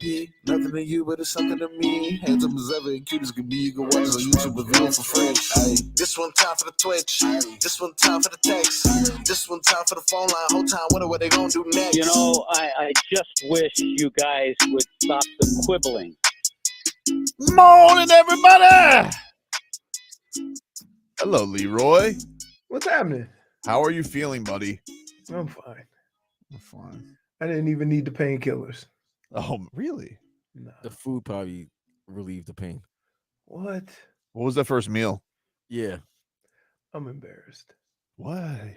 Nothing to you, but it's something to me. Handsome as ever and cute as can be. You can watch us on YouTube and view it for free. Ay. This one time for the Twitch. This one time for the text. This one time for the phone line. Whole time, what they gonna do next? You know, I just wish you guys would stop the quibbling. Morning, everybody. Hello, Leroy. What's happening? How are you feeling, buddy? I'm fine. I'm fine. I didn't even need the painkillers. Oh, really? No. The food probably relieved the pain. What? What was that first meal? Yeah. I'm embarrassed. Why?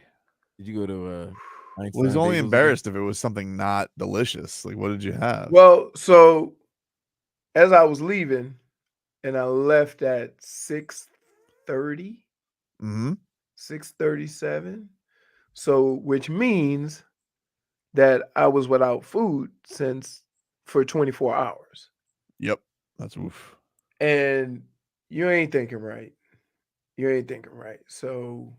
Did you go to Well, he's only embarrassed if it was something not delicious. Like, what did you have? Well, so as I was leaving, and I left at 6:30, 6:37. So, which means that I was without food for 24 hours. Yep. That's oof. And you ain't thinking right. You ain't thinking right. So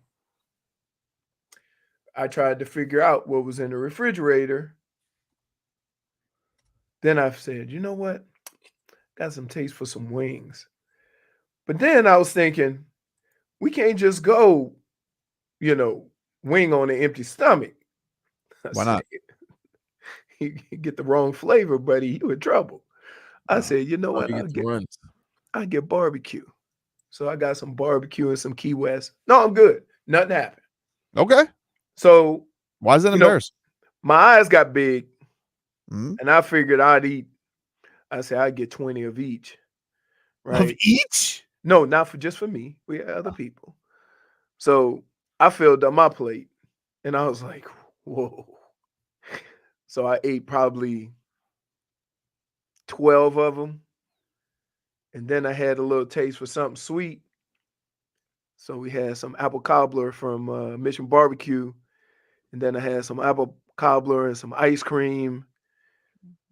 I tried to figure out what was in the refrigerator. Then I said, you know what? Got some taste for some wings. But then I was thinking, we can't just go, wing on an empty stomach. Why not? You get the wrong flavor, buddy, you in trouble. I said, you know what? I'll get barbecue. So I got some barbecue and some Key West. No, I'm good. Nothing happened. Okay. So why is that embarrassing? My eyes got big, and I figured I'd eat. I said I'd get 20 of each. Right? Of each? No, not just for me. We had other people. So I filled up my plate, and I was like, whoa. So I ate probably 12 of them. And then I had a little taste for something sweet. So we had some apple cobbler from Mission Barbecue. And then I had some apple cobbler and some ice cream.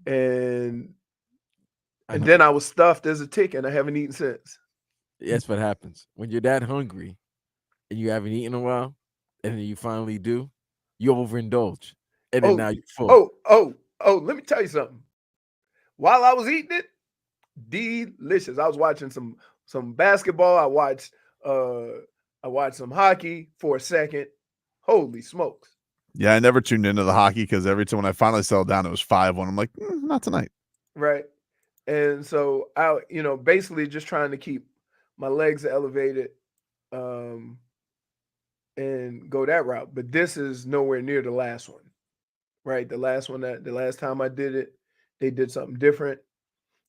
And then I was stuffed as a tick, and I haven't eaten since. That's what happens. When you're that hungry and you haven't eaten in a while, and then you finally do, you overindulge. And then now you're full. Let me tell you something. While I was eating it, delicious. I was watching some basketball. I watched some hockey for a second. Holy smokes. Yeah, I never tuned into the hockey because every time when I finally settled down, it was 5-1. I'm like, not tonight. Right. And so I, basically just trying to keep my legs elevated and go that route. But this is nowhere near the last one. Right. The last time I did it, they did something different.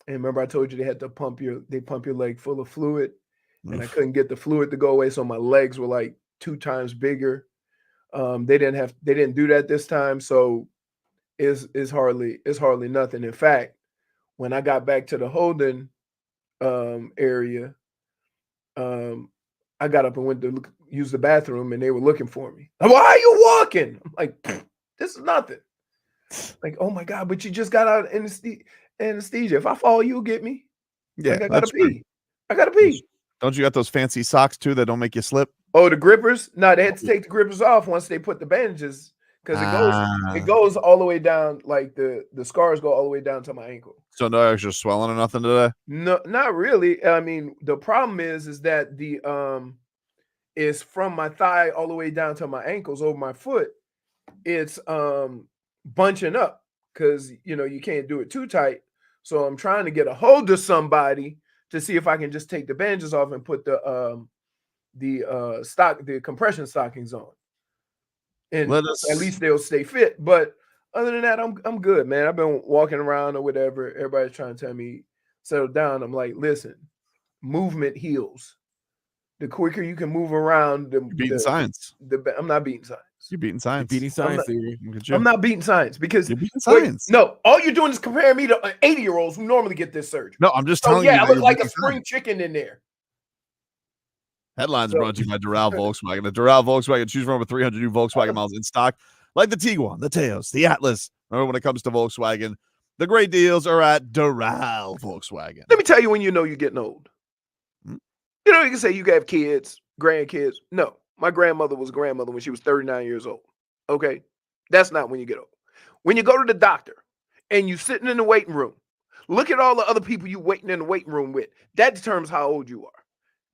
And remember, I told you they had to pump your leg full of fluid, and I couldn't get the fluid to go away. So my legs were like 2 times bigger. They didn't do that this time. So it's hardly nothing. In fact, when I got back to the holding area, I got up and went to use the bathroom, and they were looking for me. Why are you walking? I'm like, this is nothing. Like, oh my God, but you just got out of anesthesia. If I fall, you'll get me. Yeah, like, I gotta pee. I gotta pee. Don't you got those fancy socks too that don't make you slip? Oh, the grippers? No, they had to take the grippers off once they put the bandages, because it goes all the way down. Like the scars go all the way down to my ankle. So no extra swelling or nothing today? No, not really. I mean, the problem is that the is from my thigh all the way down to my ankles over my foot. It's bunching up because you can't do it too tight. So I'm trying to get a hold of somebody to see if I can just take the bandages off and put the compression stockings on, and at least they'll stay fit. But other than that, I'm good, man. I've been walking around or whatever. Everybody's trying to tell me settle down. I'm like, listen, movement heals. The quicker you can move around, I'm not beating science. You're beating science. You're beating science. I'm not beating science because you're beating science. No, all you're doing is comparing me to 80-year-olds who normally get this surgery. No, I'm just telling you. Yeah, I look like a spring chicken in there. Headlines brought to you by Doral Volkswagen. The Doral Volkswagen, choose from over 300 new Volkswagen models in stock, like the Tiguan, the Taos, the Atlas. Remember, when it comes to Volkswagen, the great deals are at Doral Volkswagen. Let me tell you when you're getting old. You can say you have kids, grandkids. No, my grandmother was a grandmother when she was 39 years old. Okay? That's not when you get old. When you go to the doctor and you're sitting in the waiting room Look at all the other people you waiting in the waiting room with. That determines how old you are.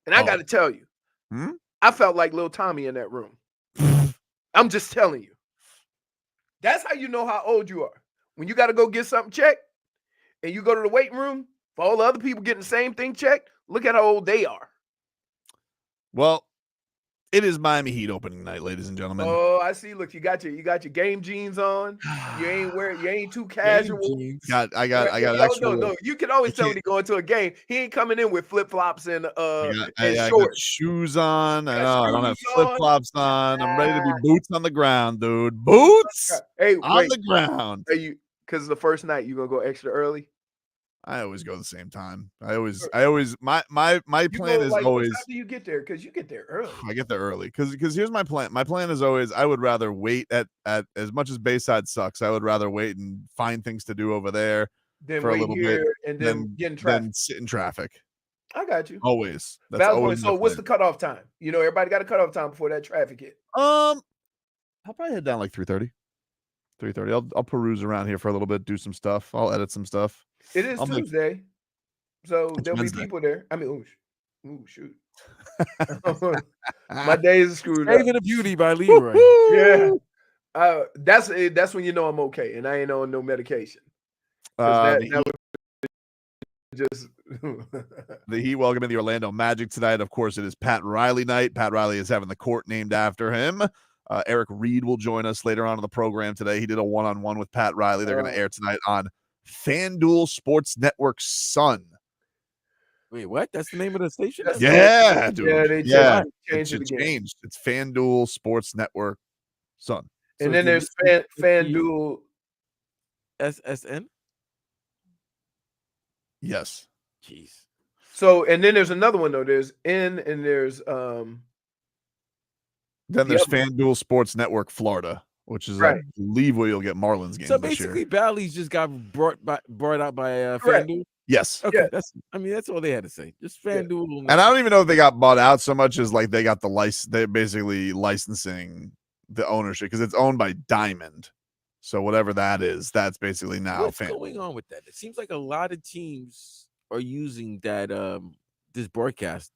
And I got to tell you, I felt like little Tommy in that room. I'm just telling you. That's how you know how old you are. When you got to go get something checked and you go to the waiting room for all the other people getting the same thing checked, look at how old they are. Well, it is Miami Heat opening night, ladies and gentlemen. Oh, I see. Look, you got your game jeans on. You ain't too casual. I got extra. No. You can always tell when he go into a game, he ain't coming in with flip flops and I shorts. got shoes on. I know. I don't have flip flops on. I'm ready to be boots on the ground, dude. Boots on the ground. Are you? Because the first night you gonna go extra early. I always go the same time. I always my plan is always after you get there, because you get there early. I get there early because here's my plan. My plan is always I would rather wait at as much as Bayside sucks. I would rather wait and find things to do over there for a little bit and then get in traffic. Then sit in traffic. I got you. Always. That's always. So what's the cutoff time? You know, everybody got a cutoff time before that traffic hit. I'll probably head down like 3:30. 3:30. I'll peruse around here for a little bit, do some stuff. I'll edit some stuff. It is Tuesday, so there'll be people there. I mean, shoot. My days are screwed up. Saving the Beauty by Leroy. Yeah. That's when you know I'm okay and I ain't on no medication. That would just the Heat welcome in the Orlando Magic tonight. Of course, it is Pat Riley night. Pat Riley is having the court named after him. Eric Reid will join us later on in the program today. He did a one-on-one with Pat Riley. They're going to air tonight on FanDuel Sports Network Sun. Wait, what? That's the name of the station? Yeah, dude. Yeah, it changed. It's FanDuel Sports Network Sun. And then there's FanDuel SSN. Yes. Jeez. So, and then there's another one though. There's N and there's Then there's FanDuel Sports Network Florida, which is I believe where you'll get Marlins games. So basically, Bally's just got brought out by FanDuel. Yes. Okay. Yeah. That's all they had to say. Just FanDuel. And I don't even know if they got bought out so much as like they got the license. They're basically licensing the ownership because it's owned by Diamond. So whatever that is, that's basically now. What's going on with that? It seems like a lot of teams are using that this broadcast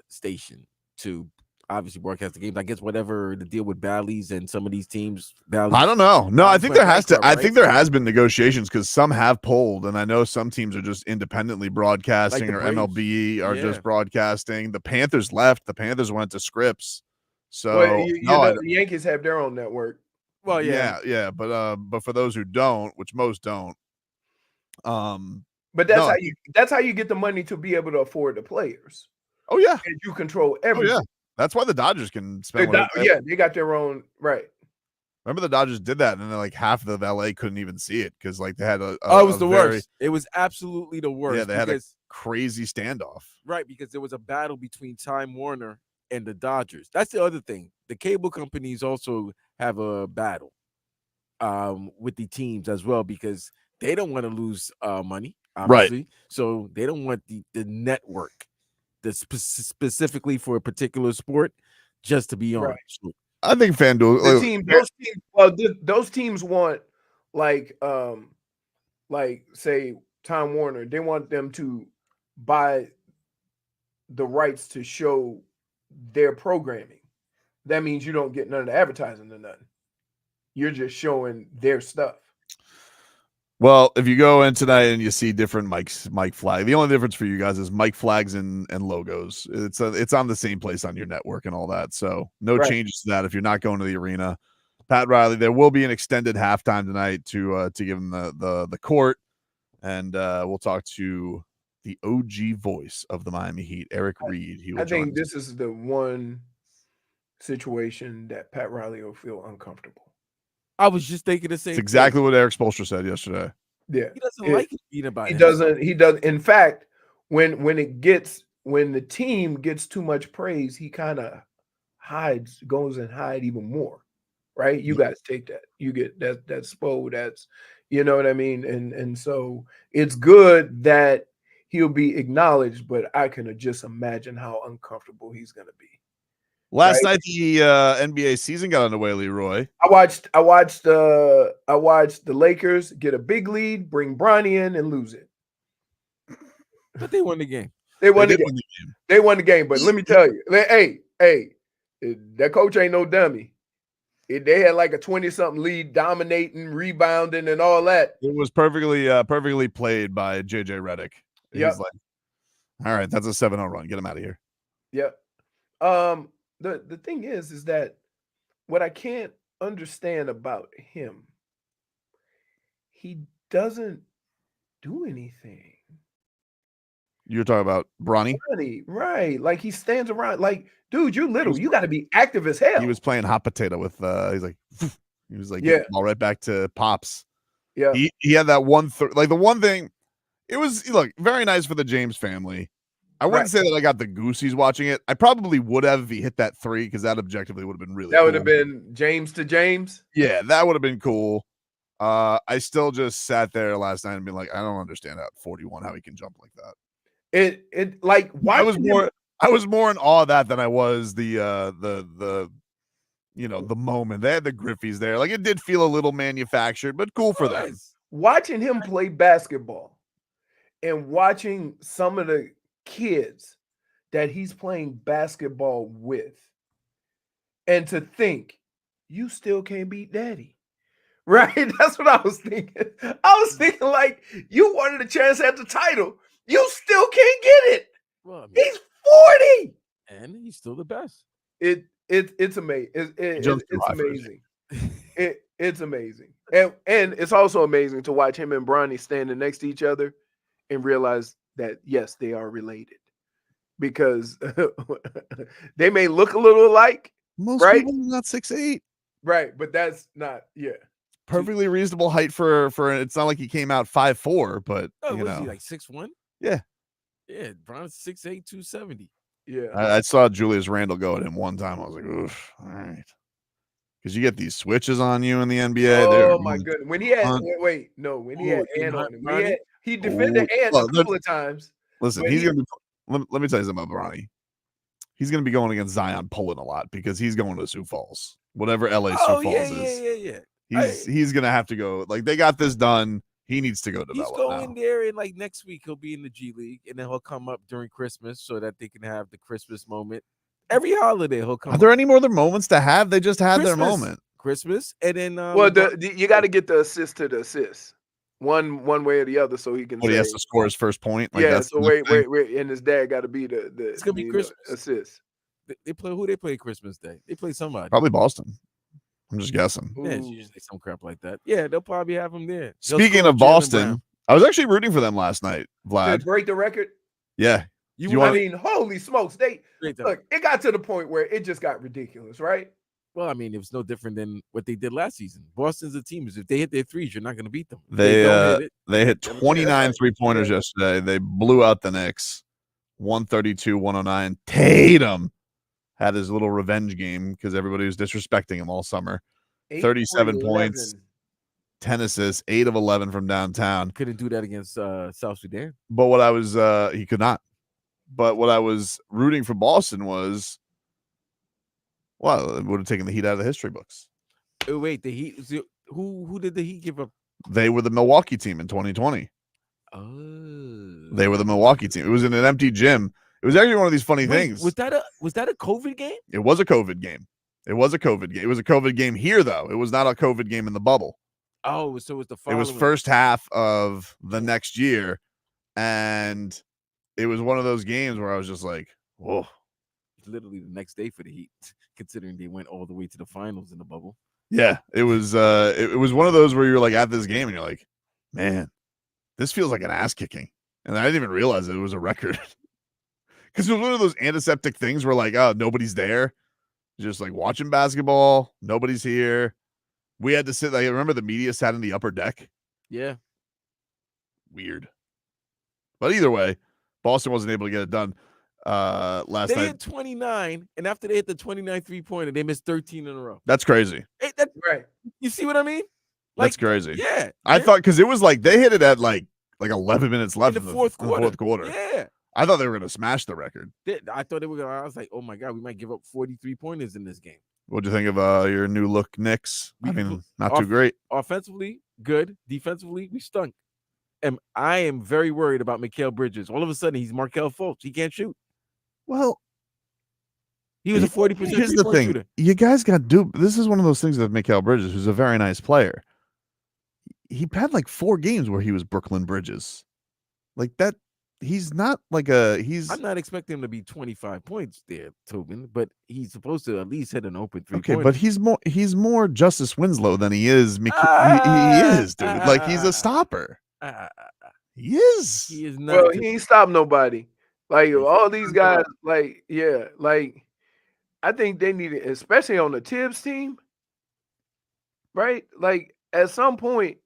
station to obviously broadcast the games. I guess whatever the deal with Bally's and some of these teams. Bally's, I don't know. No, I think there has to. I think there has been negotiations because some have pulled, and I know some teams are just independently broadcasting, like or MLB are just broadcasting. The Panthers left. The Panthers went to Scripps. So the Yankees have their own network. Well, yeah, but for those who don't, which most don't, but that's how you get the money to be able to afford the players. Oh yeah, and you control everything. Oh, yeah. That's why the Dodgers can spend. They got their own right. Remember the Dodgers did that, and then like half of LA couldn't even see it because like they had it was the worst. It was absolutely the worst. Yeah, they had a crazy standoff. Right, because there was a battle between Time Warner and the Dodgers. That's the other thing. The cable companies also have a battle with the teams as well because they don't want to lose money, obviously. Right. So they don't want the network that's specifically for a particular sport just to be on. Right. So, I think FanDuel. Those teams want like say Time Warner. They want them to buy the rights to show their programming. That means you don't get none of the advertising or nothing. You're just showing their stuff. Well, if you go in tonight and you see different mic flag, the only difference for you guys is mic flags and logos. It's on the same place on your network and all that. So no changes to that if you're not going to the arena. Pat Riley, there will be an extended halftime tonight to give him the court, and we'll talk to the OG voice of the Miami Heat, Eric Reid. I think this is the one situation that Pat Riley will feel uncomfortable. I was just thinking the same. It's exactly what Eric Spoelstra said yesterday. Yeah, he doesn't like it being about. He doesn't. He does. In fact, when the team gets too much praise, he kind of goes and hide even more. Right? You guys take that. You get that. That's Spo. That's, you know what I mean. And so it's good that he'll be acknowledged, but I can just imagine how uncomfortable he's going to be. Last night the NBA season got underway, Leroy. I watched the Lakers get a big lead, bring Bronny in, and lose it. But they won the game. They won the game. They won the game. But let me tell you, hey, that coach ain't no dummy. They had like a 20-something lead, dominating, rebounding, and all that. It was perfectly played by JJ Redick. Yep. He's like, all right, that's a 7-0 run. Get him out of here. Yep. The thing is that what I can't understand about him, he doesn't do anything. You're talking about Bronny? Right. Like he stands around like, dude, you're little. You got to be active as hell. He was playing hot potato with he was like all right back to Pops. Yeah. He had that the one thing, it was very nice for the James family. I wouldn't say that I got the goosies watching it. I probably would have if he hit that 3, because that objectively would have been really cool. Would have been James to James. Yeah, that would have been cool. I still just sat there last night and been like, I don't understand at 41 how he can jump like that. It like why I was more in awe of that than I was the moment. They had the Griffies there. Like it did feel a little manufactured, but cool for them. Watching him play basketball and watching some of the kids that he's playing basketball with, and to think you still can't beat daddy. Right? That's what I was thinking. I was thinking like you wanted a chance at the title. You still can't get it. Well, I mean, he's 40. And he's still the best. It's amazing. It's amazing. It's amazing. And it's also amazing to watch him and Bronny standing next to each other and realize that, yes, they are related. Because they may look a little alike. Most right? people are not 6'8". Right, but that's not, perfectly reasonable height for it's not like he came out 5'4", but was he like 6'1"? Yeah. Yeah, Bron's 6'8", 270. Yeah. I saw Julius Randle go at him one time. I was like, oof, all right. Because you get these switches on you in the NBA. Oh my goodness. When he had when he had Ant on him. He defended Ant a couple of times. Listen, he's gonna be let me tell you something about Bronny. He's gonna be going against Zion pulling a lot because he's going to Sioux Falls. Whatever LA Sioux Falls is. He's gonna have to go. Like they got this done. He needs to go develop. He's going there, and like next week he'll be in the G League, and then he'll come up during Christmas so that they can have the Christmas moment. Every holiday he'll come. Are there any more other moments to have? They just had their moment. Christmas, and then you got to get the assist to the assist, one way or the other, so he can. He has to score his first point. Like yeah. So wait, and his dad got to be the. It's gonna be Christmas assist. They play who? They play Christmas Day. They play somebody. Probably Boston. I'm just guessing. Yeah, it's usually some crap like that. Yeah, they'll probably have him there. Speaking of Boston, I was actually rooting for them last night, Vlad. To break the record? Yeah. I mean, holy smokes. Look, it got to the point where it just got ridiculous, right? Well, I mean, it was no different than what they did last season. Boston's a team. If they hit their threes, you're not going to beat them. They hit 29 3-pointers yesterday. They blew out the Knicks, 132-109. Tatum had his little revenge game because everybody was disrespecting him all summer. 37 points, 10 assists, 8 of 11 from downtown. Couldn't do that against South Sudan. But what I was, he could not. But what I was rooting for Boston was, well, it would have taken the Heat out of the history books. Oh, wait, the Heat? Who did the Heat give up? They were the Milwaukee team in 2020. Oh. They were the Milwaukee team. It was in an empty gym. It was actually one of these funny things. Was that a COVID game? It was a COVID game. It was a COVID game here, though. It was not a COVID game in the bubble. Oh, so it was the following. It was first half of the next year, and it was one of those games where I was just like, whoa. Literally the next day for the Heat, considering they went all the way to the finals in the bubble. Yeah, it was it was one of those where you're like at this game and you're like, man, this feels like an ass kicking. And I didn't even realize it was a record. Because it was one of those antiseptic things where like, oh, nobody's there. Just like watching basketball, nobody's here. We had to sit, like, remember the media sat in the upper deck? Yeah. Weird. But either way, Boston wasn't able to get it done last night. They hit 29, and after they hit the 29 3-pointer, they missed 13 in a row. That's crazy. Hey, right. You see what I mean? Like, that's crazy. Yeah. I thought, because it was like they hit it at like 11 minutes left in the fourth quarter. quarter. Yeah. I thought they were going to smash the record. I thought they were going to. I was like, oh my God, we might give up 43 pointers in this game. What'd you think of your new look Knicks? I mean, not too great. Offensively, good. Defensively, we stunk. And I am very worried about Mikal Bridges. All of a sudden, he's Markelle Fultz. He can't shoot. Well, he was a 40% here's the thing. shooter. You guys got duped. This is one of those things with Mikal Bridges, who's a very nice player. He had like 4 games where he was Brooklyn Bridges. Like that. He's not like I'm not expecting him to be 25 points there, Tobin, but he's supposed to at least hit an open 3-pointer. Okay, but he's more Justice Winslow than he is he is, dude. Like he's a stopper. He is. He is not. Well, he ain't stopped nobody. Like all these guys, like I think they need it, especially on the Tibbs team, right? Like at some point,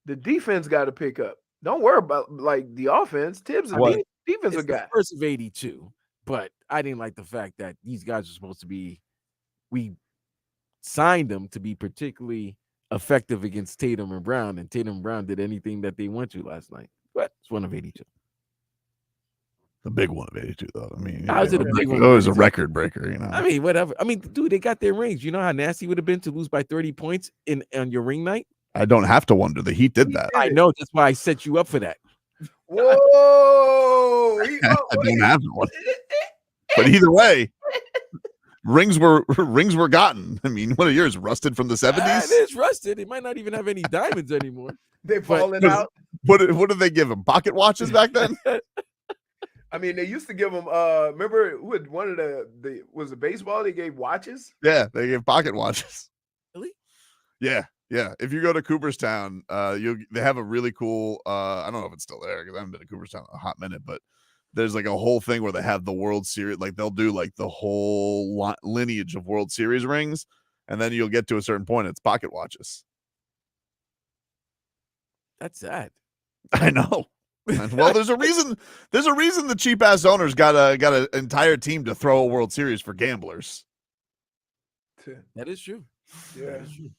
the defense got to pick up. Don't worry about like the offense. Tibbs is a defensive guy. First of 82, but I didn't like the fact that these guys are supposed to be. We signed them to be particularly effective against Tatum and Brown, and Tatum and Brown did anything that they went to last night. But it's one of 82. The big one of 82, though. I mean, how is it a big one? It was a record breaker, you know. I mean, whatever. I mean, dude, they got their rings. You know how nasty it would have been to lose by 30 points on your ring night? I don't have to wonder. The Heat did that. I know. That's why I set you up for that. Whoa! I don't have one. But either way, rings were gotten. I mean, what are yours? Rusted from the 70s? It is rusted. It might not even have any diamonds anymore. They're falling out. What did they give them? Pocket watches back then? I mean, they used to give them. Remember, one of the was it baseball? They gave watches. Yeah, they gave pocket watches. Really? Yeah. Yeah, if you go to Cooperstown, they have a really cool. I don't know if it's still there because I haven't been to Cooperstown in a hot minute, but there's like a whole thing where they have the World Series, like they'll do like the whole lineage of World Series rings, and then you'll get to a certain point, it's pocket watches. That's sad. I know. Well, there's a reason. There's a reason the cheap ass owners got an entire team to throw a World Series for gamblers. That is true. Yeah. That is true.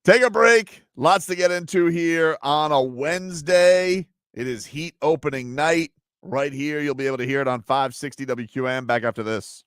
Take a break. Lots to get into here on a Wednesday. It is Heat opening night right here. You'll be able to hear it on 560 WQAM. Back after this.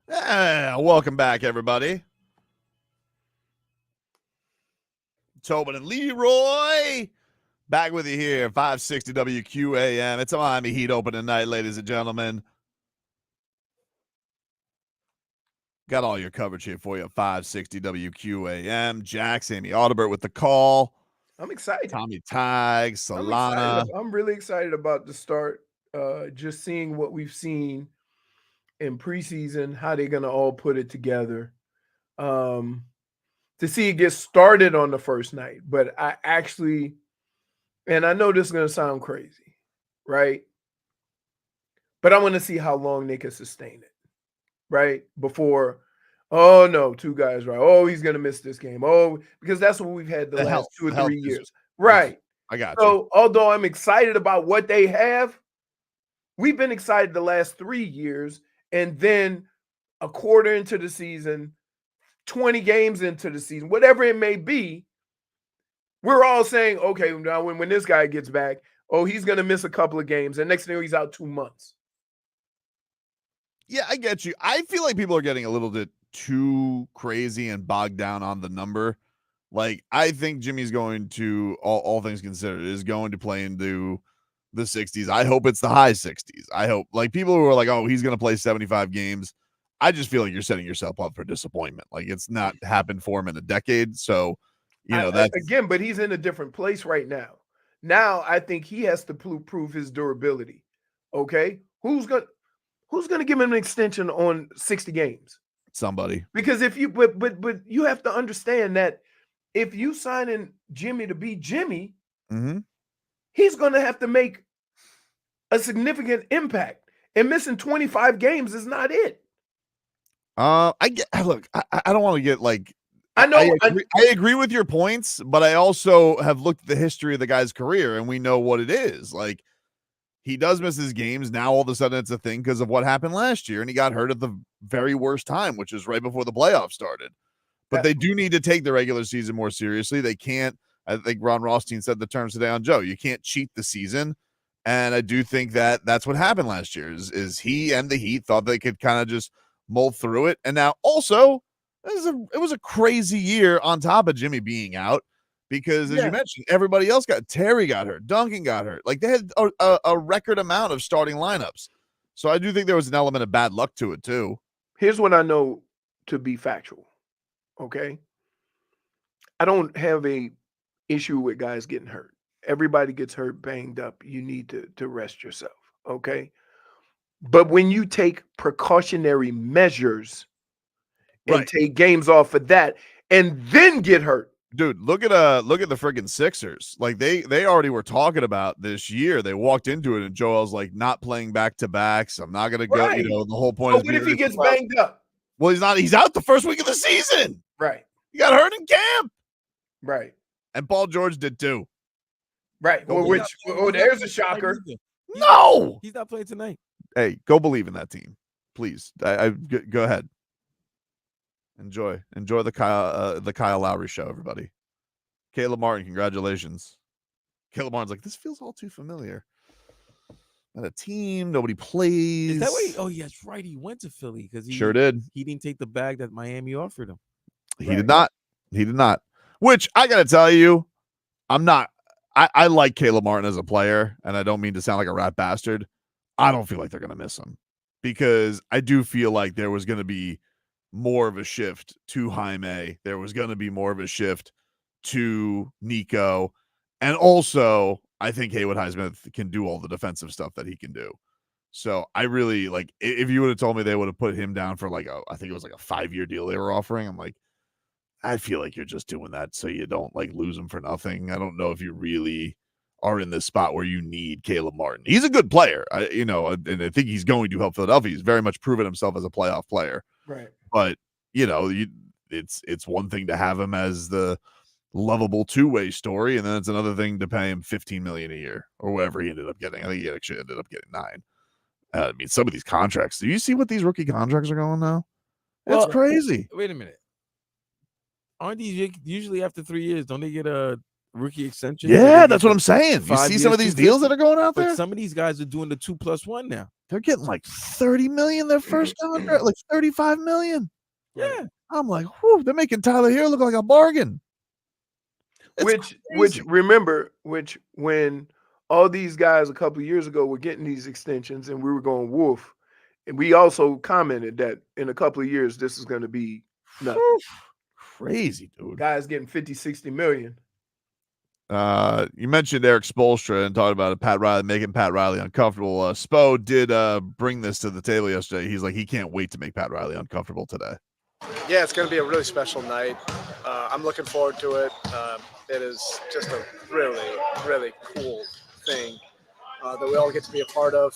Welcome back, everybody. Tobin and Leroy back with you here, 560 WQAM. It's a Miami Heat open tonight, ladies and gentlemen. Got all your coverage here for you, 560 WQAM. Jack, Sammy Audibert with the call. I'm excited. Tommy Tig, Solana. I'm really excited about the start. Just seeing what we've seen in preseason, how they're going to all put it together. To see it get started on the first night. But I actually, and I know this is going to sound crazy, right? But I want to see how long they can sustain it, right? Before, oh no, two guys, right? Oh, he's going to miss this game. Oh, because that's what we've had the last 2 or 3 years. Right. I got you. So although I'm excited about what they have, we've been excited the last 3 years. And then a quarter into the season, 20 games into the season, whatever it may be, we're all saying, okay, now when this guy gets back, oh, he's going to miss a couple of games. And next thing he's out 2 months. Yeah, I get you. I feel like people are getting a little bit too crazy and bogged down on the number. Like, I think Jimmy's going to, all things considered, is going to play into the 60s. I hope it's the high 60s. I hope, like, people who are like, oh, he's going to play 75 games. I just feel like you're setting yourself up for disappointment. Like, it's not happened for him in a decade. So, that's again, but he's in a different place right now. Now I think he has to prove his durability. Okay. Who's going to give him an extension on 60 games? Somebody. Because if you, but you have to understand that if you sign in Jimmy to be Jimmy, he's going to have to make a significant impact, and missing 25 games is not it. I don't want to get like, I know I agree with your points, but I also have looked at the history of the guy's career and we know what it is. Like, he does miss his games. Now all of a sudden it's a thing because of what happened last year, and he got hurt at the very worst time, which is right before the playoffs started. But they do need to take the regular season more seriously. They can't, I think Ron Rothstein said the terms today on Joe, you can't cheat the season. And I do think that that's what happened last year is he and the Heat thought they could kind of just mull through it. And now also it was a crazy year on top of Jimmy being out, because as you mentioned, everybody else Terry got hurt, Duncan got hurt. Like, they had a record amount of starting lineups. So I do think there was an element of bad luck to it too. Here's what I know to be factual. Okay. I don't have a issue with guys getting hurt. Everybody gets hurt, banged up. You need to rest yourself. Okay. But when you take precautionary measures and take games off of that and then get hurt. Dude, look at the friggin' Sixers. Like, they already were talking about this year. They walked into it and Joel's like, not playing back-to-backs. I'm not gonna go, the whole point is, what if he gets banged up? Well, he's out the first week of the season. Right. He got hurt in camp. Right. And Paul George did too. Right. Well, there's a shocker. No, he's not playing tonight. Hey, go believe in that team, please. Go ahead. Enjoy the Kyle Lowry show, everybody. Caleb Martin, congratulations. Caleb Martin's like, this feels all too familiar. Not a team, nobody plays. Is that way? Oh, yeah, that's right. He went to Philly because he sure did. He didn't take the bag that Miami offered him. He did not. He did not. Which I gotta tell you, I like Caleb Martin as a player, and I don't mean to sound like a rat bastard. I don't feel like they're gonna miss him, because I do feel like there was gonna be more of a shift to Jaime. There was going to be more of a shift to Nico. And also, I think Haywood Highsmith can do all the defensive stuff that he can do. So I really, like, if you would have told me they would have put him down for I think it was like a 5-year deal they were offering, I'm like, I feel like you're just doing that so you don't like lose him for nothing. I don't know if you really are in this spot where you need Caleb Martin. He's a good player, and I think he's going to help Philadelphia. He's very much proven himself as a playoff player. Right. But, it's one thing to have him as the lovable two-way story, and then it's another thing to pay him $15 million a year or whatever he ended up getting. I think he actually ended up getting $9 million. I mean, some of these contracts, do you see what these rookie contracts are going now? It's crazy. Wait a minute. Aren't these usually after 3 years? Don't they get a rookie extension. Yeah, that's what I'm saying. You see some of these deals that are going out there? But some of these guys are doing the 2+1 now. They're getting like 30 million their first contract, like 35 million. Yeah. I'm like, whew, they're making Tyler Hero look like a bargain. Which remember, when all these guys a couple of years ago were getting these extensions and we were going wolf, and we also commented that in a couple of years this is going to be nothing. Crazy, dude. Guys getting 50, 60 million. You mentioned Eric Spoelstra and talked about it, Pat Riley making Pat Riley uncomfortable. Spo did bring this to the table yesterday. He's like, he can't wait to make Pat Riley uncomfortable today. Yeah, it's going to be a really special night. I'm looking forward to it. It is just a really, really cool thing that we all get to be a part of.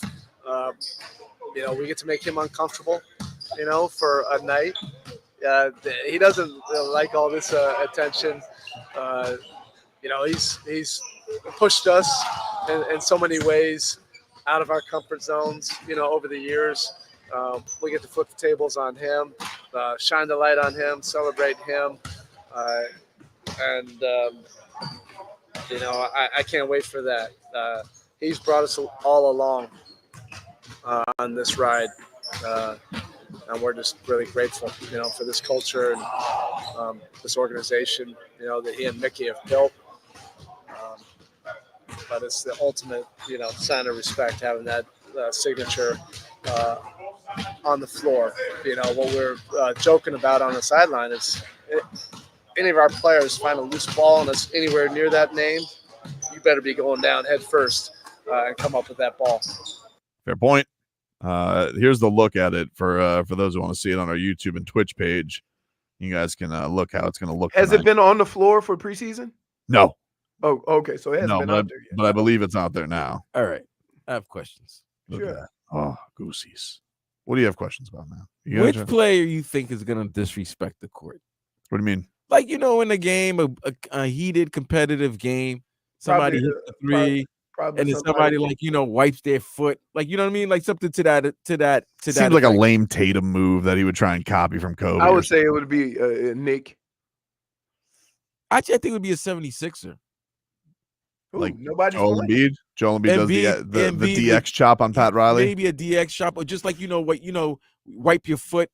We get to make him uncomfortable, for a night. He doesn't like all this attention. He's pushed us in so many ways out of our comfort zones, over the years. We get to flip the tables on him, shine the light on him, celebrate him. I can't wait for that. He's brought us all along on this ride. And we're just really grateful, for this culture and this organization, that he and Mickey have built. But it's the ultimate, sign of respect, having that signature on the floor. What we're joking about on the sideline is any of our players find a loose ball and it's anywhere near that name, you better be going down head first and come up with that ball. Fair point. Here's the look at it for those who want to see it on our YouTube and Twitch page. You guys can look how it's going to look. Has it been on the floor for preseason? No. Oh, okay. So it hasn't been out there yet. But I believe it's out there now. All right. I have questions. Look at that. Oh, goosies. What do you have questions about, man? Which player you think is going to disrespect the court? What do you mean? Like, in a game, a heated, competitive game, somebody hits the three, and then somebody wipes their foot. Like, you know what I mean? Like something to that. Seems like a lame Tatum move that he would try and copy from Kobe. I would say it would be Nick. Actually, I think it would be a 76er. Like nobody's Joel Embiid. Joel Embiid does the DX chop on Pat Riley. Maybe a DX chop, or just like wipe your foot.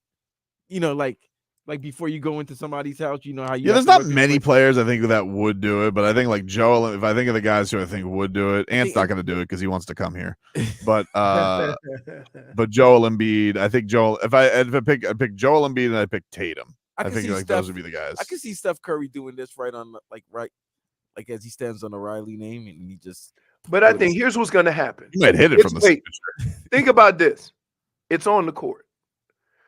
Like before you go into somebody's house, how you. Yeah, there's not many players I think that would do it, but I think like Joel. If I think of the guys who I think would do it, Ant's not going to do it because he wants to come here. But but Joel Embiid, I think Joel. If I pick Joel Embiid and I pick Tatum. I think like those would be the guys. I can see Steph Curry doing this right as he stands on the Riley name, and he just. But I think here's what's going to happen. You might hit it from the signature. Think about this. It's on the court.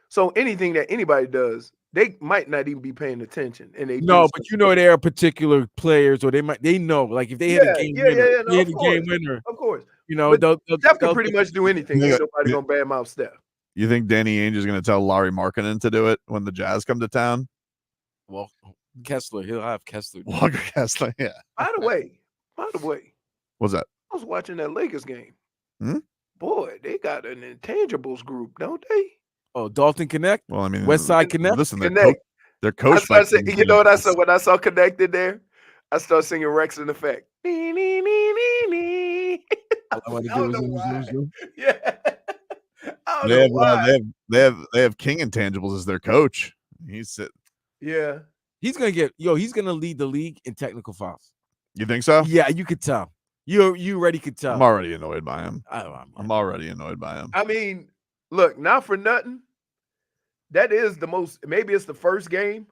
So anything that anybody does, they might not even be paying attention. And they but there are particular players, or they know, like if they hit a game winner, of course. Steph can pretty much do anything. Ain't nobody gonna badmouth Steph. You think Danny Ainge is gonna tell Larry Markkinen to do it when the Jazz come to town? Well, Kessler, he'll have Kessler. Walker Kessler, yeah. By the way, what's that? I was watching that Lakers game. Boy, they got an intangibles group, don't they? Oh, Dalton Connect. Well, I mean, West Side Connect. Listen, they're coached. You know what I saw when I saw Connected there? I started singing Rex in Effect. Yeah. They have King Intangibles as their coach. Yeah. He's gonna lead the league in technical fouls. You think so? Yeah, you could tell. You already could tell. I'm already annoyed by him. I'm already annoyed by him. I mean, look, not for nothing. That is the most, maybe it's the first game,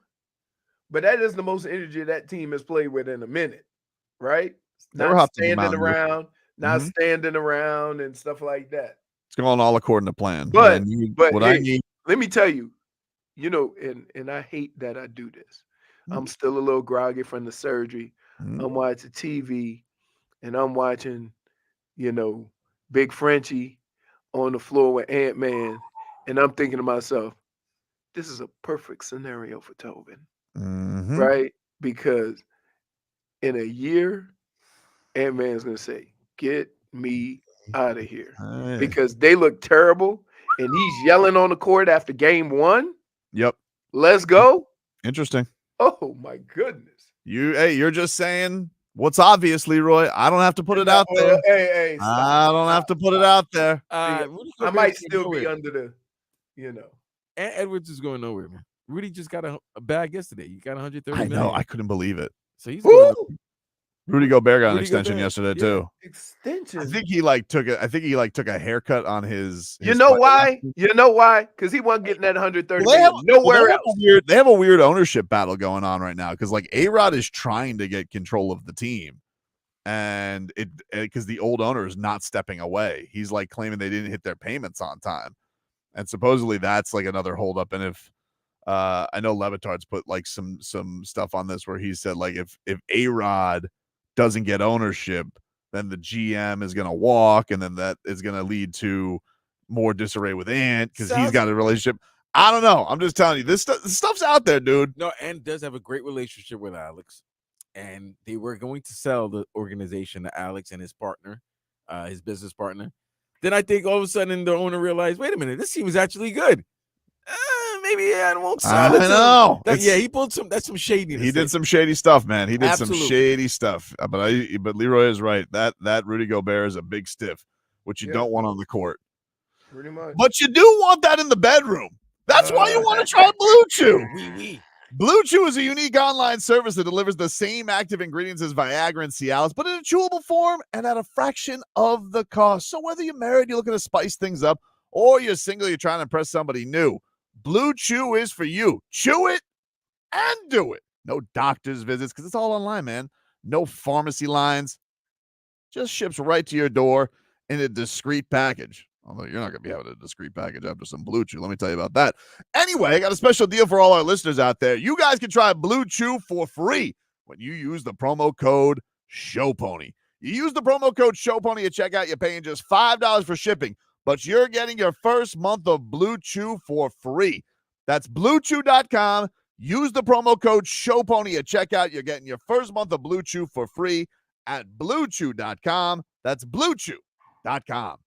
but that is the most energy that team has played with in a minute, right? Not standing around, standing around and stuff like that. It's going all according to plan. But let me tell you, and I hate that I do this. I'm still a little groggy from the surgery. I'm watching TV and I'm watching, Big Frenchie on the floor with Ant-Man. And I'm thinking to myself, this is a perfect scenario for Tobin, right? Because in a year, Ant-Man's going to say, get me out of here. Because they look terrible. And he's yelling on the court after game 1. Yep. Let's go. Interesting. Oh, my goodness. You're just saying What's obvious, Leroy? I don't have to put it out there. Hey, I don't have to put it out there. Rudy I Gobert might is still going be nowhere. under the, you know. And Edwards is going nowhere, man. Rudy just got a bag yesterday. He got 130 I million. know. I couldn't believe it. So he's going nowhere. Rudy Gobert got an Rudy extension Gobert, yesterday yeah. too. Extension. I think he like took a haircut on his You know fight. why? You know why? Because he wasn't getting that 130 Well, they have, million nowhere else. They have a weird ownership battle going on right now because like A-Rod is trying to get control of the team, and it because the old owner is not stepping away. He's like claiming they didn't hit their payments on time, and supposedly that's like another holdup. And if I know Levitard's put like some stuff on this where he said like if A-Rod doesn't get ownership, then the GM is going to walk, and then that is going to lead to more disarray with Ant because he's got a relationship. I don't know. I'm just telling you, this stuff's out there, dude. No, Ant does have a great relationship with Alex, and they were going to sell the organization to Alex and his partner, his business partner. Then I think all of a sudden the owner realized, wait a minute, this team is actually good. Maybe I won't sell it. I know. He pulled some. That's some shadiness. He did some shady stuff, man. He did Absolutely. some shady stuff. But Leroy is right. That Rudy Gobert is a big stiff, which you don't want on the court. Pretty much. But you do want that in the bedroom. That's why you want to try Blue Chew. Blue Chew is a unique online service that delivers the same active ingredients as Viagra and Cialis, but in a chewable form and at a fraction of the cost. So whether you're married, you're looking to spice things up, or you're single, you're trying to impress somebody new, Blue Chew is for you. Chew it and do it. No doctor's visits because it's all online, man. No pharmacy lines. Just ships right to your door in a discreet package. Although you're not going to be having a discreet package after some Blue Chew. Let me tell you about that. Anyway, I got a special deal for all our listeners out there. You guys can try Blue Chew for free when you use the promo code SHOWPONY. You use the promo code SHOWPONY at checkout. You're paying just $5 for shipping, but you're getting your first month of Blue Chew for free. That's BlueChew.com. Use the promo code SHOWPONY at checkout. You're getting your first month of Blue Chew for free at BlueChew.com. That's BlueChew.com.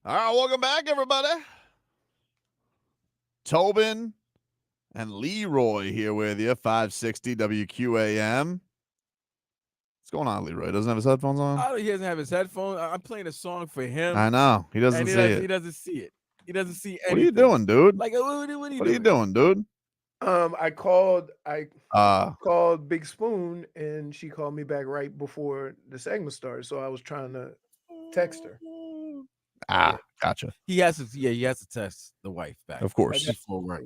All right, welcome back, everybody. Tobin and Leroy here with you, 560 WQAM. What's going on, Leroy? Doesn't have his headphones on? Oh, he doesn't have his headphones. I'm playing a song for him. I know. He doesn't see it. He doesn't see it. He doesn't see anything. What are you doing, dude? Like, what are you doing, dude? I called Big Spoon, and she called me back right before the segment started. So I was trying to text her. Gotcha. He has to text the wife back. Of course. Before work.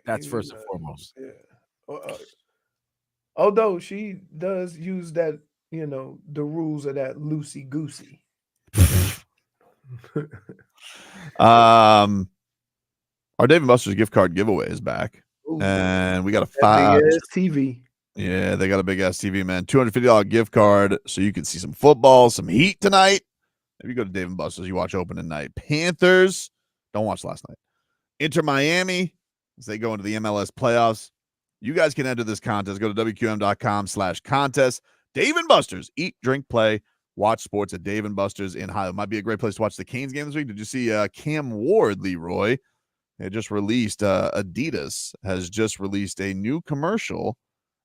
That's first and foremost. Yeah. Although she does use that, the rules of that loosey goosey. Our Dave & Buster's gift card giveaway is back. Ooh, and we got a 5 TV. Yeah, they got a big ass TV, man. $250 gift card so you can see some football, some heat tonight. If you go to Dave & Buster's, you watch opening night. Panthers, don't watch last night. Inter Miami, as they go into the MLS playoffs. You guys can enter this contest. Go to WQM.com/contest. Dave & Buster's, eat, drink, play, watch sports at Dave & Buster's in Highland. Might be a great place to watch the Canes game this week. Did you see Cam Ward, Leroy? They just released, Adidas has just released a new commercial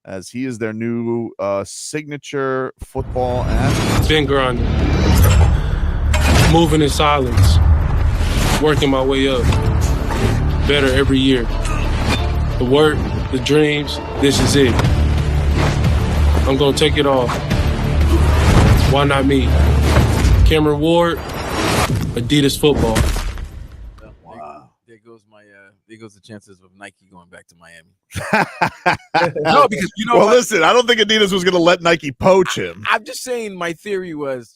as he is their new signature football athlete. Been grinding, moving in silence, working my way up, better every year. The work, the dreams, this is it. I'm gonna take it all. Why not me? Cameron Ward, Adidas football. Wow. There goes the chances of Nike going back to Miami. No, because well, listen, I don't think Adidas was going to let Nike poach him. I'm just saying my theory was,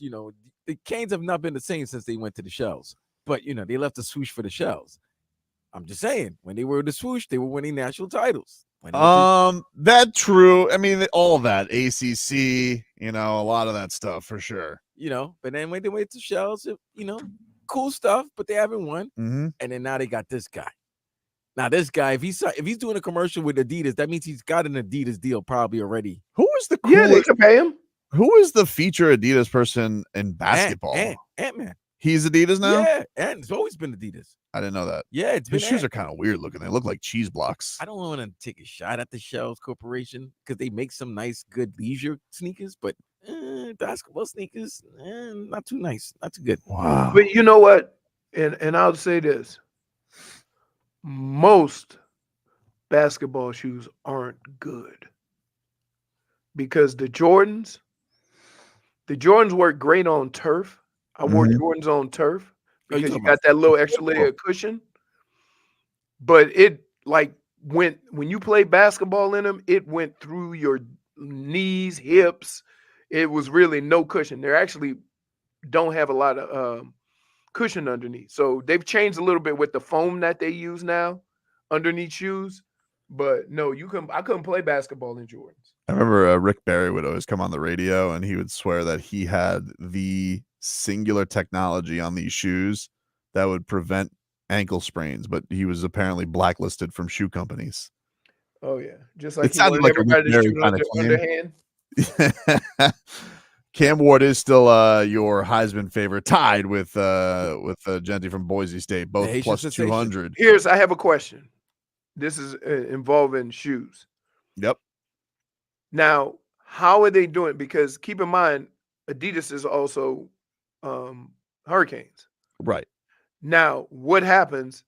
the Canes have not been the same since they went to the Shells. But, they left the swoosh for the Shells. I'm just saying, when they were the swoosh, they were winning national titles. That's true. I mean, all of that, ACC, a lot of that stuff for sure. But then when they went to Shells, cool stuff, but they haven't won. Mm-hmm. And then now they got this guy. Now this guy, if he's doing a commercial with Adidas, that means he's got an Adidas deal probably already. Who is the coolest? Yeah, they can pay him. Who is the feature Adidas person in basketball? Ant-Man. He's Adidas now? Yeah, and it's always been Adidas. I didn't know that. Yeah, his shoes are kind of weird looking. They look like cheese blocks. I don't want to take a shot at the Shells Corporation because they make some nice, good leisure sneakers, but basketball sneakers, not too nice, not too good. Wow. But you know what? And I'll say this. Most basketball shoes aren't good because the Jordans work great on turf. I wore Jordans on turf because you got that little extra layer of cushion. But it when you play basketball in them, it went through your knees, hips. It was really no cushion. They actually don't have a lot of cushion underneath. So they've changed a little bit with the foam that they use now underneath shoes. But no, I couldn't play basketball in Jordans. I remember Rick Barry would always come on the radio and he would swear that he had the singular technology on these shoes that would prevent ankle sprains, but he was apparently blacklisted from shoe companies. Oh yeah, just like it sounded like a Rick Barry kind of underhand. Cam Ward is still your Heisman favorite, tied with Genty from Boise State, both plus 200. I have a question. This is involving shoes. Yep. Now, how are they doing? Because keep in mind, Adidas is also Hurricanes. Right. Now, what happens?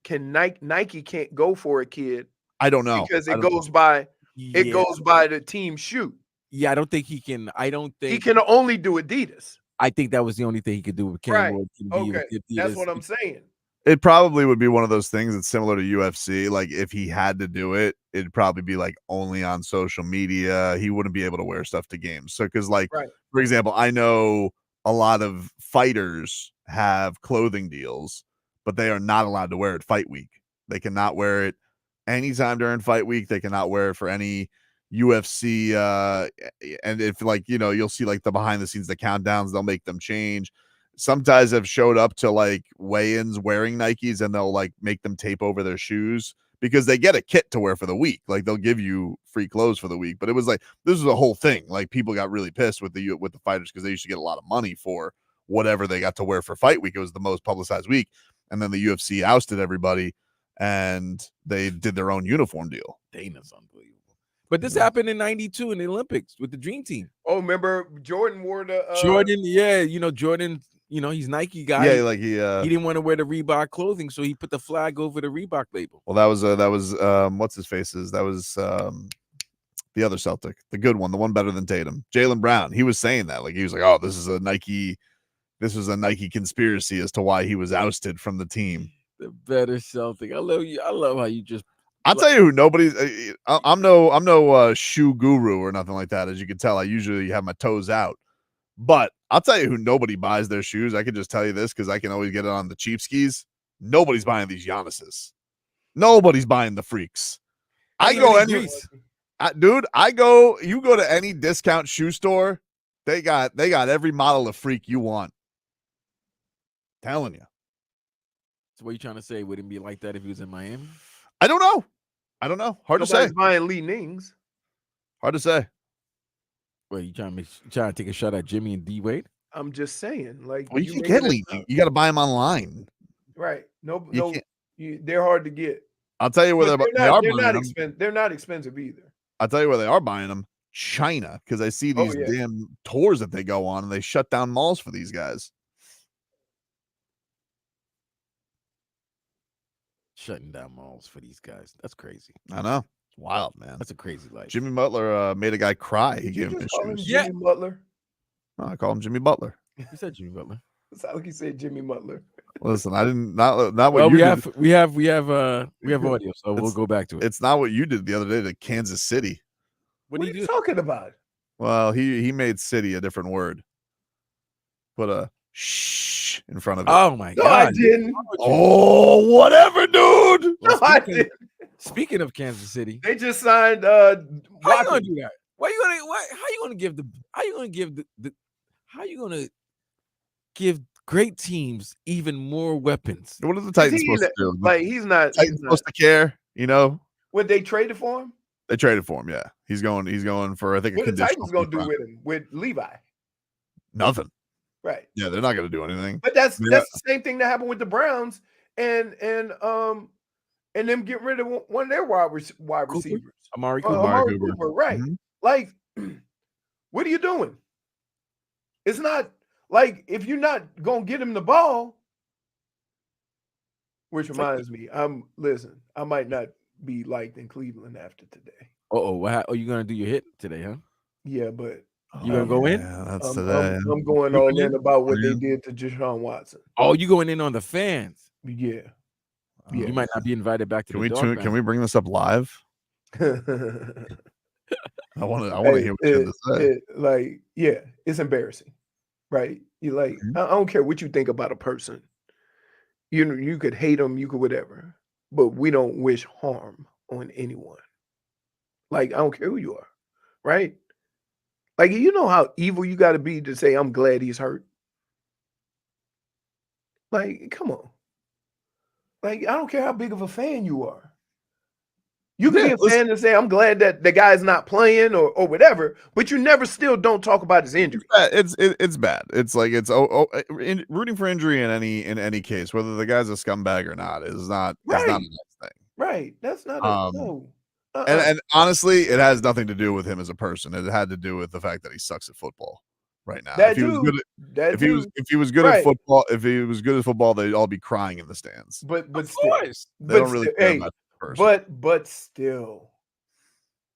Can Nike can't go for a kid? I don't know. Because it goes by the team shoe. Yeah, I don't think he can. I don't think he can only do Adidas. I think that was the only thing he could do with Cam Ward. Okay, that's what I'm saying. It probably would be one of those things that's similar to UFC. Like if he had to do it, it'd probably be like only on social media. He wouldn't be able to wear stuff to games. So, because for example, I know a lot of fighters have clothing deals, but they are not allowed to wear it fight week. They cannot wear it anytime during fight week. They cannot wear it for any UFC. And if you'll see like the behind the scenes, the countdowns, they'll make them change. Sometimes have showed up to like weigh-ins wearing Nikes and they'll like make them tape over their shoes because they get a kit to wear for the week. Like they'll give you free clothes for the week. But it was like, this was a whole thing. Like people got really pissed with the fighters because they used to get a lot of money for whatever they got to wear for fight week. It was the most publicized week. And then the UFC ousted everybody and they did their own uniform deal. Dana's unbelievable. But this happened in 92 in the Olympics with the Dream Team. Oh, remember Jordan wore the Jordan, yeah, Jordan, he's Nike guy. Yeah, like he didn't want to wear the Reebok clothing, so he put the flag over the Reebok label. Well, that was what's his face's? That was the other Celtic, the good one, the one better than Tatum, Jaylen Brown. He was saying that, like he was like, oh, this is a Nike conspiracy as to why he was ousted from the team. The better Celtic. I love you. I love how you just. I'll tell you who nobody's. I'm no shoe guru or nothing like that. As you can tell, I usually have my toes out. But I'll tell you who nobody buys their shoes. I can just tell you this because I can always get it on the cheap skis. Nobody's buying these Giannis's. Nobody's buying the freaks. I go any, dude. You go to any discount shoe store. They got every model of freak you want. Telling you. So what are you trying to say? Would it be like that if he was in Miami? I don't know. Hard to say. Buying Lee Nings. Hard to say. Well, you trying to take a shot at Jimmy and D Wade? I'm just saying, like, well, you can get Lee. You got to buy them online. Right? They're hard to get. I'll tell you where they're not expensive either. I'll tell you where they are buying them. China, because I see these damn tours that they go on, and they shut down malls for these guys. Shutting down malls for these guys. That's crazy. I know. It's wild, man. That's a crazy life. Jimmy Butler made a guy cry. He gave him his shoes. Jimmy Butler. No, I call him Jimmy Butler. You said Jimmy Butler. It's not like you said Jimmy Butler. Listen, I didn't not what well, you we have audio, so we'll go back to it. It's not what you did the other day to Kansas City. What are you talking about? Well, he made city a different word. Put a shh in front of it. Oh my god. I didn't. Oh, whatever, dude. No, I didn't. Speaking of Kansas City, they just signed how you gonna do that? How you gonna give great teams even more weapons? What are the Titans supposed to do? Like he's not supposed to care, Would they trade it for him? They traded for him, yeah. He's going for I think what a conditional. What the Titans gonna do with him? With Levi? Nothing. Right. Yeah, they're not gonna do anything. But that's the same thing that happened with the Browns and them getting rid of one of their wide receivers. Amari Cooper. Amari Cooper, right. Mm-hmm. Like, what are you doing? It's not like if you're not gonna get him the ball, which reminds me, listen, I might not be liked in Cleveland after today. Oh, you gonna do your hit today, huh? Yeah, but you gonna go in? Yeah, that's today. I'm going all in about what they did to Deshaun Watson. Oh, you going in on the fans? Yeah. You might not be invited back to Can we bring this up live? I want to hear what you have to say. It's embarrassing, right? You like, I don't care what you think about a person. You could hate them, you could whatever, but we don't wish harm on anyone. Like, I don't care who you are, right? Like, you know how evil you got to be to say, I'm glad he's hurt. Like, come on. Like, I don't care how big of a fan you are. You can be a fan and say, I'm glad that the guy's not playing or whatever, but you never still don't talk about his injury. It's bad. It's like rooting for injury in any case, whether the guy's a scumbag or not, is not a nice thing. Right. That's not no. And honestly, it has nothing to do with him as a person. It had to do with the fact that he sucks at football right now. If he was good at football, they'd all be crying in the stands. But still.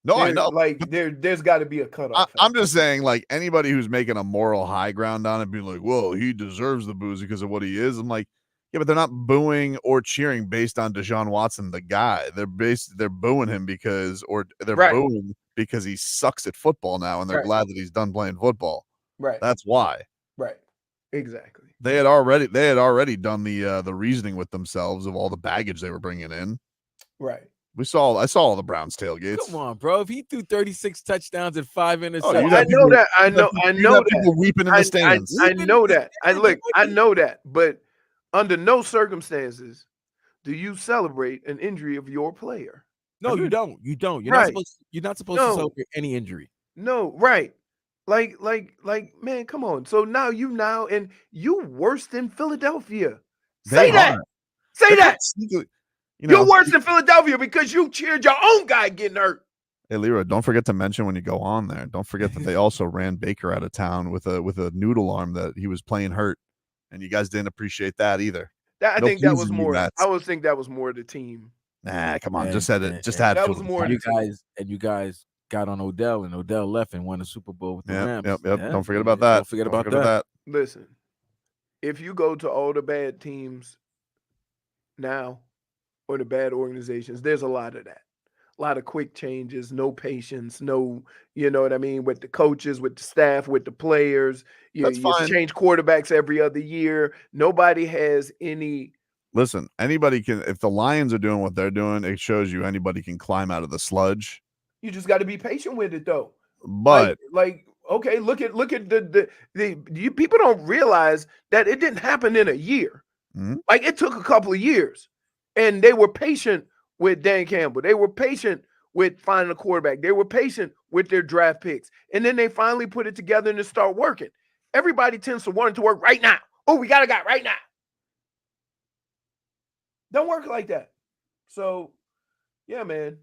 No, I know. Like there's got to be a cutoff. I'm just saying, like, anybody who's making a moral high ground on it, being like, "Well, he deserves the booze because of what he is." I'm like, yeah, but they're not booing or cheering based on Deshaun Watson, the guy. They're booing him because booing because he sucks at football now, and they're glad that he's done playing football. Right. That's why. Right. Exactly. They had already done the reasoning with themselves of all the baggage they were bringing in. Right. I saw all the Browns tailgates. Come on, bro. If he threw 36 touchdowns and 5 interceptions, I know that. People weeping in the stands. I know that. I know that. But under no circumstances do you celebrate an injury of your player. No, you don't. You don't. You're not supposed to celebrate any injury. No, right. Like, man, come on. So now and you worse than Philadelphia. Say that. Say that. You're worse than Philadelphia because you cheered your own guy getting hurt. Hey, Leroy, don't forget to mention when you go on there, don't forget that they also ran Baker out of town with a noodle arm that he was playing hurt, and you guys didn't appreciate that either. I think that was more. I always think that was more the team. Nah, come on, just had that was more. You guys got on Odell, and Odell left and won a Super Bowl with the Rams. Yep. Yeah, don't forget about that. Don't forget about that. Listen, if you go to all the bad teams now, or the bad organizations, there's a lot of that. A lot of quick changes, no patience, no, you know what I mean, with the coaches, with the staff, with the players. You change quarterbacks every other year. Nobody has any. Listen, anybody can. If the Lions are doing what they're doing, it shows you anybody can climb out of the sludge. You just got to be patient with it, though. But okay, look at the people don't realize that it didn't happen in a year. Mm-hmm. Like, it took a couple of years, and they were patient with Dan Campbell. They were patient with finding a quarterback. They were patient with their draft picks. And then they finally put it together and it started working. Everybody tends to want it to work right now. Oh, we got a guy right now. Don't work like that. So, yeah, man.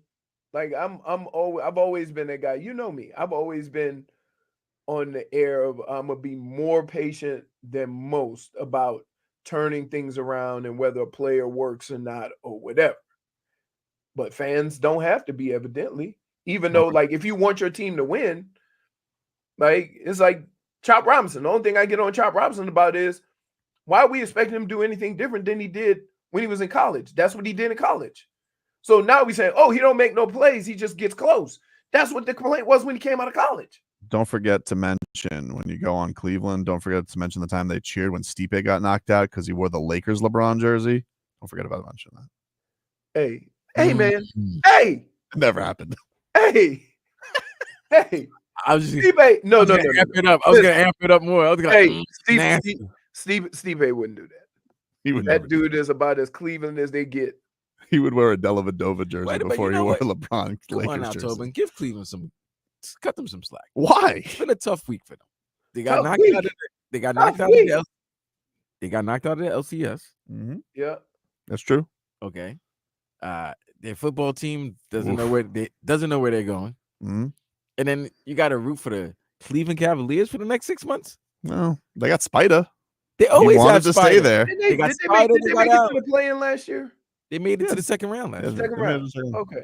Like, I've always been that guy. You know me. I've always been on the air of I'm going to be more patient than most about turning things around and whether a player works or not or whatever. But fans don't have to be, evidently, even though, like, if you want your team to win, like, it's like Chop Robinson. The only thing I get on Chop Robinson about is why are we expecting him to do anything different than he did when he was in college? That's what he did in college. So now we say, oh, he don't make no plays. He just gets close. That's what the complaint was when he came out of college. Don't forget to mention when you go on Cleveland, don't forget to mention the time they cheered when Stipe got knocked out because he wore the Lakers LeBron jersey. Don't forget about mentioning that. Hey, man. Hey. It never happened. Hey. I was just Stipe. No. Amp it up. I was going to amp it up more. I was going Stipe wouldn't do that. He would. That dude is about as Cleveland as they get. He would wear a Dellavedova jersey before he wore a LeBron Lakers jersey. Tobin, give Cleveland cut them some slack. Why? It's been a tough week for them. They got knocked out of the LCS. Mm-hmm. Yeah, that's true. Okay. Their football team doesn't know where they're going. Mm-hmm. And then you got to root for the Cleveland Cavaliers for the next 6 months. No, they got Spida. They always wanted to stay there. Did they make it to the play-in last year? They made it to the second round last year. Second round. Okay.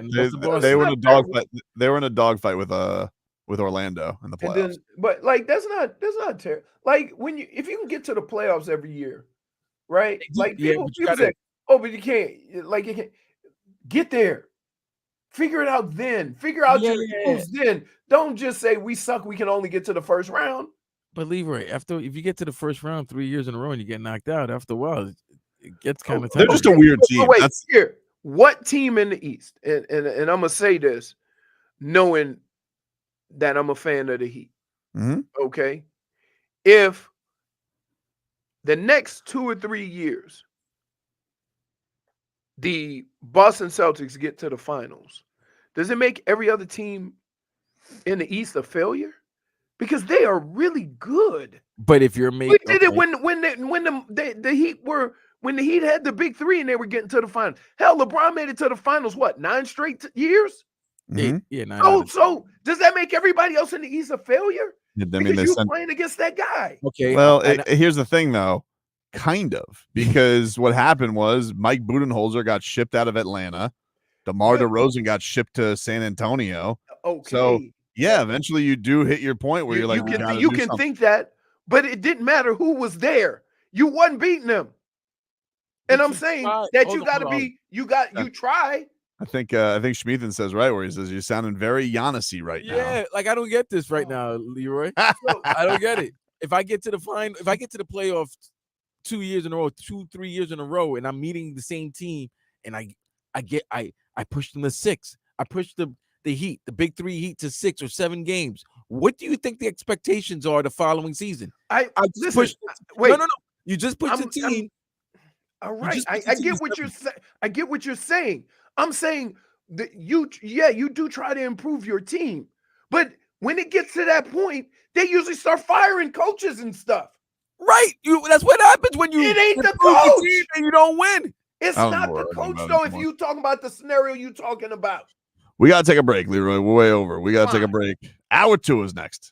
They were in a dogfight. They were in a dogfight with Orlando in the playoffs. But like that's not terrible. Like if you can get to the playoffs every year, right? Like people say, oh, but you can't. Like you can't get there. Figure it out then. Figure out your moves then. Don't just say we suck. We can only get to the first round. But Leroy, if you get to the first round 3 years in a row and you get knocked out, after a while it gets kind of tough. They're just a weird team. Wait, here. What team in the East? And I'm gonna say this, knowing that I'm a fan of the Heat. Mm-hmm. Okay. If the next 2 or 3 years the Boston Celtics get to the finals, does it make every other team in the East a failure? Because they are really good. But if you're making, we did it when the Heat were. When the Heat had the big three and they were getting to the finals. Hell, LeBron made it to the finals, 9 straight years? Mm-hmm. Yeah, 9. So does that make everybody else in the East a failure? Because you're playing against that guy. Okay. Well, here's the thing, though. Kind of. Because what happened was Mike Budenholzer got shipped out of Atlanta. DeMar DeRozan got shipped to San Antonio. Okay. So, yeah, eventually you do hit your point where you're like, you can think that, but it didn't matter who was there. You wasn't beating them. And I'm saying that you try. I think Schmeathan says right where he says you're sounding very Giannis-y right now. Yeah, like I don't get this right now, Leroy. I don't get it. If I get to the playoffs 2 years in a row, 2-3 years in a row, and I'm meeting the same team, and I push them to 6. I push the Heat, the big 3 Heat to 6 or 7 games. What do you think the expectations are the following season? Wait. No. You just push the team. All right, I get what you're saying. I get what you're saying. I'm saying that you do try to improve your team, but when it gets to that point, they usually start firing coaches and stuff. Right. That's what happens when you It ain't the improve your coach. team and you don't win. It's I don't know not what the we're arguing coach, about though, if anymore. you talking about the scenario you talking about. We got to take a break, Leroy. We're way over. We got to take a Fine. break. Hour 2 is next.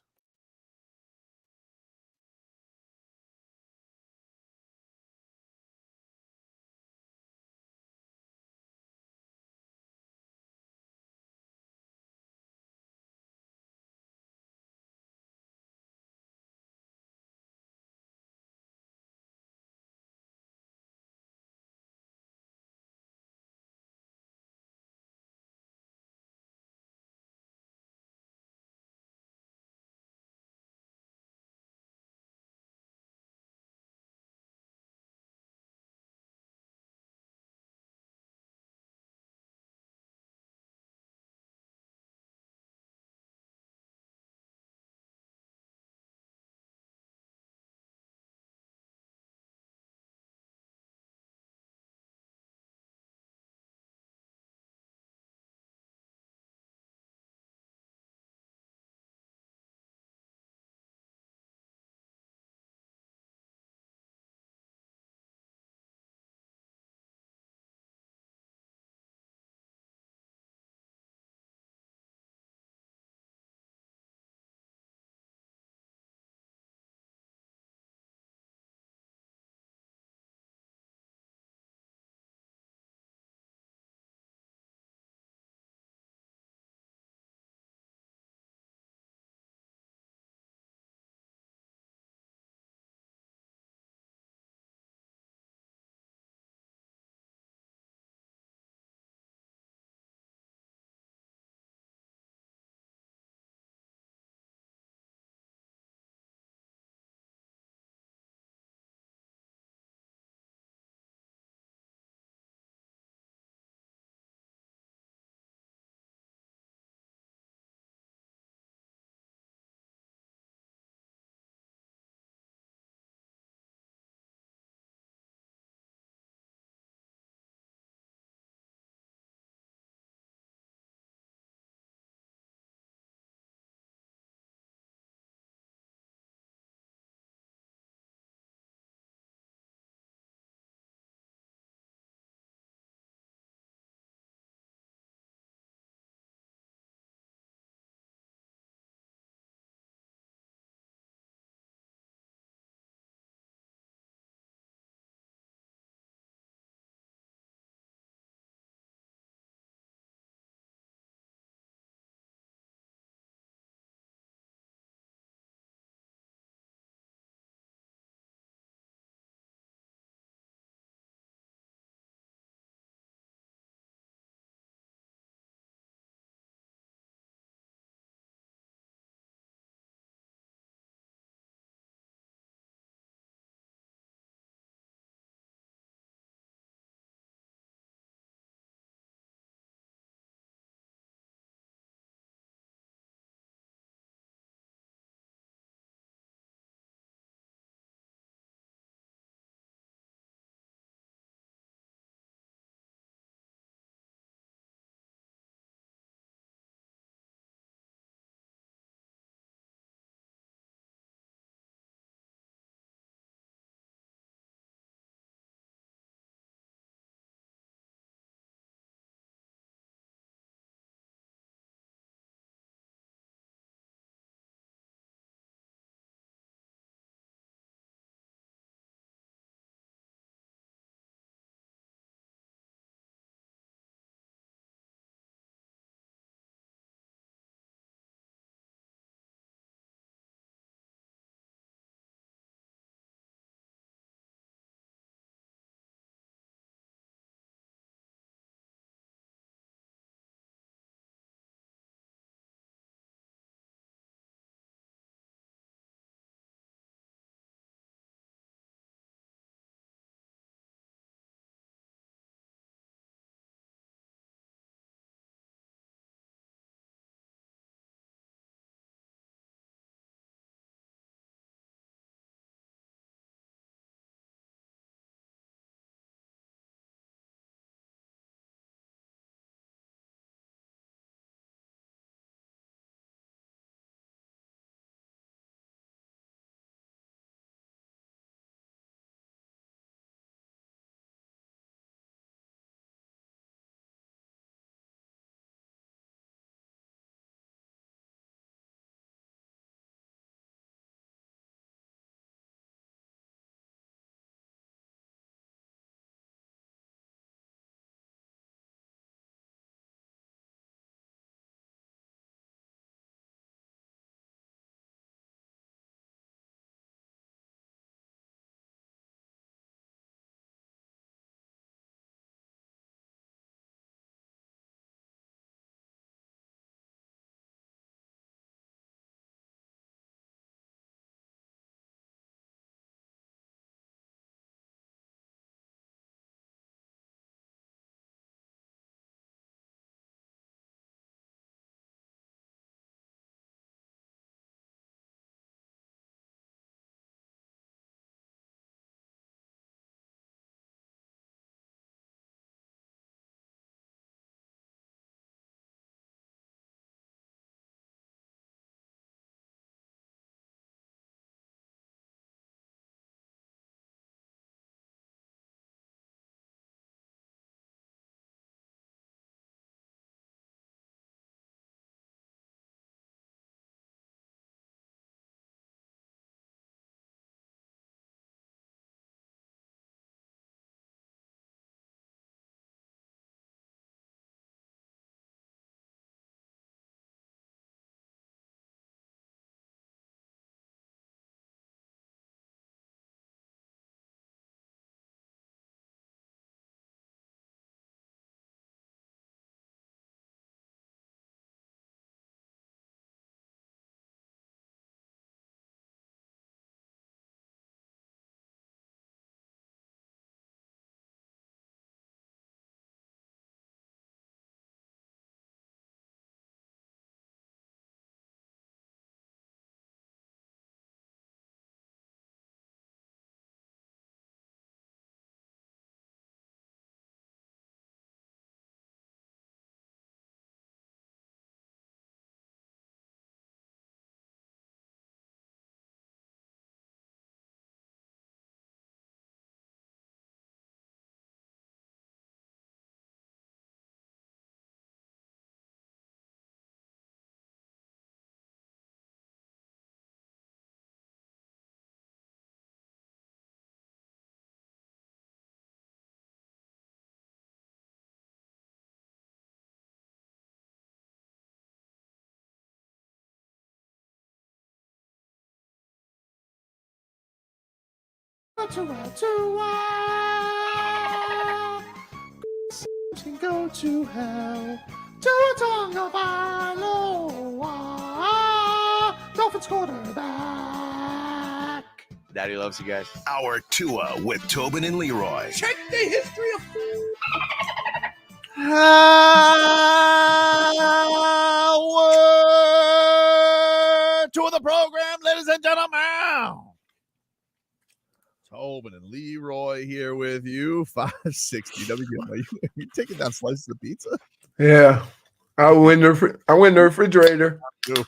Can go to hell. Tua Tagovailoa, Dolphins quarterback. Daddy loves you guys. Our Tua with Tobin and Leroy. Check the history of Hour to the program, ladies and gentlemen. Tobin and Leroy here with you. 560 WGL. Are you taking down slices of pizza? Yeah. I went in the refrigerator. Ooh.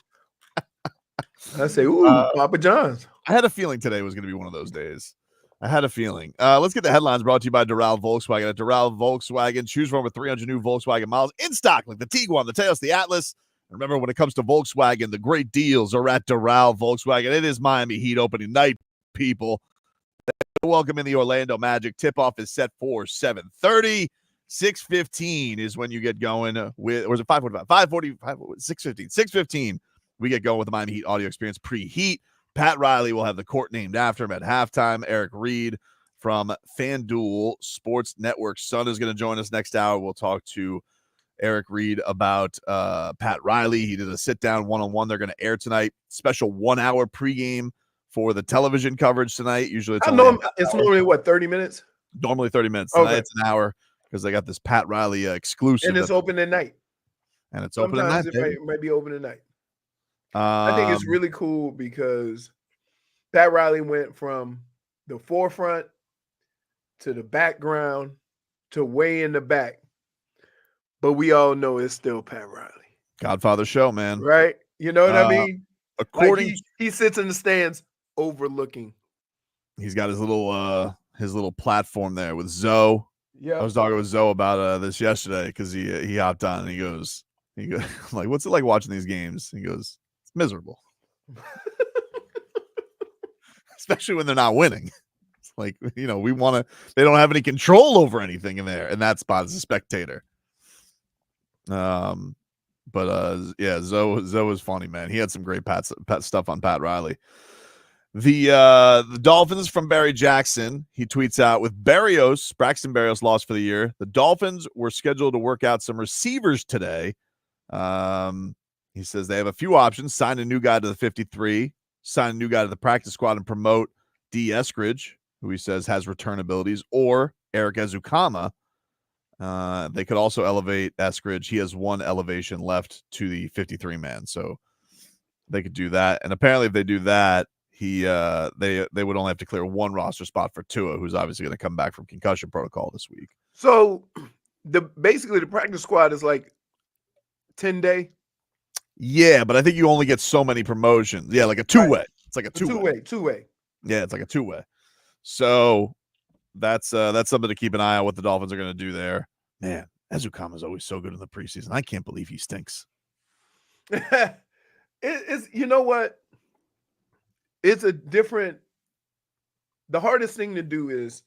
I say, ooh, Papa John's. I had a feeling today was going to be one of those days. I had a feeling. Let's get the headlines brought to you by Doral Volkswagen. At Doral Volkswagen, choose from over 300 new Volkswagen models in stock, like the Tiguan, the Taos, the Atlas. And remember, when it comes to Volkswagen, the great deals are at Doral Volkswagen. It is Miami Heat opening night, people. Welcome in the Orlando Magic. Tip-off is set for 7:30. 6:15 is when you get going with, or is it 5:45? 5:45, 6:15. 6:15, we get going with the Miami Heat audio experience pre-heat. Pat Riley will have the court named after him at halftime. Eric Reid from FanDuel Sports Network Sun is going to join us next hour. We'll talk to Eric Reid about Pat Riley. He did a sit-down one-on-one they're going to air tonight. Special 1 hour pregame for the television coverage tonight. Usually it's normally what, 30 minutes? Normally 30 minutes. Tonight Okay. it's an hour because they got this Pat Riley exclusive. And it's open at night. And it's open at night. Sometimes it might be open at night. I think it's really cool because Pat Riley went from the forefront to the background to way in the back. But we all know it's still Pat Riley. Godfather show, man. Right? You know what I mean? According Like he sits in the stands overlooking. he's got his little platform there with Zoe. Yeah. I was talking with Zoe about this yesterday because he hopped on and he goes, I'm like, what's it like watching these games? He goes, it's miserable. Especially when they're not winning. It's like, they don't have any control over anything in there. And that spot is a spectator. Yeah, Zoe is funny, man. He had some great pat stuff on Pat Riley. The Dolphins from Barry Jackson, he tweets out, with Braxton Berrios lost for the year, the Dolphins were scheduled to work out some receivers today. He says they have a few options: sign a new guy to the 53, sign a new guy to the practice squad, and promote D. Eskridge, who he says has return abilities, or Eric Ezukama. They could also elevate Eskridge. He has one elevation left to the 53 man, so they could do that. And apparently, if they do that, they would only have to clear one roster spot for Tua, who's obviously going to come back from concussion protocol this week. So basically the practice squad is like 10-day. Yeah, but I think you only get so many promotions. Yeah, like a two-way. It's like a two-way. Two-way. Yeah, it's like a two-way. So that's something to keep an eye on what the Dolphins are going to do there. Man, Ezukama is always so good in the preseason. I can't believe he stinks. It's, you know what? It's the hardest thing to do is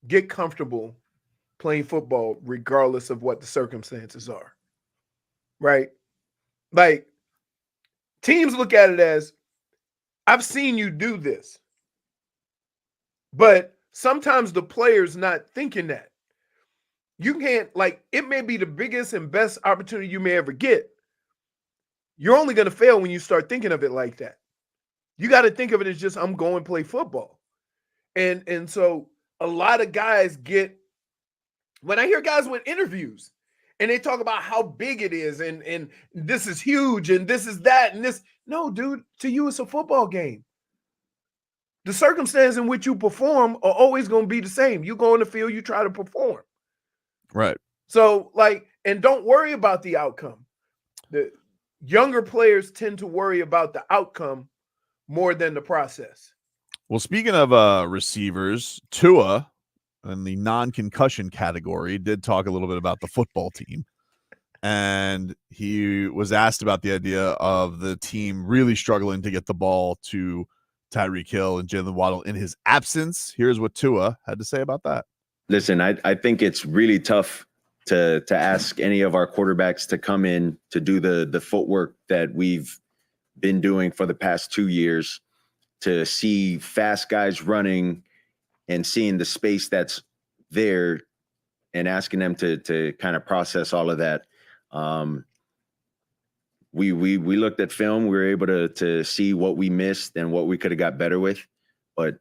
get comfortable playing football regardless of what the circumstances are. Right? Like, teams look at it as, I've seen you do this. But sometimes the player's not thinking that. You can't, it may be the biggest and best opportunity you may ever get. You're only going to fail when you start thinking of it like that. You got to think of it as just, I'm going to play football. And so a lot of guys when I hear guys with interviews and they talk about how big it is and this is huge and this is that and this. No, dude, to you, it's a football game. The circumstance in which you perform are always going to be the same. You go in the field, you try to perform. Right. So, and don't worry about the outcome. The younger players tend to worry about the outcome more than the process. Well, speaking of receivers, Tua, in the non-concussion category, did talk a little bit about the football team. And he was asked about the idea of the team really struggling to get the ball to Tyreek Hill and Jalen Waddle in his absence. Here's what Tua had to say about that. Listen, I think it's really tough to ask any of our quarterbacks to come in to do the footwork that we've been doing for the past 2 years. to see fast guys running and seeing the space that's there and asking them to kind of process all of that. We looked at film. We were able to see what we missed and what we could have got better with, but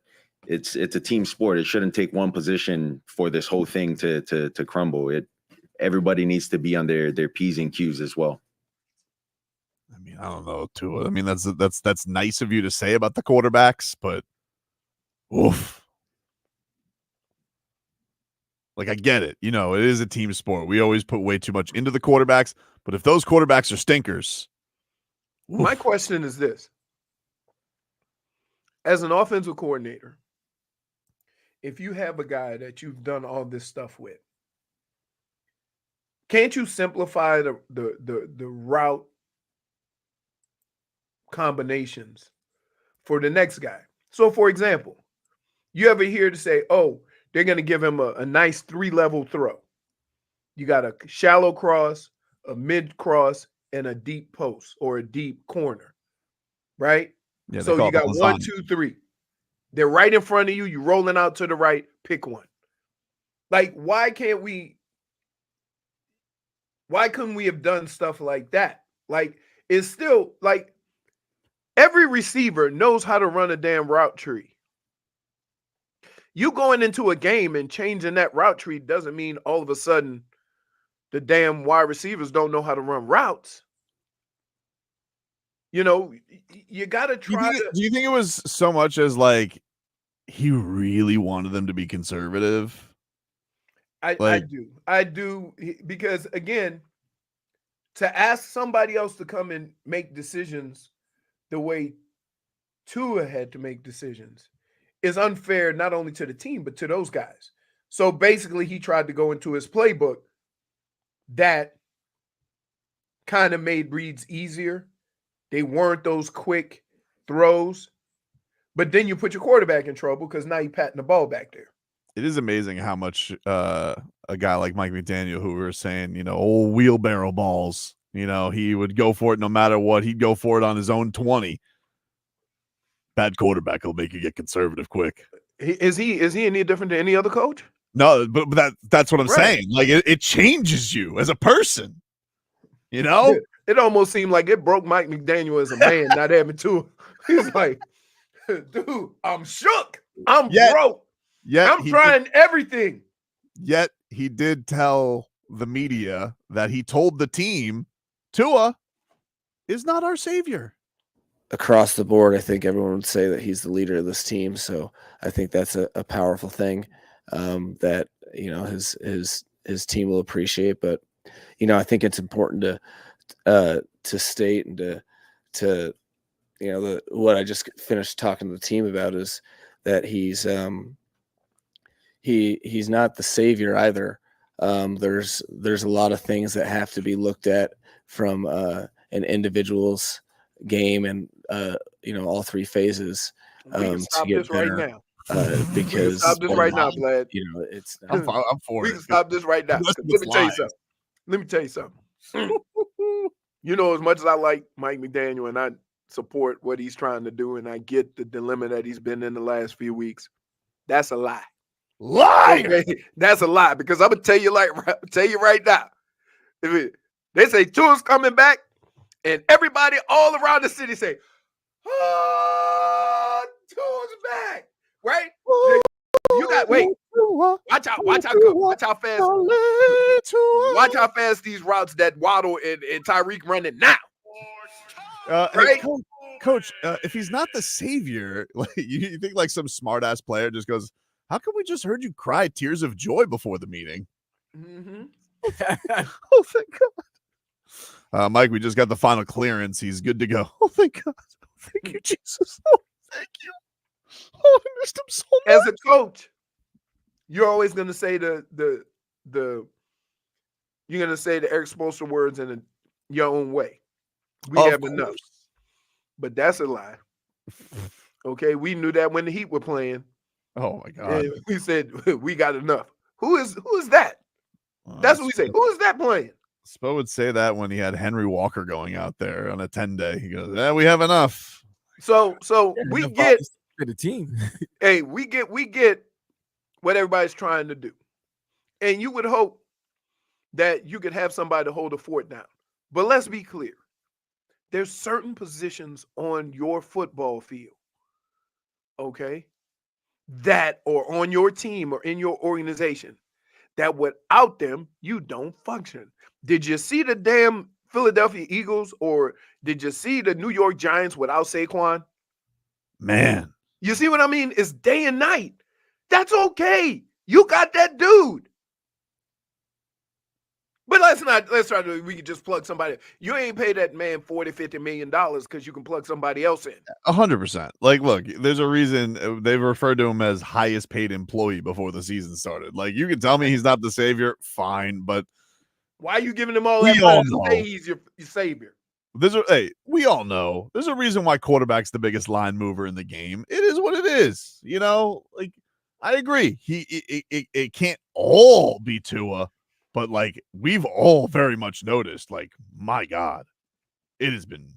it's a team sport. It shouldn't take one position for this whole thing to crumble. Everybody needs to be on their P's and Q's as well. I mean, I don't know, Tua. I mean, that's nice of you to say about the quarterbacks, but oof. Like, I get it. You know, it is a team sport. We always put way too much into the quarterbacks, but if those quarterbacks are stinkers. Oof. My question is this. As an offensive coordinator, if you have a guy that you've done all this stuff with, can't you simplify the route combinations for the next guy? So, for example, you ever hear to say, oh, they're going to give him a nice 3-level throw. You got a shallow cross, a mid cross, and a deep post or a deep corner, right? Yeah, so you got 1, 2, 3. They're right in front of you. You're rolling out to the right. Pick one. Like, why couldn't we have done stuff like that? Like, it's still like every receiver knows how to run a damn route tree. You going into a game and changing that route tree doesn't mean all of a sudden the damn wide receivers don't know how to run routes. You know, you got to try to. Do you think it was so much as like he really wanted them to be conservative? I do. Because, again, to ask somebody else to come and make decisions the way Tua had to make decisions is unfair not only to the team, but to those guys. So basically, he tried to go into his playbook that kind of made reads easier. They weren't those quick throws. But then you put your quarterback in trouble because now you're patting the ball back there. It is amazing how much a guy like Mike McDaniel, who we were saying, you know, old wheelbarrow balls, you know, he would go for it no matter what. He'd go for it on his own 20. Bad quarterback will make you get conservative quick. Is he any different than any other coach? No, but that's what I'm saying. Like, it changes you as a person, you know? It almost seemed like it broke Mike McDaniel as a man, not having to. He's like, dude, I'm shook. I'm broke. Yeah, I'm trying everything. Yet he did tell the media that he told the team, Tua is not our savior. Across the board, I think everyone would say that he's the leader of this team. So I think that's a powerful thing that, you know, his team will appreciate. But, you know, I think it's important to state and to you know, what I just finished talking to the team about is that he's not the savior either. There's a lot of things that have to be looked at from an individual's game and you know, all three phases to get better. Because stop this right now, Vlad. You know, it's I'm for we it. can stop this right now. Let me tell you something. You know, as much as I like Mike McDaniel and I support what he's trying to do, and I get the dilemma that he's been in the last few weeks, that's a lie. Okay? That's a lie, because I'm gonna tell you right now. They say Tua's coming back, and everybody all around the city say, "Oh, Tua's back!" Right? You got watch how fast these routes that Waddle and Tyreek running now. Right? Hey, coach, if he's not the savior, like you think like some smart ass player just goes, "How come we just heard you cry tears of joy before the meeting?" Mm-hmm. Oh, thank God. Mike, we just got the final clearance. He's good to go. Oh, thank God. Thank you, Jesus. Oh, thank you. Oh, I missed him so much. As a coach, you're always going to say you're going to say the Eric Spoelstra words in your own way. We have enough. But that's a lie. Okay, we knew that when the Heat were playing. Oh my God. We said we got enough. Who is that? That's what we say. Who is that playing? Spo would say that when he had Henry Walker going out there on a 10-day. He goes, "Yeah, we have enough." So we enough get bodies for the team. hey, we get what everybody's trying to do. And you would hope that you could have somebody to hold the fort down. But let's be clear. There's certain positions on your football field, okay, that or on your team or in your organization that without them, you don't function. Did you see the damn Philadelphia Eagles or did you see the New York Giants without Saquon? Man, You see what I mean? It's day and night. That's okay. You got that dude. But let's try to, we can just plug somebody. You ain't pay that man $40-50 million because you can plug somebody else in. 100%. Like, look, there's a reason they've referred to him as highest paid employee before the season started. Like, you can tell me he's not the savior, fine, but why are you giving him all we that all money to know. say he's your savior? We all know there's a reason why quarterback's the biggest line mover in the game. It is what it is, you know. Like, I agree. It can't all be Tua, but like we've all very much noticed. Like, my God, it has been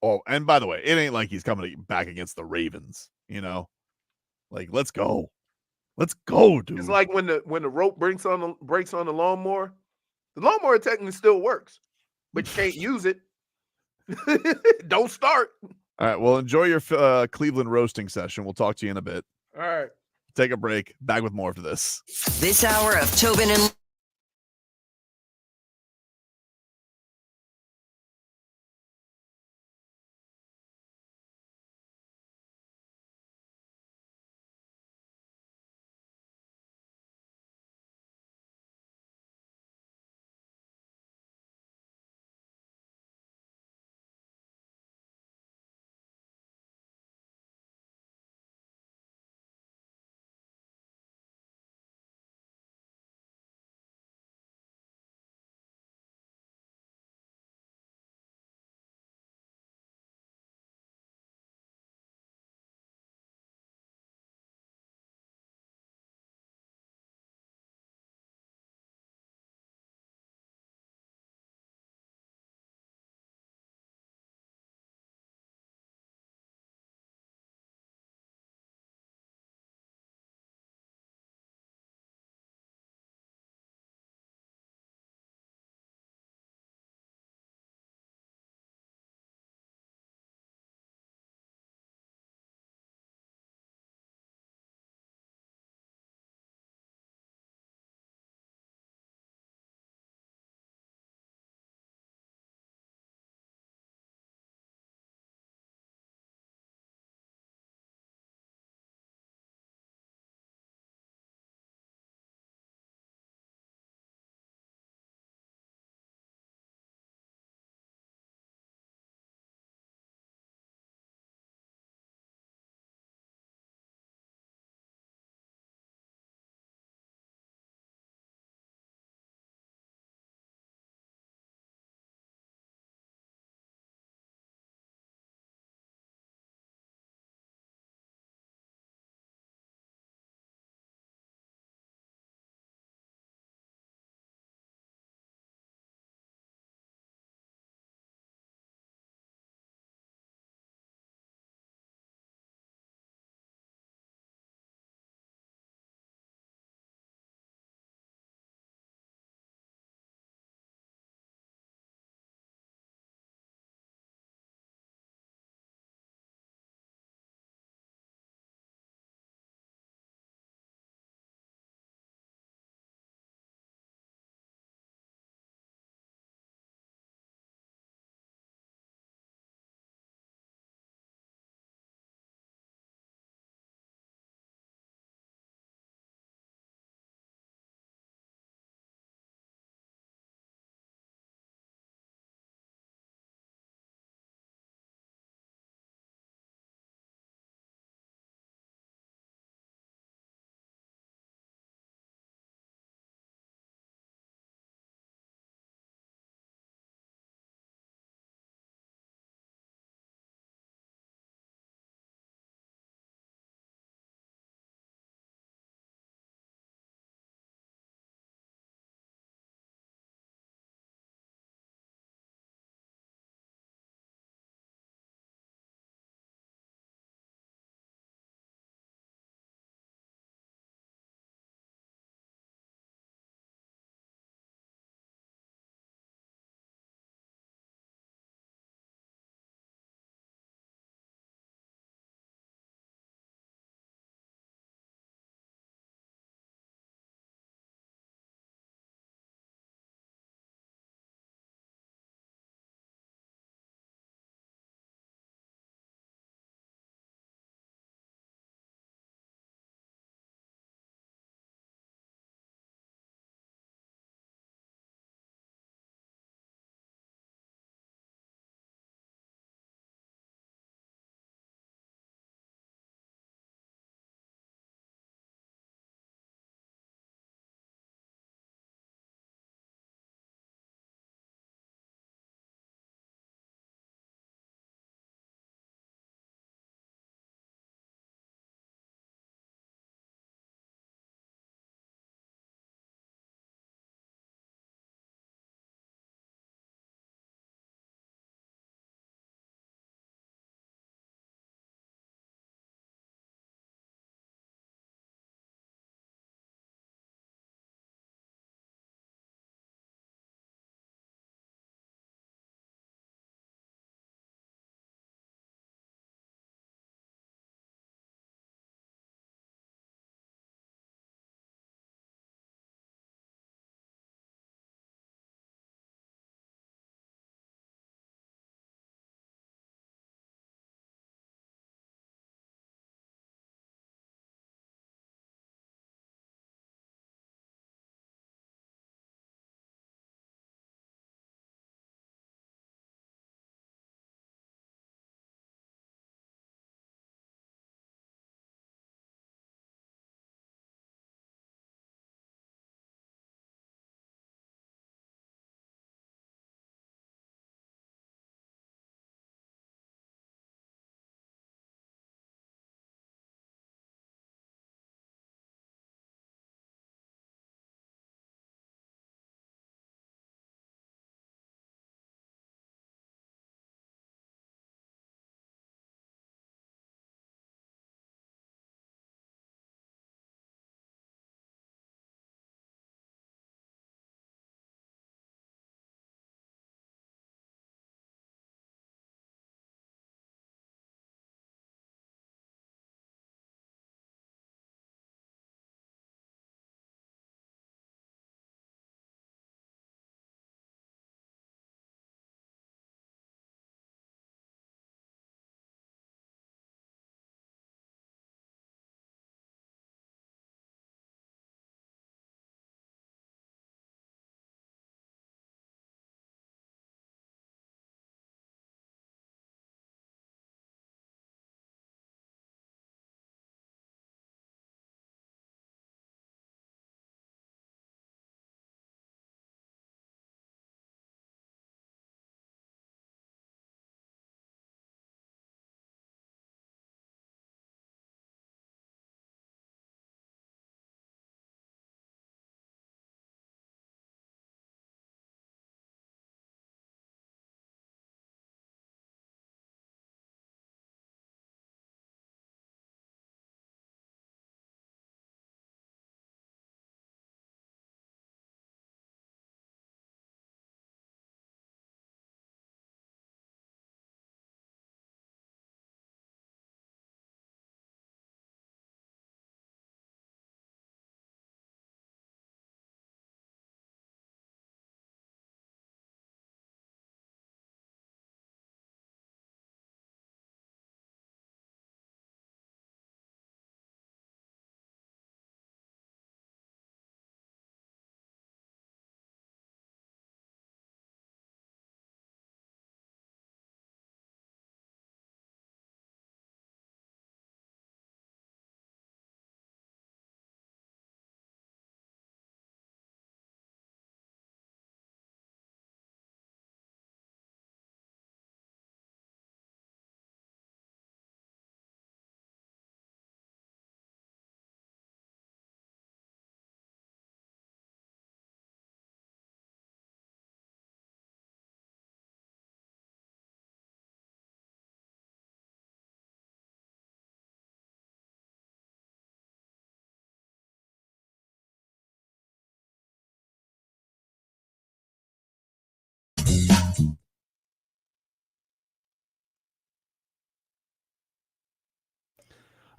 all. And by the way, it ain't like he's coming back against the Ravens. You know, like let's go, dude. It's like when the rope breaks on the lawnmower. The lawnmower technically still works, but you can't use it. Don't start. All right. Well, enjoy your Cleveland roasting session. We'll talk to you in a bit. All right. Take a break. Back with more after this. This hour of Tobin and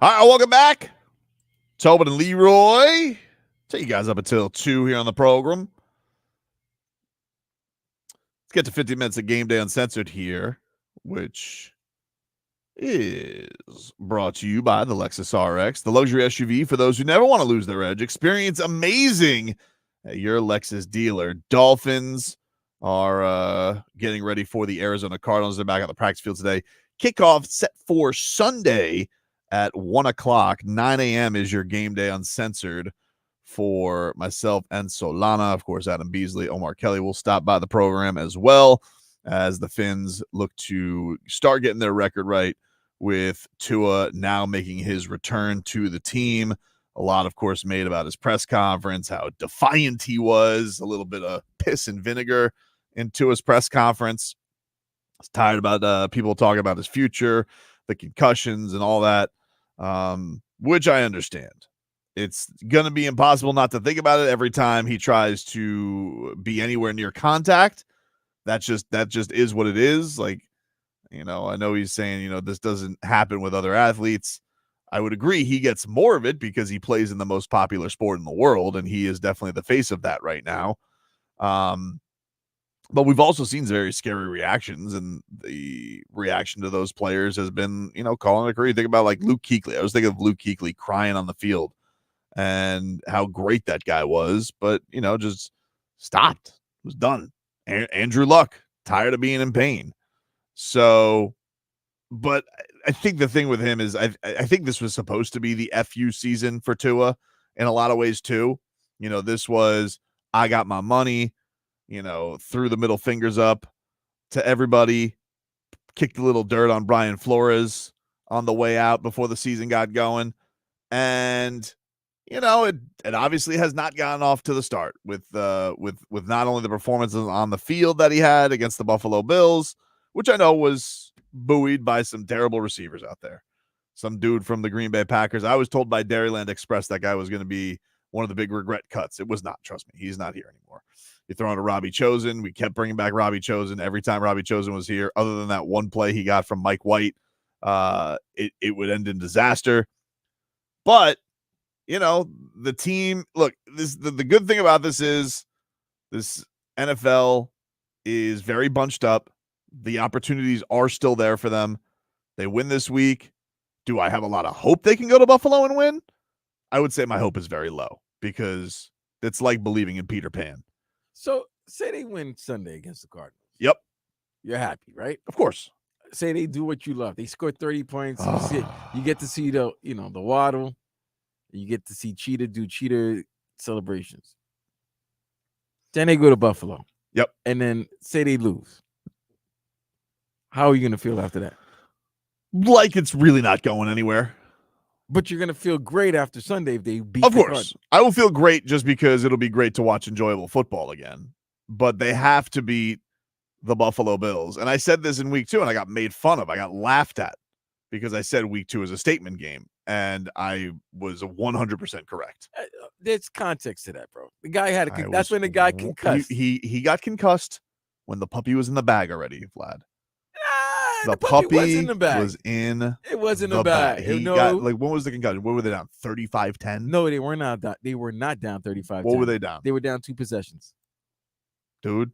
All right, welcome back. Tobin and Leroy. Take you guys up until 2 here on the program. Let's get to 50 minutes of Game Day Uncensored here, which is brought to you by the Lexus RX, the luxury SUV for those who never want to lose their edge. Experience amazing at your Lexus dealer. Dolphins are getting ready for the Arizona Cardinals. They're back on the practice field today. Kickoff set for Sunday at 1 o'clock. 9 a.m. is your Game Day Uncensored for myself and Solana. Of course, Adam Beasley, Omar Kelly will stop by the program as well as the Finns look to start getting their record right with Tua now making his return to the team. A lot, of course, made about his press conference, how defiant he was, a little bit of piss and vinegar in Tua's press conference. I was tired about people talking about his future, the concussions and all that, which I understand. It's going to be impossible not to think about it every time he tries to be anywhere near contact. That just is what it is. Like, I know he's saying, this doesn't happen with other athletes. I would agree he gets more of it because he plays in the most popular sport in the world, and he is definitely the face of that right now. But we've also seen very scary reactions, and the reaction to those players has been, calling it a career. Think about like Luke Kuechly. I was thinking of Luke Kuechly crying on the field and how great that guy was, but, just stopped. It was done. Andrew Luck, tired of being in pain. So, but I think the thing with him is I think this was supposed to be the FU season for Tua in a lot of ways too. This was, I got my money, threw the middle fingers up to everybody, kicked a little dirt on Brian Flores on the way out before the season got going. And, it obviously has not gotten off to the start with not only the performances on the field that he had against the Buffalo Bills, which I know was buoyed by some terrible receivers out there. Some dude from the Green Bay Packers. I was told by Dairyland Express that guy was going to be one of the big regret cuts. It was not. Trust me. He's not here anymore. You throw in a Robbie Chosen. We kept bringing back Robbie Chosen every time Robbie Chosen was here. Other than that one play he got from Mike White, it would end in disaster. But, the team, look, the good thing about this is this NFL is very bunched up. The opportunities are still there for them. They win this week. Do I have a lot of hope they can go to Buffalo and win? I would say my hope is very low because it's like believing in Peter Pan. So say they win Sunday against the Cardinals. Yep. You're happy, right? Of course. Say they do what you love. They score 30 points. You get to see the waddle. You get to see Cheetah do Cheetah celebrations. Then they go to Buffalo. Yep. And then say they lose. How are you going to feel after that? Like it's really not going anywhere. But you're going to feel great after Sunday if they beat Of the course. Cardinals. I will feel great just because it'll be great to watch enjoyable football again. But they have to beat the Buffalo Bills. And I said this in week 2, and I got made fun of. I got laughed at because I said week 2 is a statement game. And I was 100% correct. There's context to that, bro. The guy had that's when the guy concussed. He got concussed when the puppy was in the bag already, Vlad. The puppy was in the bag. It was in the bag. He got, when was the concussion? What were they down? 35-10? No, they were not down. They were not down 35-10. What were they down? They were down 2 possessions. Dude,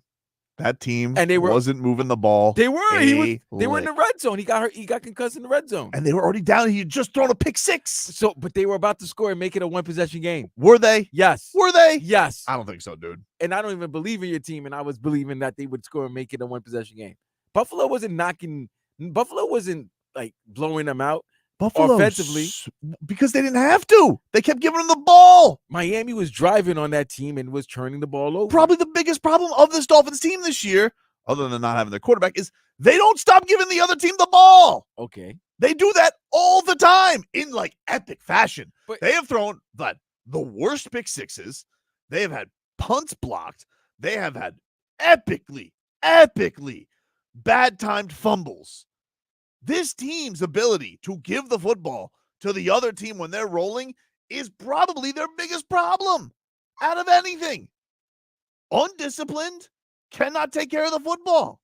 that team and they wasn't moving the ball. They were. They were in the red zone. He got hurt. He got concussed in the red zone. And they were already down. He had just thrown a pick 6. So, but they were about to score and make it a 1-possession game. Were they? Yes. Were they? Yes. I don't think so, dude. And I don't even believe in your team. And I was believing that they would score and make it a 1-possession game. Buffalo wasn't like blowing them out. Buffalo offensively because they didn't have to. They kept giving them the ball. Miami was driving on that team and was turning the ball over. Probably the biggest problem of this Dolphins team this year, other than not having their quarterback, is they don't stop giving the other team the ball. Okay. They do that all the time in like epic fashion. But they have thrown the worst pick 6s. They have had punts blocked. They have had epically bad timed fumbles. This team's ability to give the football to the other team when they're rolling is probably their biggest problem out of anything. Undisciplined, cannot take care of the football.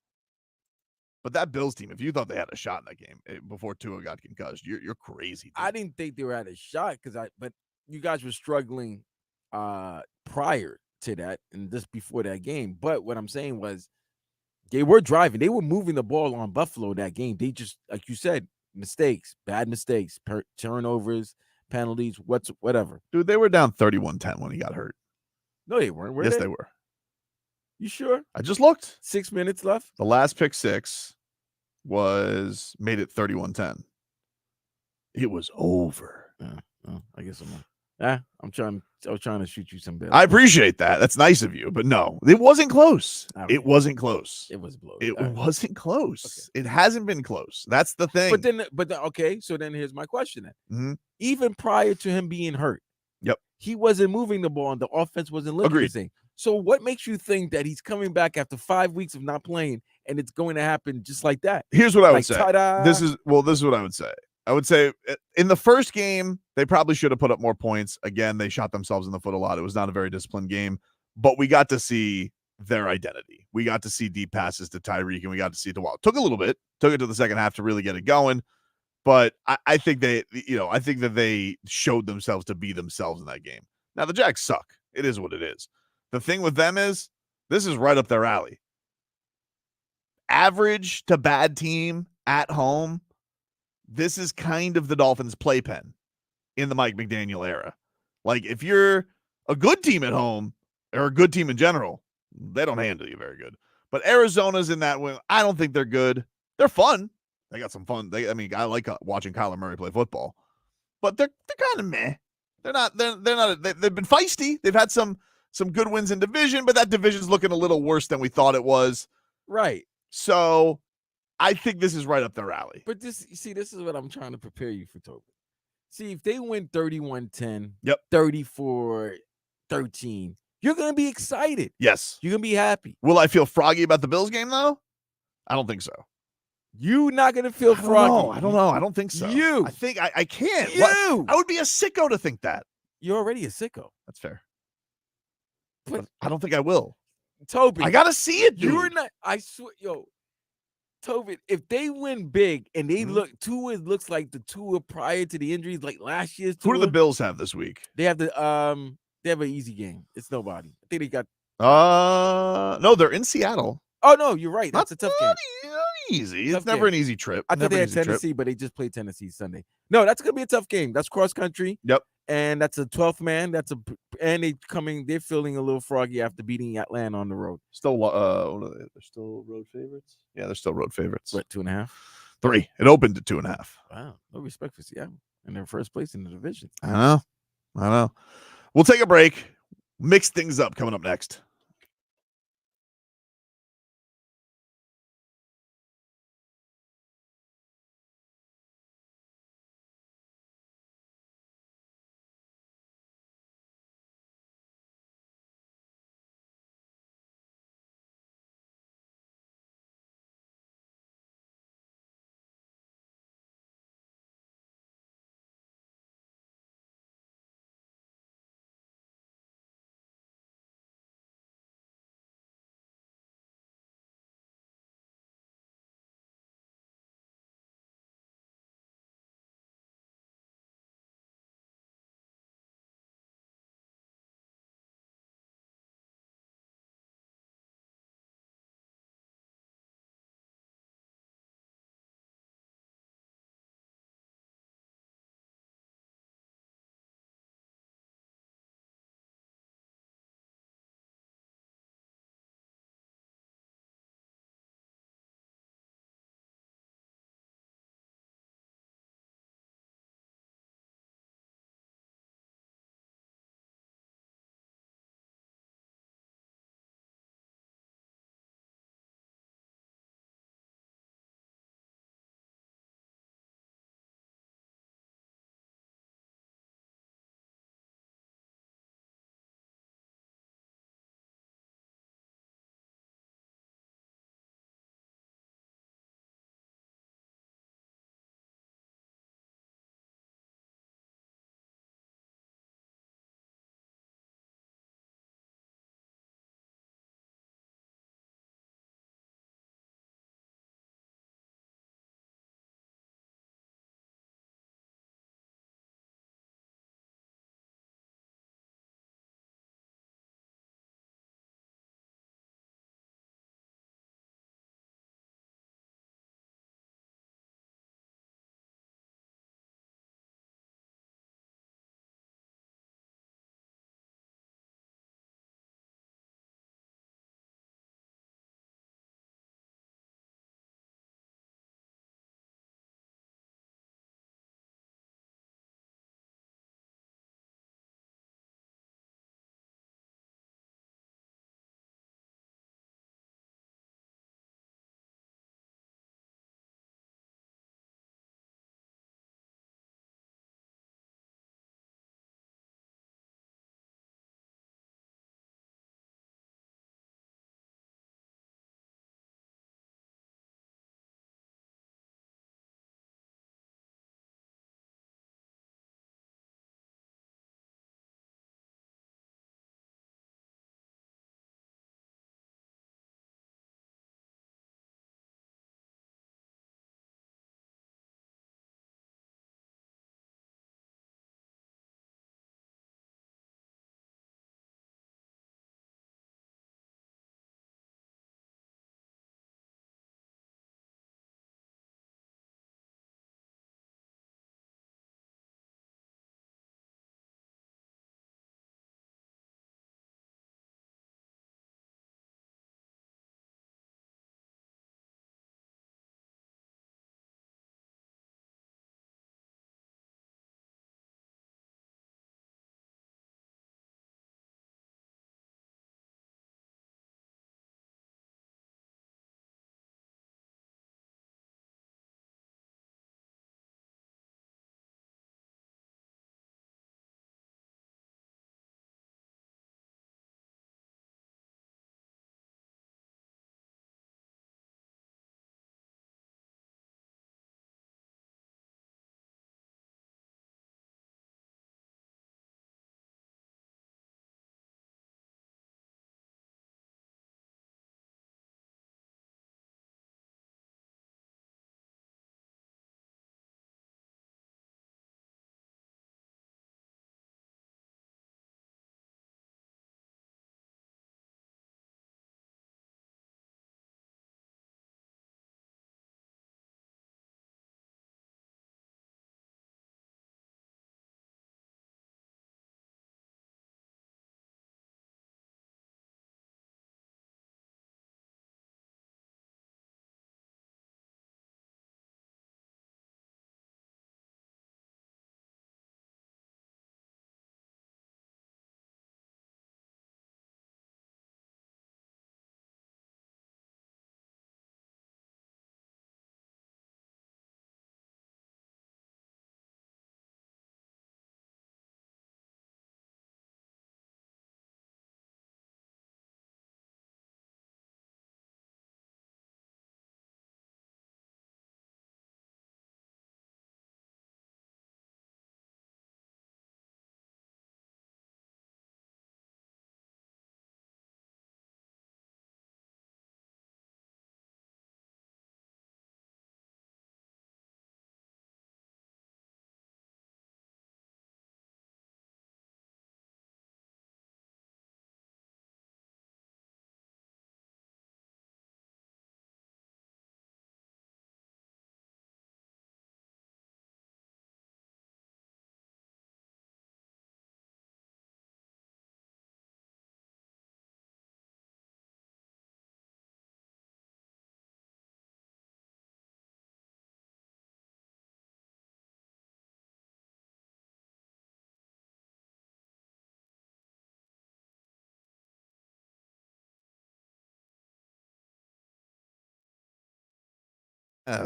But that Bills team, if you thought they had a shot in that game before Tua got concussed, you're crazy. Dude. I didn't think they were at a shot but you guys were struggling prior to that and just before that game. But what I'm saying was they were driving. They were moving the ball on Buffalo that game. They just, like you said, mistakes, bad mistakes, turnovers, penalties, whatever. Dude, they were down 31-10 when he got hurt. No, they weren't. Yes, they were. You sure? I just looked. 6 minutes left. The last pick six made it 31-10. It was over. I guess I was trying to shoot you some bail. I appreciate that. That's nice of you, but no, it wasn't close. Okay. It wasn't close. It was blown. It wasn't close. Okay. It hasn't been close. That's the thing. But then, okay. So then here's my question. Then, mm-hmm. Even prior to him being hurt, yep, he wasn't moving the ball, and the offense wasn't looking the same. So what makes you think that he's coming back after 5 weeks of not playing, and it's going to happen just like that? Here's what I would say. Ta-da. This is what I would say. I would say in the first game, they probably should have put up more points. Again, they shot themselves in the foot a lot. It was not a very disciplined game, but we got to see their identity. We got to see deep passes to Tyreek, and we got to see it to Wall. Took a little bit, took it to the second half to really get it going. But I think that they showed themselves to be themselves in that game. Now the Jags suck. It is what it is. The thing with them is this is right up their alley. Average to bad team at home. This is kind of the Dolphins' playpen in the Mike McDaniel era. Like, if you're a good team at home or a good team in general, they don't handle you very good. But Arizona's in that wing. I don't think they're good. They're fun. They got some fun. I like watching Kyler Murray play football, but they're kind of meh. They're not. They've been feisty. They've had some good wins in division, but that division's looking a little worse than we thought it was. Right. So I think this is right up their alley. But this is what I'm trying to prepare you for, Tobin. See, if they win 31-10, yep, 34-13, you're going to be excited. Yes. You're going to be happy. Will I feel froggy about the Bills game, though? I don't think so. You're not going to feel froggy. I don't know. I don't think so. I think I can't. What? I would be a sicko to think that. You're already a sicko. That's fair. But I don't think I will. Tobin, I got to see it, dude. You're not. I swear, Tobin, if they win big and they Tua looks like the Tua prior to the injuries, like last year's Tua. Who do the Bills have this week? They have an easy game. It's nobody. I think they got. No, they're in Seattle. Oh no, you're right. That's a tough game. Easy. It's never an easy trip. I thought they had Tennessee, but they just played Tennessee Sunday. No, that's gonna be a tough game. That's cross country. Yep. And that's a 12th man. They're feeling a little froggy after beating Atlanta on the road. Still, they're still road favorites. Yeah, they're still road favorites. What, 2.5? 3. It opened at 2.5. Wow, no respect for Seattle and their first place in the division. I know. We'll take a break. Mix things up coming up next.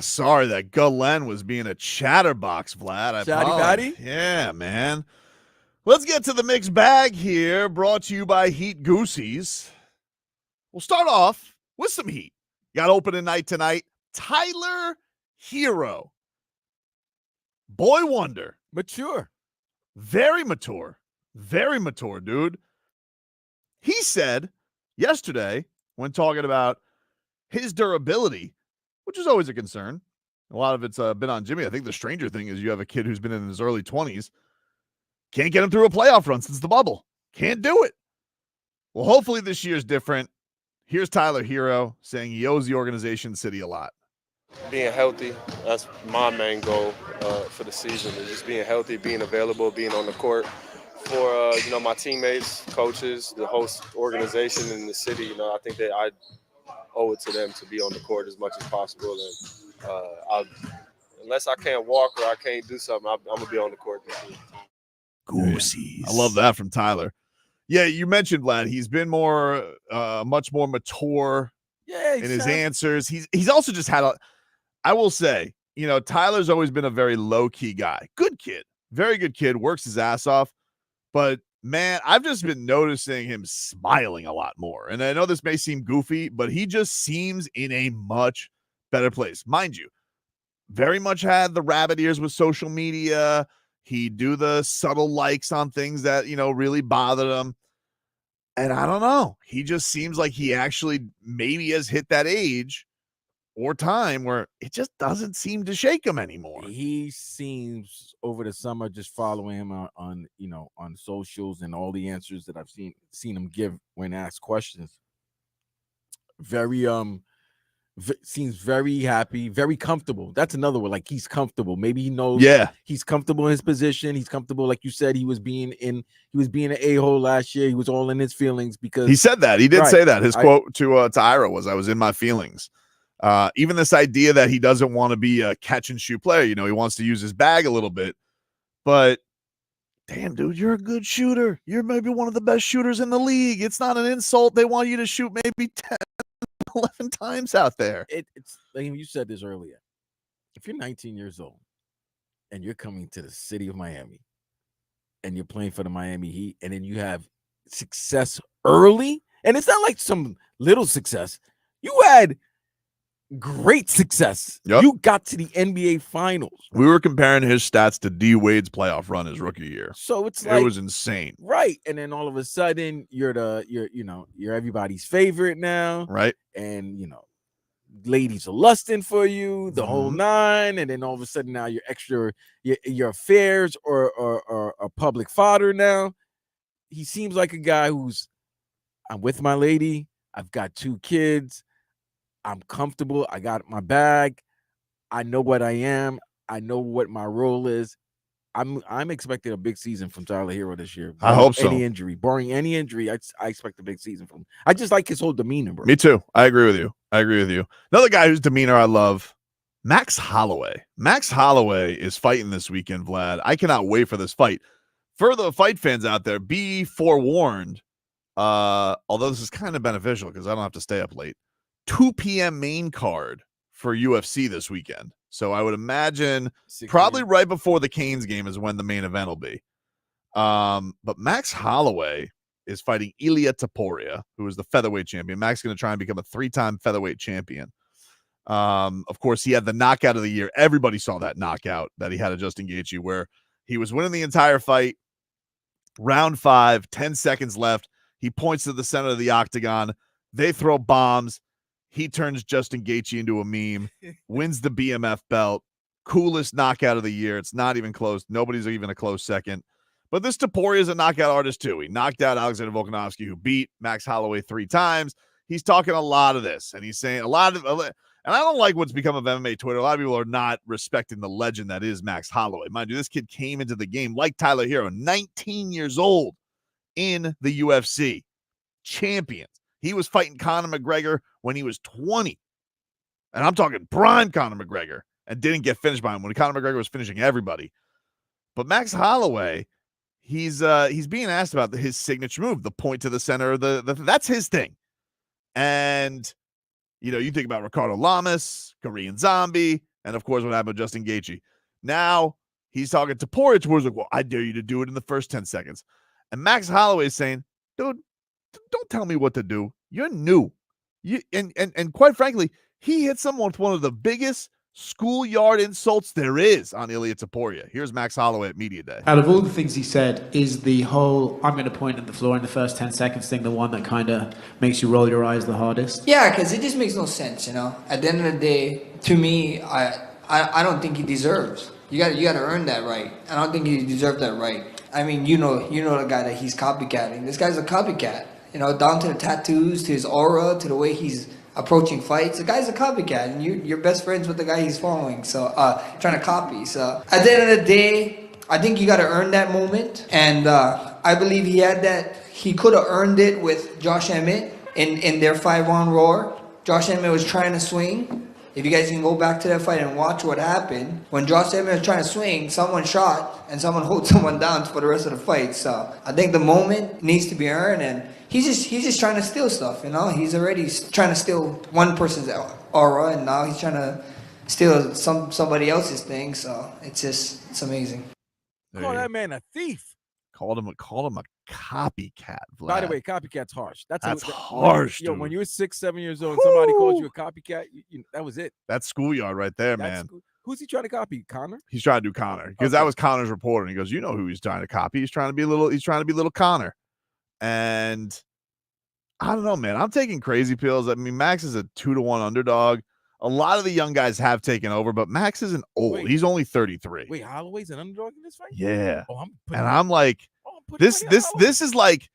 Sorry that Gullen was being a chatterbox, Vlad. I Chatty apologize. Batty? Yeah, man. Let's get to the mixed bag here, brought to you by Heat Goosies. We'll start off with some heat. Got opening night tonight. Tyler Herro. Boy wonder. Mature. Very mature, dude. He said yesterday when talking about his durability, which is always a concern. A lot of it's been on Jimmy. I think the stranger thing is you have a kid who's been in his early 20s. Can't get him through a playoff run since the bubble. Can't do it. Well, hopefully this year's different. Here's Tyler Herro saying he owes the organization city a lot. Being healthy, that's my main goal for the season, is just being healthy, being available, being on the court for, my teammates, coaches, the host organization in the city. I think that I owe it to them to be on the court as much as possible. And unless I can't walk or I can't do something, I'm going to be on the court this year. Goosies. I love that from Tyler. Yeah, you mentioned, Vlad, he's been much more mature in his answers. He's also just had I will say, Tyler's always been a very low-key guy. Good kid. Very good kid. Works his ass off. But, man, I've just been noticing him smiling a lot more. And I know this may seem goofy, but he just seems in a much better place. Mind you, very much had the rabbit ears with social media. He'd do the subtle likes on things that, really bothered him. And I don't know. He just seems like he actually maybe has hit that age or time where it just doesn't seem to shake him anymore. He seems over the summer, just following him on socials and all the answers that I've seen him give when asked questions. Very seems very happy, very comfortable. That's another one. Like, he's comfortable. Maybe he knows. Yeah, he's comfortable in his position. He's comfortable, like you said. He was being an a-hole last year. He was all in his feelings because he said that. He did say that. His quote to Ira was, "I was in my feelings." Even this idea that he doesn't want to be a catch and shoot player. He wants to use his bag a little bit. But damn, dude, you're a good shooter. You're maybe one of the best shooters in the league. It's not an insult. They want you to shoot maybe 10, 11 times out there. It's like you said this earlier. If you're 19 years old and you're coming to the city of Miami and you're playing for the Miami Heat, and then you have success early, and it's not like some little success. You had great success. Yep. You got to the NBA Finals. We were comparing his stats to D Wade's playoff run his rookie year. So it's like, it was insane, right? And then all of a sudden, you're everybody's favorite now, right? And ladies are lusting for you, the whole nine. And then all of a sudden, now your affairs or a public fodder now. He seems like a guy I'm with my lady. I've got 2 kids. I'm comfortable. I got my bag. I know what I am. I know what my role is. I'm expecting a big season from Tyler Herro this year. I hope so. Barring any injury, I expect a big season from him. I just like his whole demeanor, bro. Me too. I agree with you. Another guy whose demeanor I love, Max Holloway. Max Holloway is fighting this weekend, Vlad. I cannot wait for this fight. For the fight fans out there, be forewarned. Although this is kind of beneficial because I don't have to stay up late. 2 p.m. main card for UFC this weekend. So I would imagine probably right before the Canes game is when the main event will be. But Max Holloway is fighting Ilia Topuria, who is the featherweight champion. Max is going to try and become a 3-time featherweight champion. Of course, he had the knockout of the year. Everybody saw that knockout that he had to Justin Gaethje, where he was winning the entire fight. Round 5, 10 seconds left. He points to the center of the octagon. They throw bombs. He turns Justin Gaethje into a meme, wins the BMF belt. Coolest knockout of the year. It's not even close. Nobody's even a close second. But this Topuria is a knockout artist too. He knocked out Alexander Volkanovski, who beat Max Holloway 3 times. He's talking a lot of this, and he's saying a lot of, and I don't like what's become of MMA Twitter. A lot of people are not respecting the legend that is Max Holloway. Mind you, this kid came into the game like Tyler Herro, 19 years old in the UFC. Champions. He was fighting Conor McGregor when he was 20. And I'm talking prime Conor McGregor, and didn't get finished by him when Conor McGregor was finishing everybody. But Max Holloway, he's being asked about his signature move, the point to the center of the that's his thing. And you think about Ricardo Lamas, Korean Zombie, and of course what happened with Justin Gaethje. Now he's talking to Poirier towards like, well, I dare you to do it in the first 10 seconds. And Max Holloway is saying, dude, don't tell me what to do. You're new. And quite frankly, he hit someone with one of the biggest schoolyard insults there is on Ilia Topuria. Here's Max Holloway at Media Day. Out of all the things he said, is the whole I'm going to point at the floor in the first 10 seconds thing the one that kind of makes you roll your eyes the hardest? Yeah, because it just makes no sense, At the end of the day, to me, I don't think he deserves. You got to earn that right. I don't think he deserves that right. I mean, you know the guy that he's copycatting. This guy's a copycat. Down to the tattoos, to his aura, to the way he's approaching fights. The guy's a copycat, and you're best friends with the guy he's following, so trying to copy. So at the end of the day, I think you got to earn that moment, and I believe he had that. He could have earned it with Josh Emmett in their 5-round roar. Josh Emmett was trying to swing. If you guys can go back to that fight and watch what happened, when Josh Emmett was trying to swing, someone shot and someone hold someone down for the rest of the fight. So I think the moment needs to be earned, and he's just trying to steal stuff. He's already trying to steal one person's aura, and now he's trying to steal somebody else's thing. So it's amazing. Call that man a thief. Called him a copycat. Vlad. By the way, copycat's harsh. That's harsh. Yo, when you were 6, 7 years old, and somebody called you a copycat, that was it. That's schoolyard right there, man. Who's he trying to copy? Connor? He's trying to do Connor because that was Connor's report, and he goes, who he's trying to copy? He's trying to be little Connor. And I don't know, man. I'm taking crazy pills. I mean, Max is a 2-1 underdog. A lot of the young guys have taken over, but Max isn't old. Wait. He's only 33. Wait, Holloway's an underdog in this fight? Yeah. I'm like, this is like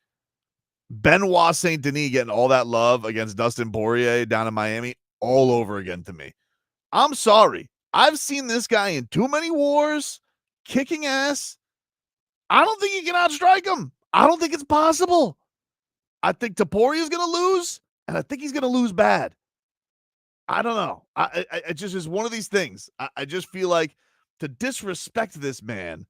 Benoit Saint Denis getting all that love against Dustin Poirier down in Miami all over again to me. I'm sorry. I've seen this guy in too many wars, kicking ass. I don't think he can outstrike him. I don't think it's possible. I think Topuria is going to lose, and I think he's going to lose bad. I don't know. I just is one of these things. I just feel like to disrespect this man,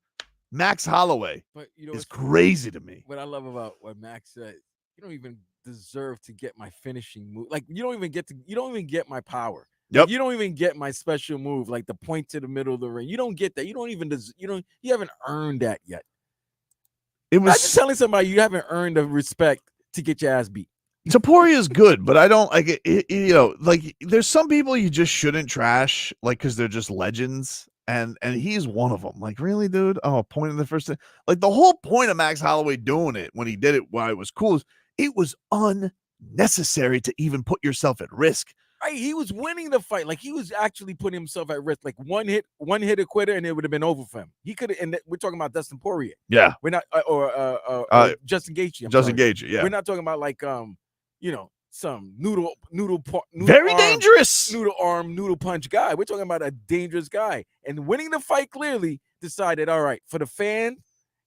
Max Holloway, is crazy to me. What I love about what Max said, you don't even deserve to get my finishing move. Like you don't even get my power. Yep. You don't even get my special move, like the point to the middle of the ring. You don't get that. You haven't earned that yet. It was just telling somebody you haven't earned the respect to get your ass beat. Topuria is good, but I don't like it. Like there's some people you just shouldn't trash, like because they're just legends, and he's one of them. Like really, dude. Oh, point in the first thing. Like the whole point of Max Holloway doing it when he did it, why it was cool, is it was unnecessary to even put yourself at risk. Right, he was winning the fight. Like he was actually putting himself at risk. Like one hit a quitter, and it would have been over for him. He could have. And we're talking about Dustin Poirier. Yeah, we're not or Justin Gaethje. Justin Gaethje. Yeah, we're not talking about like some noodle very arm, dangerous noodle punch guy. We're talking about a dangerous guy, and winning the fight clearly decided. All right, for the fan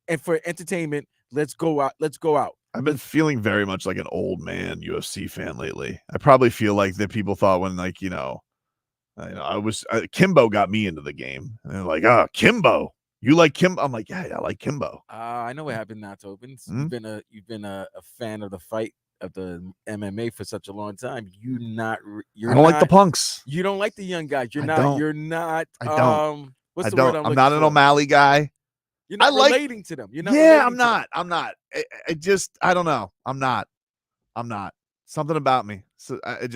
and for entertainment, let's go out. I've been feeling very much like an old man UFC fan lately. I probably feel like that people thought when I was Kimbo got me into the game, and they're like, Kimbo, you like Kimbo? I'm like, yeah, I like Kimbo. I know what happened now, Tobin. You've been a fan of the fight of the MMA for such a long time. I don't like the punks. You don't like the young guys. You're I not. I don't. What's the I word don't. I'm not an O'Malley guy. You're not relating to them. You're not. Yeah, I'm not. I'm not. I don't know. I'm not. Something about me. So I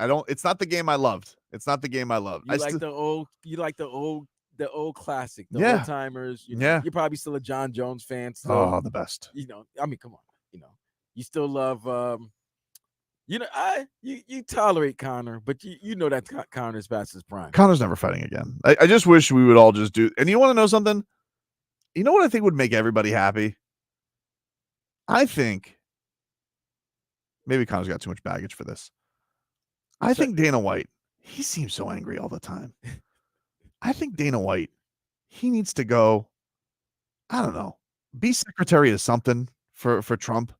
don't. It's not the game I loved. It's not the game I loved. You like the old classic. The old timers. You're probably still a John Jones fan. So, oh, the best. I mean, come on. You still love. You tolerate Connor, but you know that Connor's past his prime. Connor's never fighting again. I just wish we would all just do. And you want to know something? You know what I think would make everybody happy? I think maybe Connor's got too much baggage for this. I think Dana White, he seems so angry all the time. I think Dana White, he needs to go, I don't know, be secretary of something for Trump.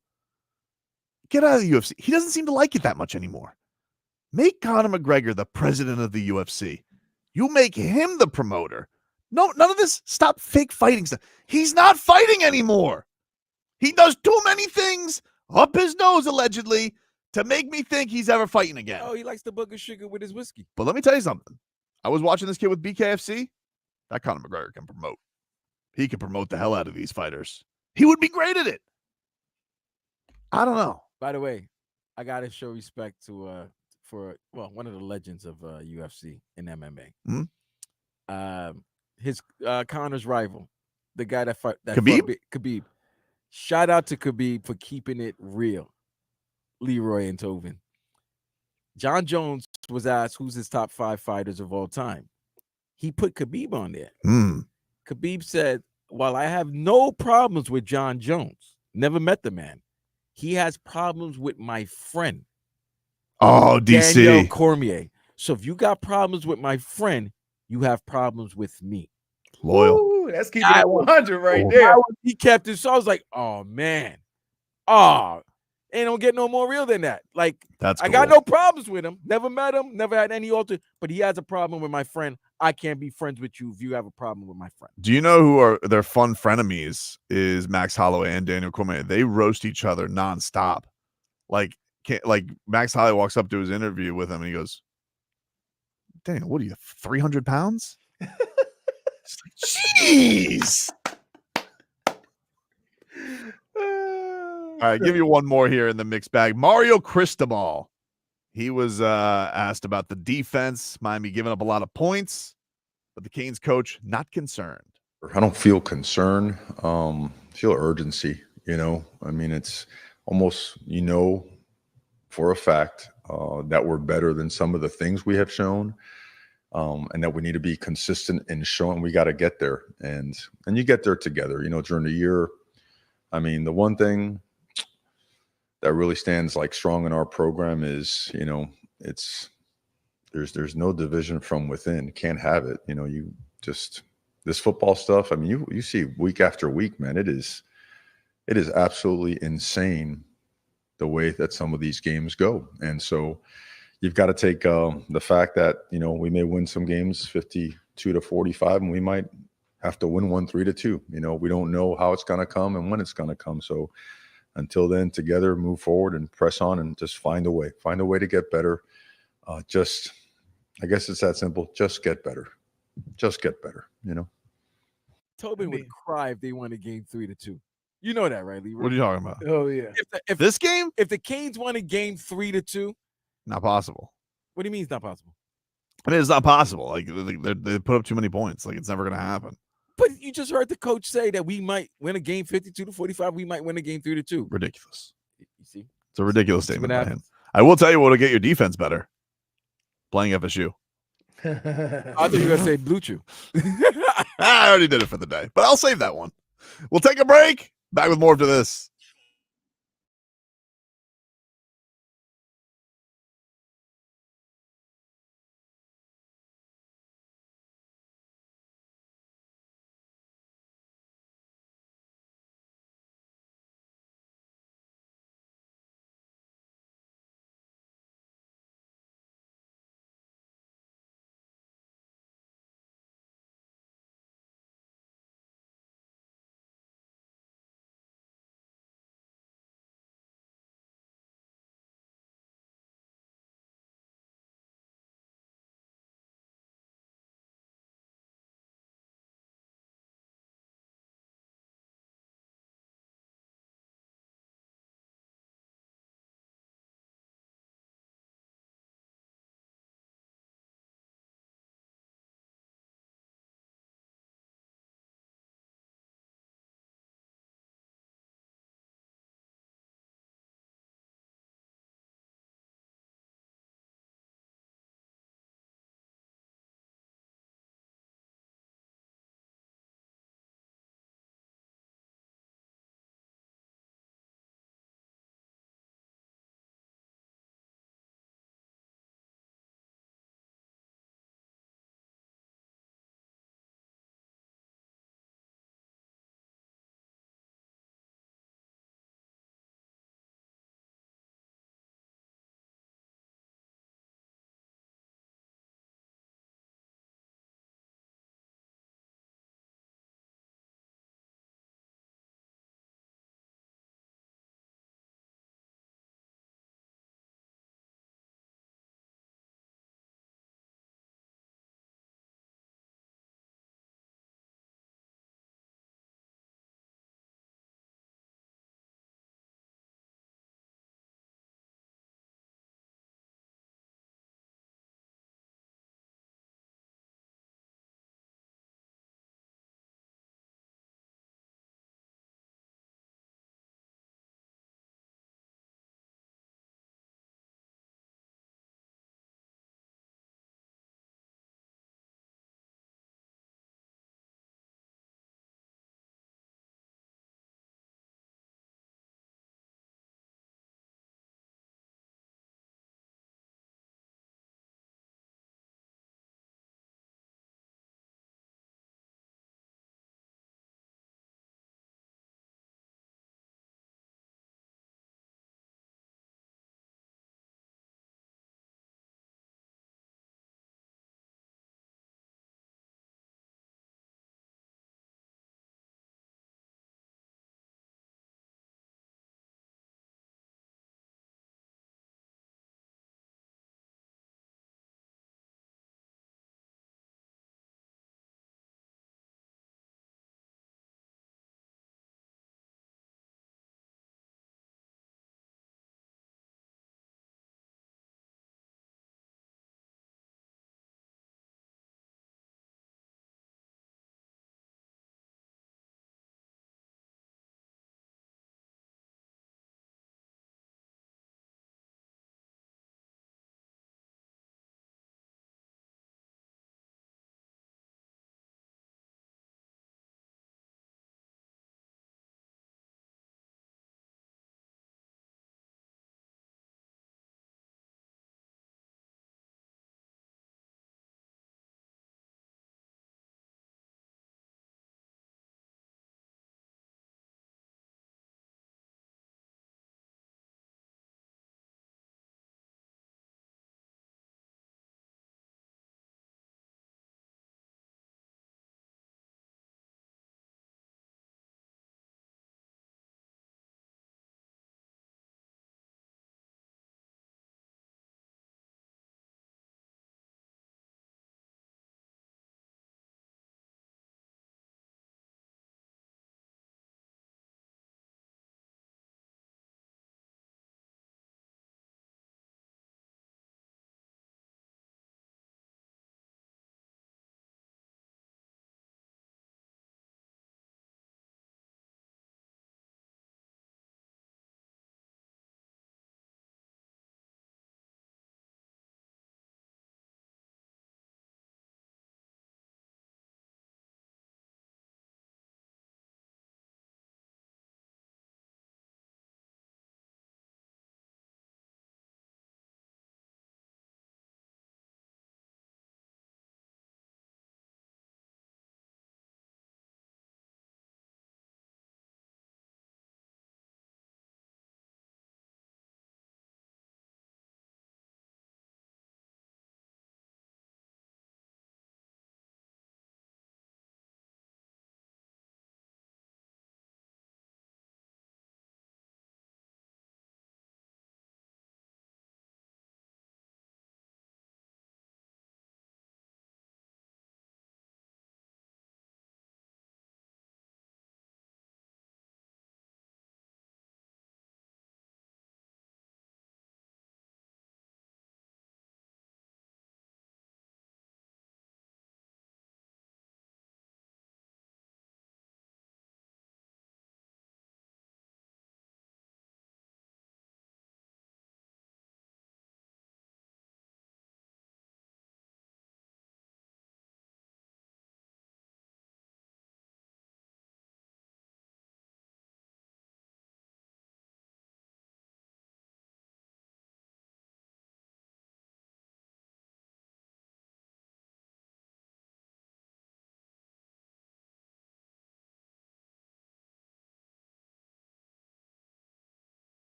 Get out of the UFC. He doesn't seem to like it that much anymore. Make Conor McGregor the president of the UFC. You make him the promoter. No, none of this. Stop fake fighting stuff. He's not fighting anymore. He does too many things up his nose, allegedly, to make me think he's ever fighting again. Oh, he likes the booger sugar with his whiskey. But let me tell you something. I was watching this kid with BKFC. That Conor McGregor can promote. He can promote the hell out of these fighters. He would be great at it. I don't know. By the way, I gotta show respect to one of the legends of UFC and MMA. His Conor's rival, the guy that fought Khabib. Shout out to Khabib for keeping it real. Leroy and Tobin. John Jones was asked who's his top 5 fighters of all time. He put Khabib on there. Khabib said, while I have no problems with John Jones, never met the man, he has problems with my friend. Oh, DC. Daniel Cormier. So if you got problems with my friend, you have problems with me. Loyal. Ooh, that's keeping it 100 right there. He kept it. So I was like, oh, man. Oh, ain't don't get no more real than that. Like, I got no problems with him. Never met him. Never had any alter. But he has a problem with my friend. I can't be friends with you if you have a problem with my friend. Do you know who are their fun frenemies is Max Holloway and Daniel Cormier? They roast each other nonstop. Like Max Holloway walks up to his interview with him and he goes, Daniel, what are you, 300 pounds? Jeez. All right, give you one more here in the mixed bag. Mario Cristobal. He was asked about the defense. Miami giving up a lot of points, but the Canes coach not concerned. I don't feel concern. Feel urgency. I mean, it's almost for a fact that we're better than some of the things we have shown, and that we need to be consistent in showing we got to get there, and you get there together. During the year. I mean, the one thing that really stands like strong in our program is, it's there's no division from within. Can't have it. You just this football stuff. I mean, you see week after week, man. It is absolutely insane the way that some of these games go. And so you've got to take the fact that we may win some games 52-45, and we might have to win one 3-2. We don't know how it's going to come and when it's going to come. So until then, together, move forward and press on and just find a way to get better. I guess it's that simple. Just get better. Just get better. Tobin would cry if they won a game 3-2. You know that, right, Leroy? What are you talking about? Oh, yeah. If this game? If the Canes won a game 3-2. Not possible. What do you mean it's not possible? I mean, it's not possible. Like, they put up too many points. Like, it's never going to happen. But you just heard the coach say that we might win a game 52-45. We might win a game 3-2. Ridiculous. You see? It's a ridiculous statement by him. I will tell you what'll get your defense better. Playing FSU. I thought you were going to say Blue Chew. I already did it for the day, but I'll save that one. We'll take a break. Back with more after this.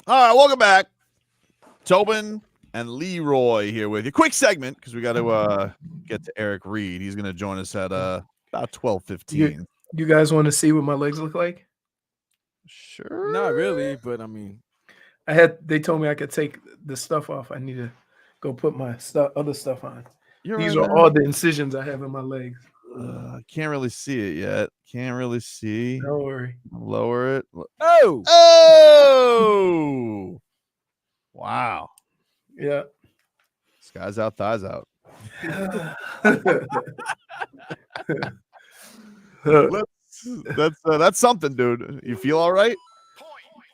All right, welcome back. Tobin and Leroy here with you. Quick segment because we got to get to Eric Reid. He's going to join us at about 12:15. You guys want to see what my legs look like? Sure. Not really, but I mean, they told me I could take the stuff off. I need to go put my other stuff on. These are all the incisions I have in my legs. Can't really see it yet. Can't really see. Don't worry. Lower it. Oh. Oh. Wow. Yeah. Skies out, thighs out. That's something, dude. You feel all right?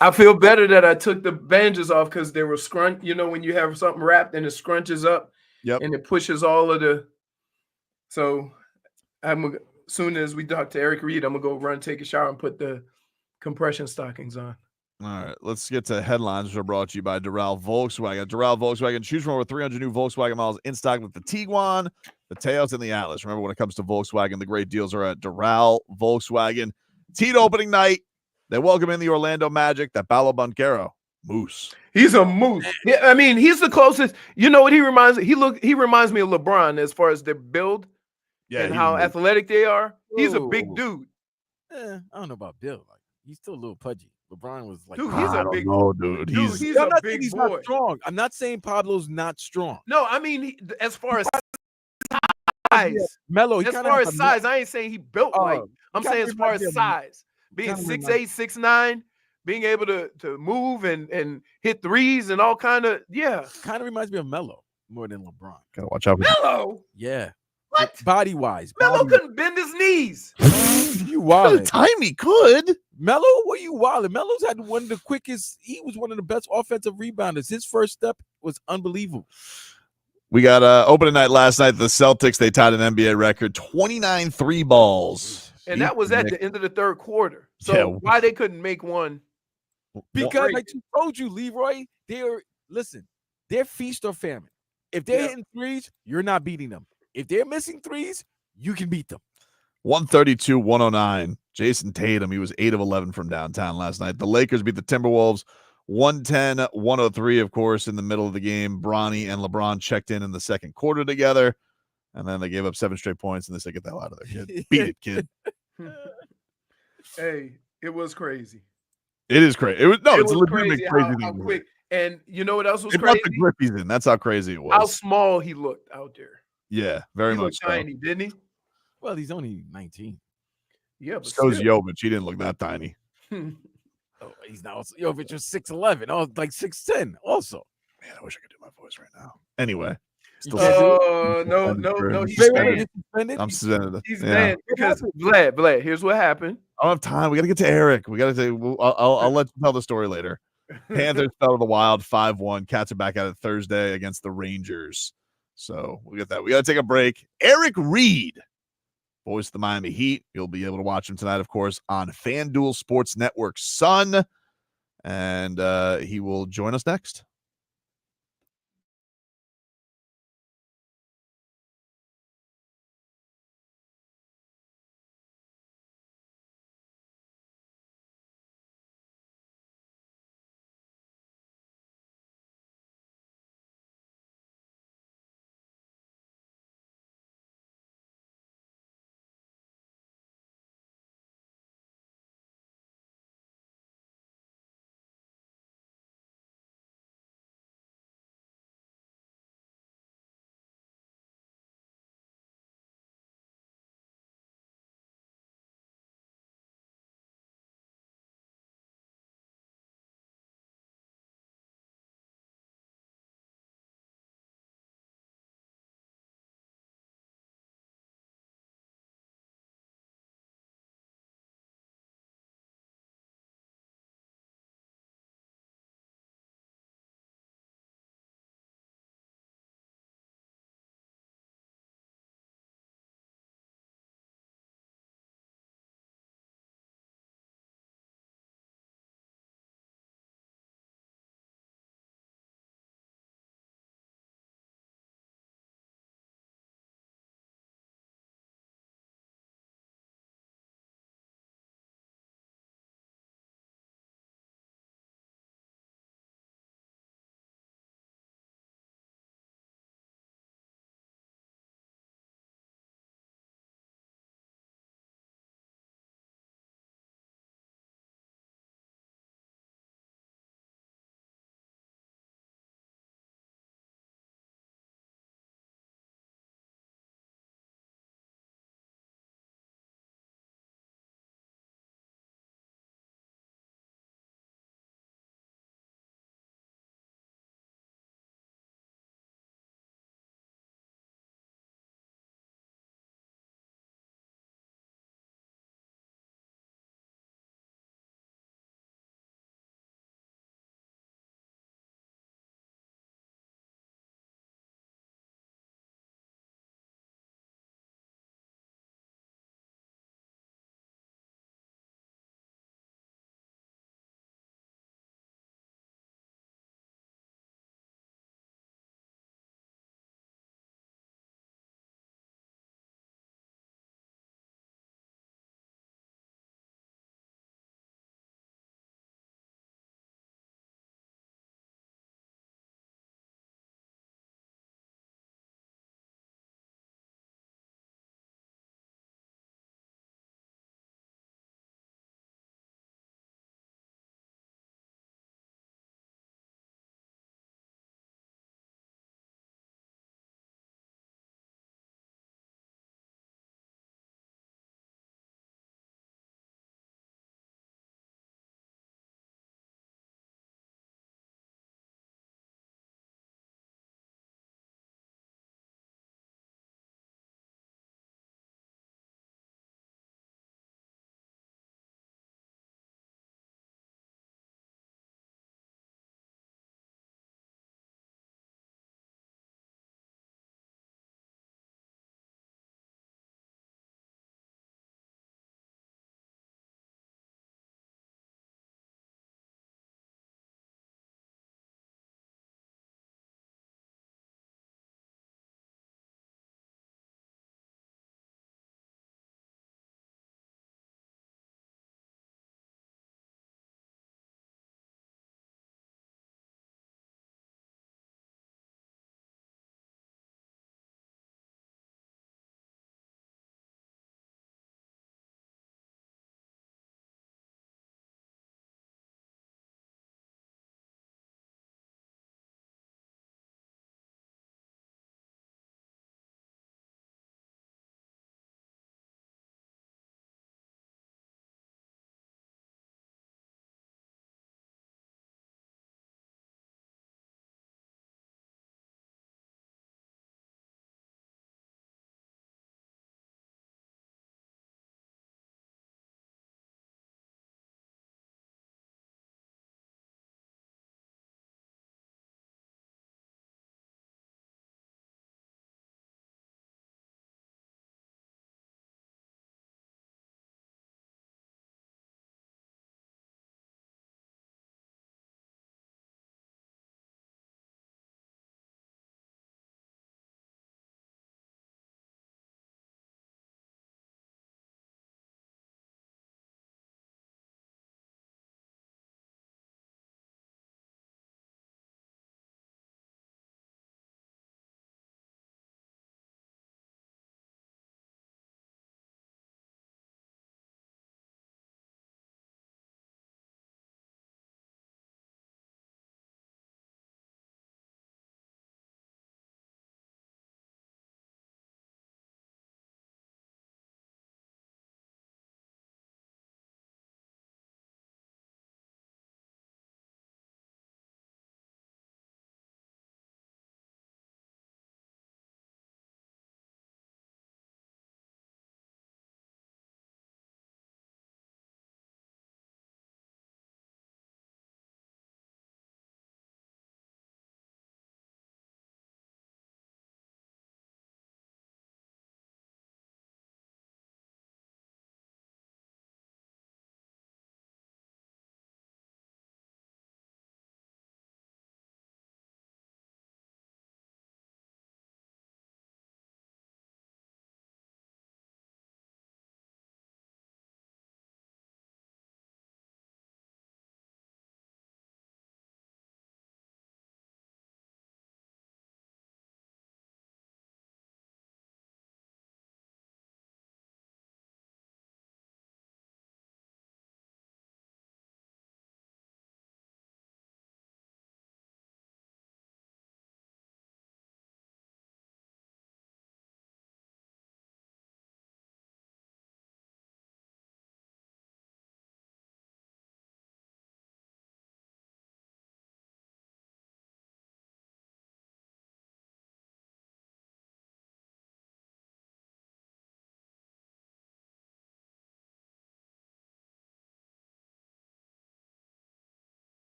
I feel better that I took the bandages off because they were scrunch. You know, when you have something wrapped and it scrunches up, and it pushes all of the. So, as soon as we talk to Eric Reid, I'm gonna go run, take a shower, and put the compression stockings on. All right, let's get to headlines, which are brought to you by Doral Volkswagen. Doral Volkswagen, choose from over 300 new Volkswagen models in stock with the Tiguan, the Taos, and the Atlas. Remember, when it comes to Volkswagen, the great deals are at Doral Volkswagen. Teat opening night. They welcome in the Orlando Magic, that Paolo Banchero moose. He's a moose. I mean, he's the closest. You know what he reminds me? He reminds me of LeBron as far as their build and how athletic they are. He's a big dude. I don't know about Bill. Like, he's still a little pudgy. LeBron was like, dude, he's a big dude. He's a big boy. Not strong. I'm not saying Pablo's not strong. No, I mean, as far as size, Melo. As far as size, I ain't saying he built like. I'm saying as far as size, being 6'8", 6'9", being able to move and hit threes and all kind of Kind of reminds me of Melo more than LeBron. Gotta watch out. Melo. Yeah. What? Body wise. Melo couldn't bend his knees. You wildin'. Time he could. Melo, what you wildin'? Melo's had one of the quickest. He was one of the best offensive rebounders. His first step was unbelievable. We got opening night last night. The Celtics, they tied an NBA record, 29 3 balls. And that was at the end of the third quarter. So why they couldn't make one? Because like you told you, Leroy, they're feast or famine. If they're hitting threes, you're not beating them. If they're missing threes, you can beat them. 132-109. Jason Tatum, he was 8 of 11 from downtown last night. The Lakers beat the Timberwolves 110-103, of course, in the middle of the game. Bronny and LeBron checked in the second quarter together, and then they gave up 7 straight points, and they said, get the hell out of there, kid. Beat it, kid. Hey, it was crazy. It is crazy. It's a legitimate crazy how thing. quick. And you know what else was It crazy? brought the Grippies in. That's how crazy it was. How small he looked out there. Yeah, very He much looked so. tiny, didn't he? Well, he's only 19. Yeah, but So's still. Jović. He didn't look that tiny. Oh, he's now Jović was 6'11. Oh, like 6'10 also. Man, I wish I could do my voice right now. Anyway. No, he's banned. I'm suspended. He's banned because Vlad, here's what happened. I don't have time. We got to get to Eric. We got to say, I'll let you tell the story later. Panthers fell to the Wild 5-1. Cats are back at it Thursday against the Rangers. So we got that. We got to take a break. Eric Reid, voice of the Miami Heat. You'll be able to watch him tonight, of course, on FanDuel Sports Network Sun. And he will join us next.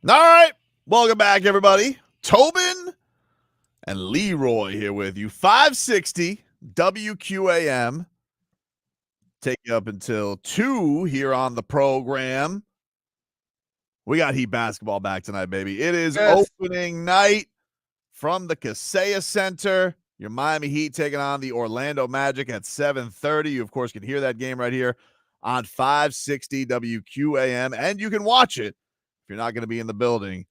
All right. Welcome back, everybody. Tobin and Leroy here with you. 560 WQAM. Take you up until 2 here on the program. We got Heat basketball back tonight, baby. It is opening night from the Kaseya Center. Your Miami Heat taking on the Orlando Magic at 7:30. You, of course, can hear that game right here on 560 WQAM, and you can watch it if you're not going to be in the building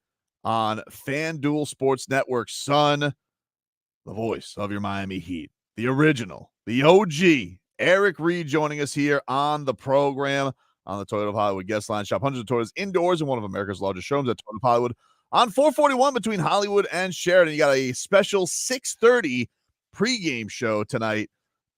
on FanDuel Sports Network. Son, the voice of your Miami Heat, the original, the OG, Eric Reid joining us here on the program on the Toyota of Hollywood guest line. Shop hundreds of Toyotas indoors in one of America's largest showrooms at Toyota of Hollywood on 441 between Hollywood and Sheridan. You got a special 6:30 pregame show tonight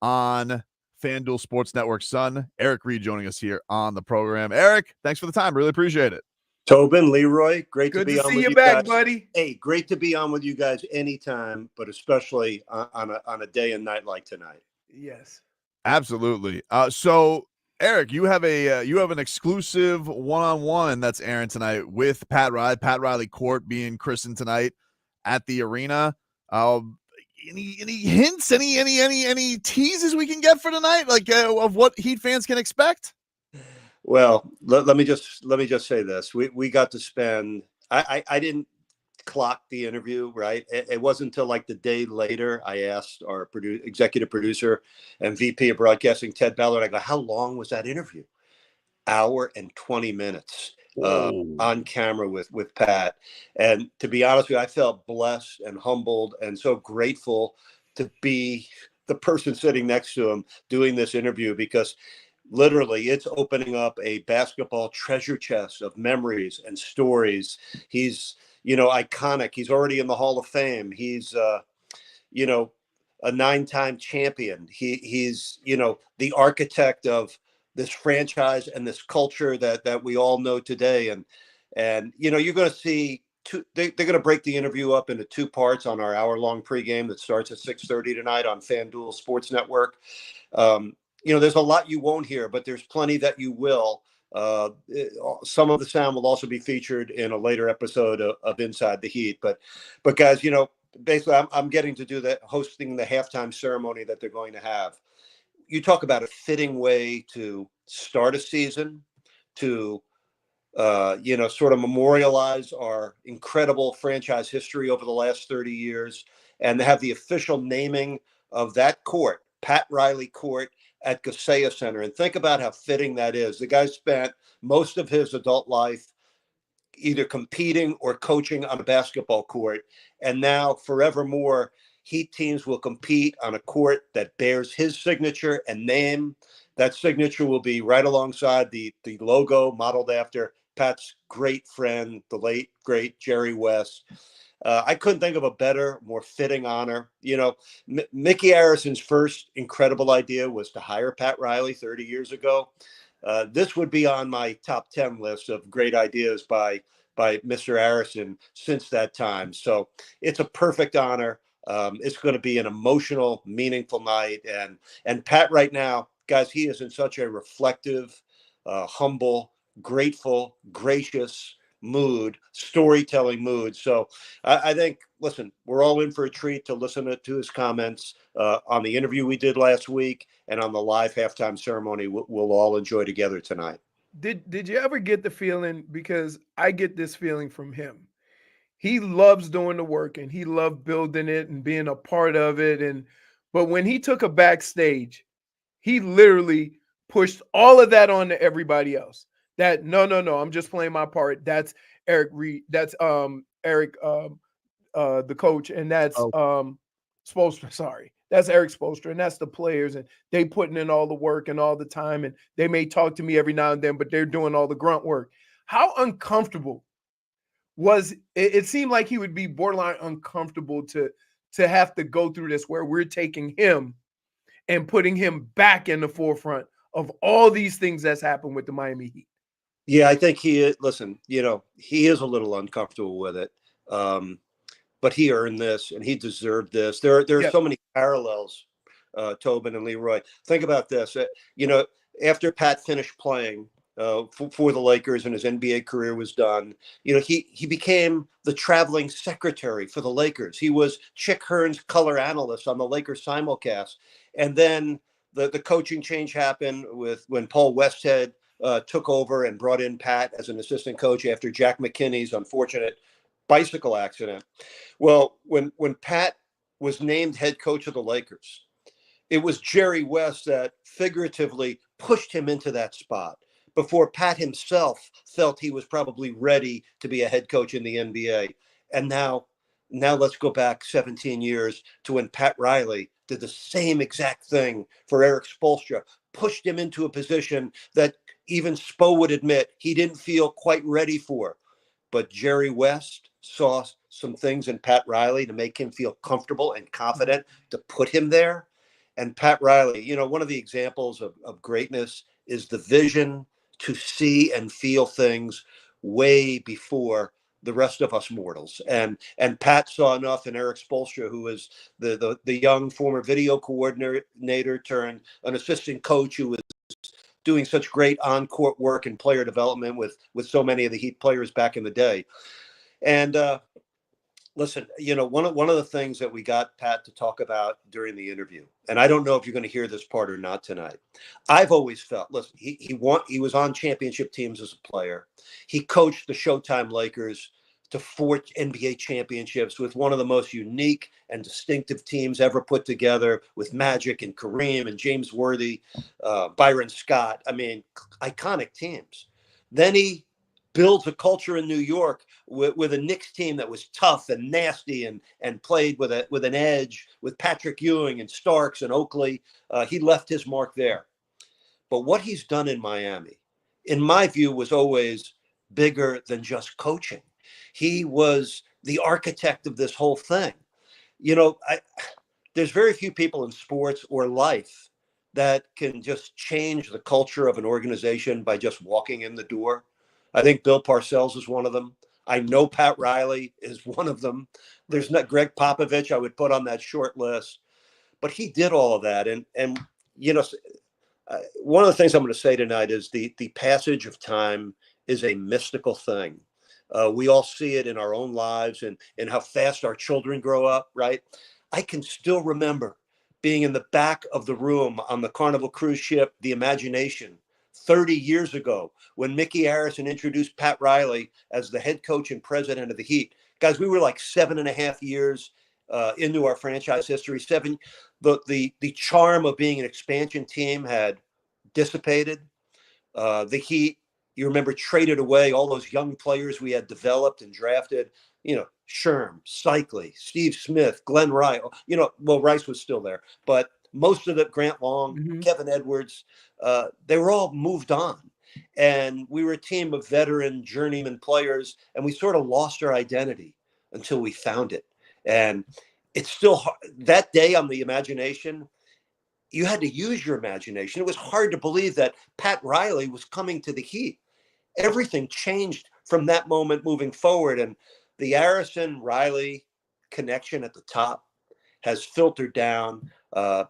on FanDuel Sports Network. Son, Eric Reid joining us here on the program. Eric, thanks for the time. Really appreciate it. Tobin, Leroy, great Good to be to on see with you you back, guys. buddy. Hey, great to be on with you guys anytime, but especially on a day and night like tonight. Yes. Absolutely. So Eric, you have an exclusive one-on-one that's airing tonight with Pat Riley. Pat Riley Court being christened tonight at the arena. Any hints? Any teases we can get for tonight, like of what Heat fans can expect? Well, let me just say this: we got to spend. I didn't clock the interview, right? It wasn't until like the day later I asked our executive producer and VP of broadcasting, Ted Ballard. I go, "How long was that interview?" Hour and 20 minutes on camera with Pat. And to be honest with you, I felt blessed and humbled and so grateful to be the person sitting next to him doing this interview, because literally it's opening up a basketball treasure chest of memories and stories. He's, iconic. He's already in the Hall of Fame. He's, a 9-time champion. He's, the architect of this franchise and this culture that we all know today. And you're going to see they're going to break the interview up into 2 parts on our hour-long pregame that starts at 6:30 tonight on FanDuel Sports Network. There's a lot you won't hear, but there's plenty that you will. Some of the sound will also be featured in a later episode of Inside the Heat. But guys, basically I'm getting to do hosting the halftime ceremony that they're going to have. You talk about a fitting way to start a season, to sort of memorialize our incredible franchise history over the last 30 years, and to have the official naming of that court, Pat Riley Court at Kaseya Center. And think about how fitting that is. The guy spent most of his adult life either competing or coaching on a basketball court, and now forevermore Heat teams will compete on a court that bears his signature and name. That signature will be right alongside the logo modeled after Pat's great friend, the late, great Jerry West. I couldn't think of a better, more fitting honor. Mickey Harrison's first incredible idea was to hire Pat Riley 30 years ago. This would be on my top 10 list of great ideas by Mr. Harrison since that time. So it's a perfect honor. It's going to be an emotional, meaningful night. And Pat right now, guys, he is in such a reflective, humble, grateful, gracious mood, storytelling mood. So I think, listen, we're all in for a treat to listen to his comments on the interview we did last week and on the live halftime ceremony we'll all enjoy together tonight. Did you ever get the feeling, because I get this feeling from him, he loves doing the work and he loved building it and being a part of it. But when he took a backstage, he literally pushed all of that on to everybody else. That no, I'm just playing my part. That's Eric Reid. That's Eric, the coach, and that's Spoelstra. Sorry, that's Eric Spoelstra, and that's the players, and they putting in all the work and all the time, and they may talk to me every now and then, but they're doing all the grunt work. How uncomfortable was it? It seemed like he would be borderline uncomfortable to have to go through this, where we're taking him and putting him back in the forefront of all these things that's happened with the Miami Heat. Yeah, I think he is. Listen, he is a little uncomfortable with it, but he earned this and he deserved this. There are so many parallels, Tobin and Leroy. Think about this. After Pat finished playing, for the Lakers, and his NBA career was done. You know, he became the traveling secretary for the Lakers. He was Chick Hearn's color analyst on the Lakers simulcast. And then the coaching change happened when Paul Westhead took over and brought in Pat as an assistant coach after Jack McKinney's unfortunate bicycle accident. Well, when Pat was named head coach of the Lakers, it was Jerry West that figuratively pushed him into that spot before Pat himself felt he was probably ready to be a head coach in the NBA. And now let's go back 17 years to when Pat Riley did the same exact thing for Eric Spoelstra, pushed him into a position that even Spo would admit he didn't feel quite ready for. But Jerry West saw some things in Pat Riley to make him feel comfortable and confident to put him there. And Pat Riley, you know, one of the examples of greatness is the vision to see and feel things way before the rest of us mortals. And Pat saw enough in Eric Spoelstra, who was the young former video coordinator turned an assistant coach who was doing such great on-court work and player development with so many of the Heat players back in the day. And listen, you know, one of the things that we got Pat to talk about during the interview, and I don't know if you're going to hear this part or not tonight. I've always felt, listen, he was on championship teams as a player. He coached the Showtime Lakers to 4 NBA championships with one of the most unique and distinctive teams ever put together, with Magic and Kareem and James Worthy, Byron Scott. I mean, iconic teams. Then he builds a culture in New York with a Knicks team that was tough and nasty and played with an edge, with Patrick Ewing and Starks and Oakley. He left his mark there. But what he's done in Miami, in my view, was always bigger than just coaching. He was the architect of this whole thing. You know, there's very few people in sports or life that can just change the culture of an organization by just walking in the door. I think Bill Parcells is one of them. I know Pat Riley is one of them. There's not Greg Popovich I would put on that short list, but he did all of that. And you know, one of the things I'm going to say tonight is the passage of time is a mystical thing. We all see it in our own lives and how fast our children grow up, right? I can still remember being in the back of the room on the Carnival cruise ship, the Imagination, 30 years ago, when Mickey Harrison introduced Pat Riley as the head coach and president of the Heat. Guys, we were like 7.5 years into our franchise history. The charm of being an expansion team had dissipated. The Heat, you remember, traded away all those young players we had developed and drafted, you know, Sherm, Cycley, Steve Smith, Glenn Rice, you know, well, Rice was still there, but most of the Grant Long, Kevin Edwards, they were all moved on. And we were a team of veteran journeyman players, and we sort of lost our identity until we found it. And it's still hard. That day on the Imagination, you had to use your imagination. It was hard to believe that Pat Riley was coming to the Heat. Everything changed from that moment moving forward. And the Harrison-Riley connection at the top has filtered down.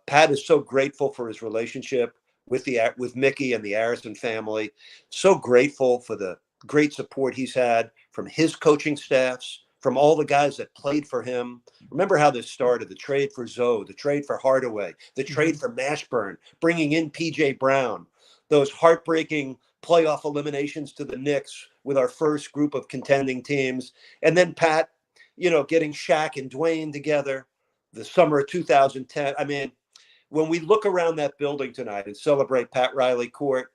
Pat is so grateful for his relationship with Mickey and the Harrison family. So grateful for the great support he's had from his coaching staffs, from all the guys that played for him. Remember how this started: the trade for Zoe, the trade for Hardaway, the trade for Mashburn, bringing in PJ Brown, those heartbreaking playoff eliminations to the Knicks with our first group of contending teams. And then Pat, you know, getting Shaq and Dwayne together, the summer of 2010. I mean, when we look around that building tonight and celebrate Pat Riley Court,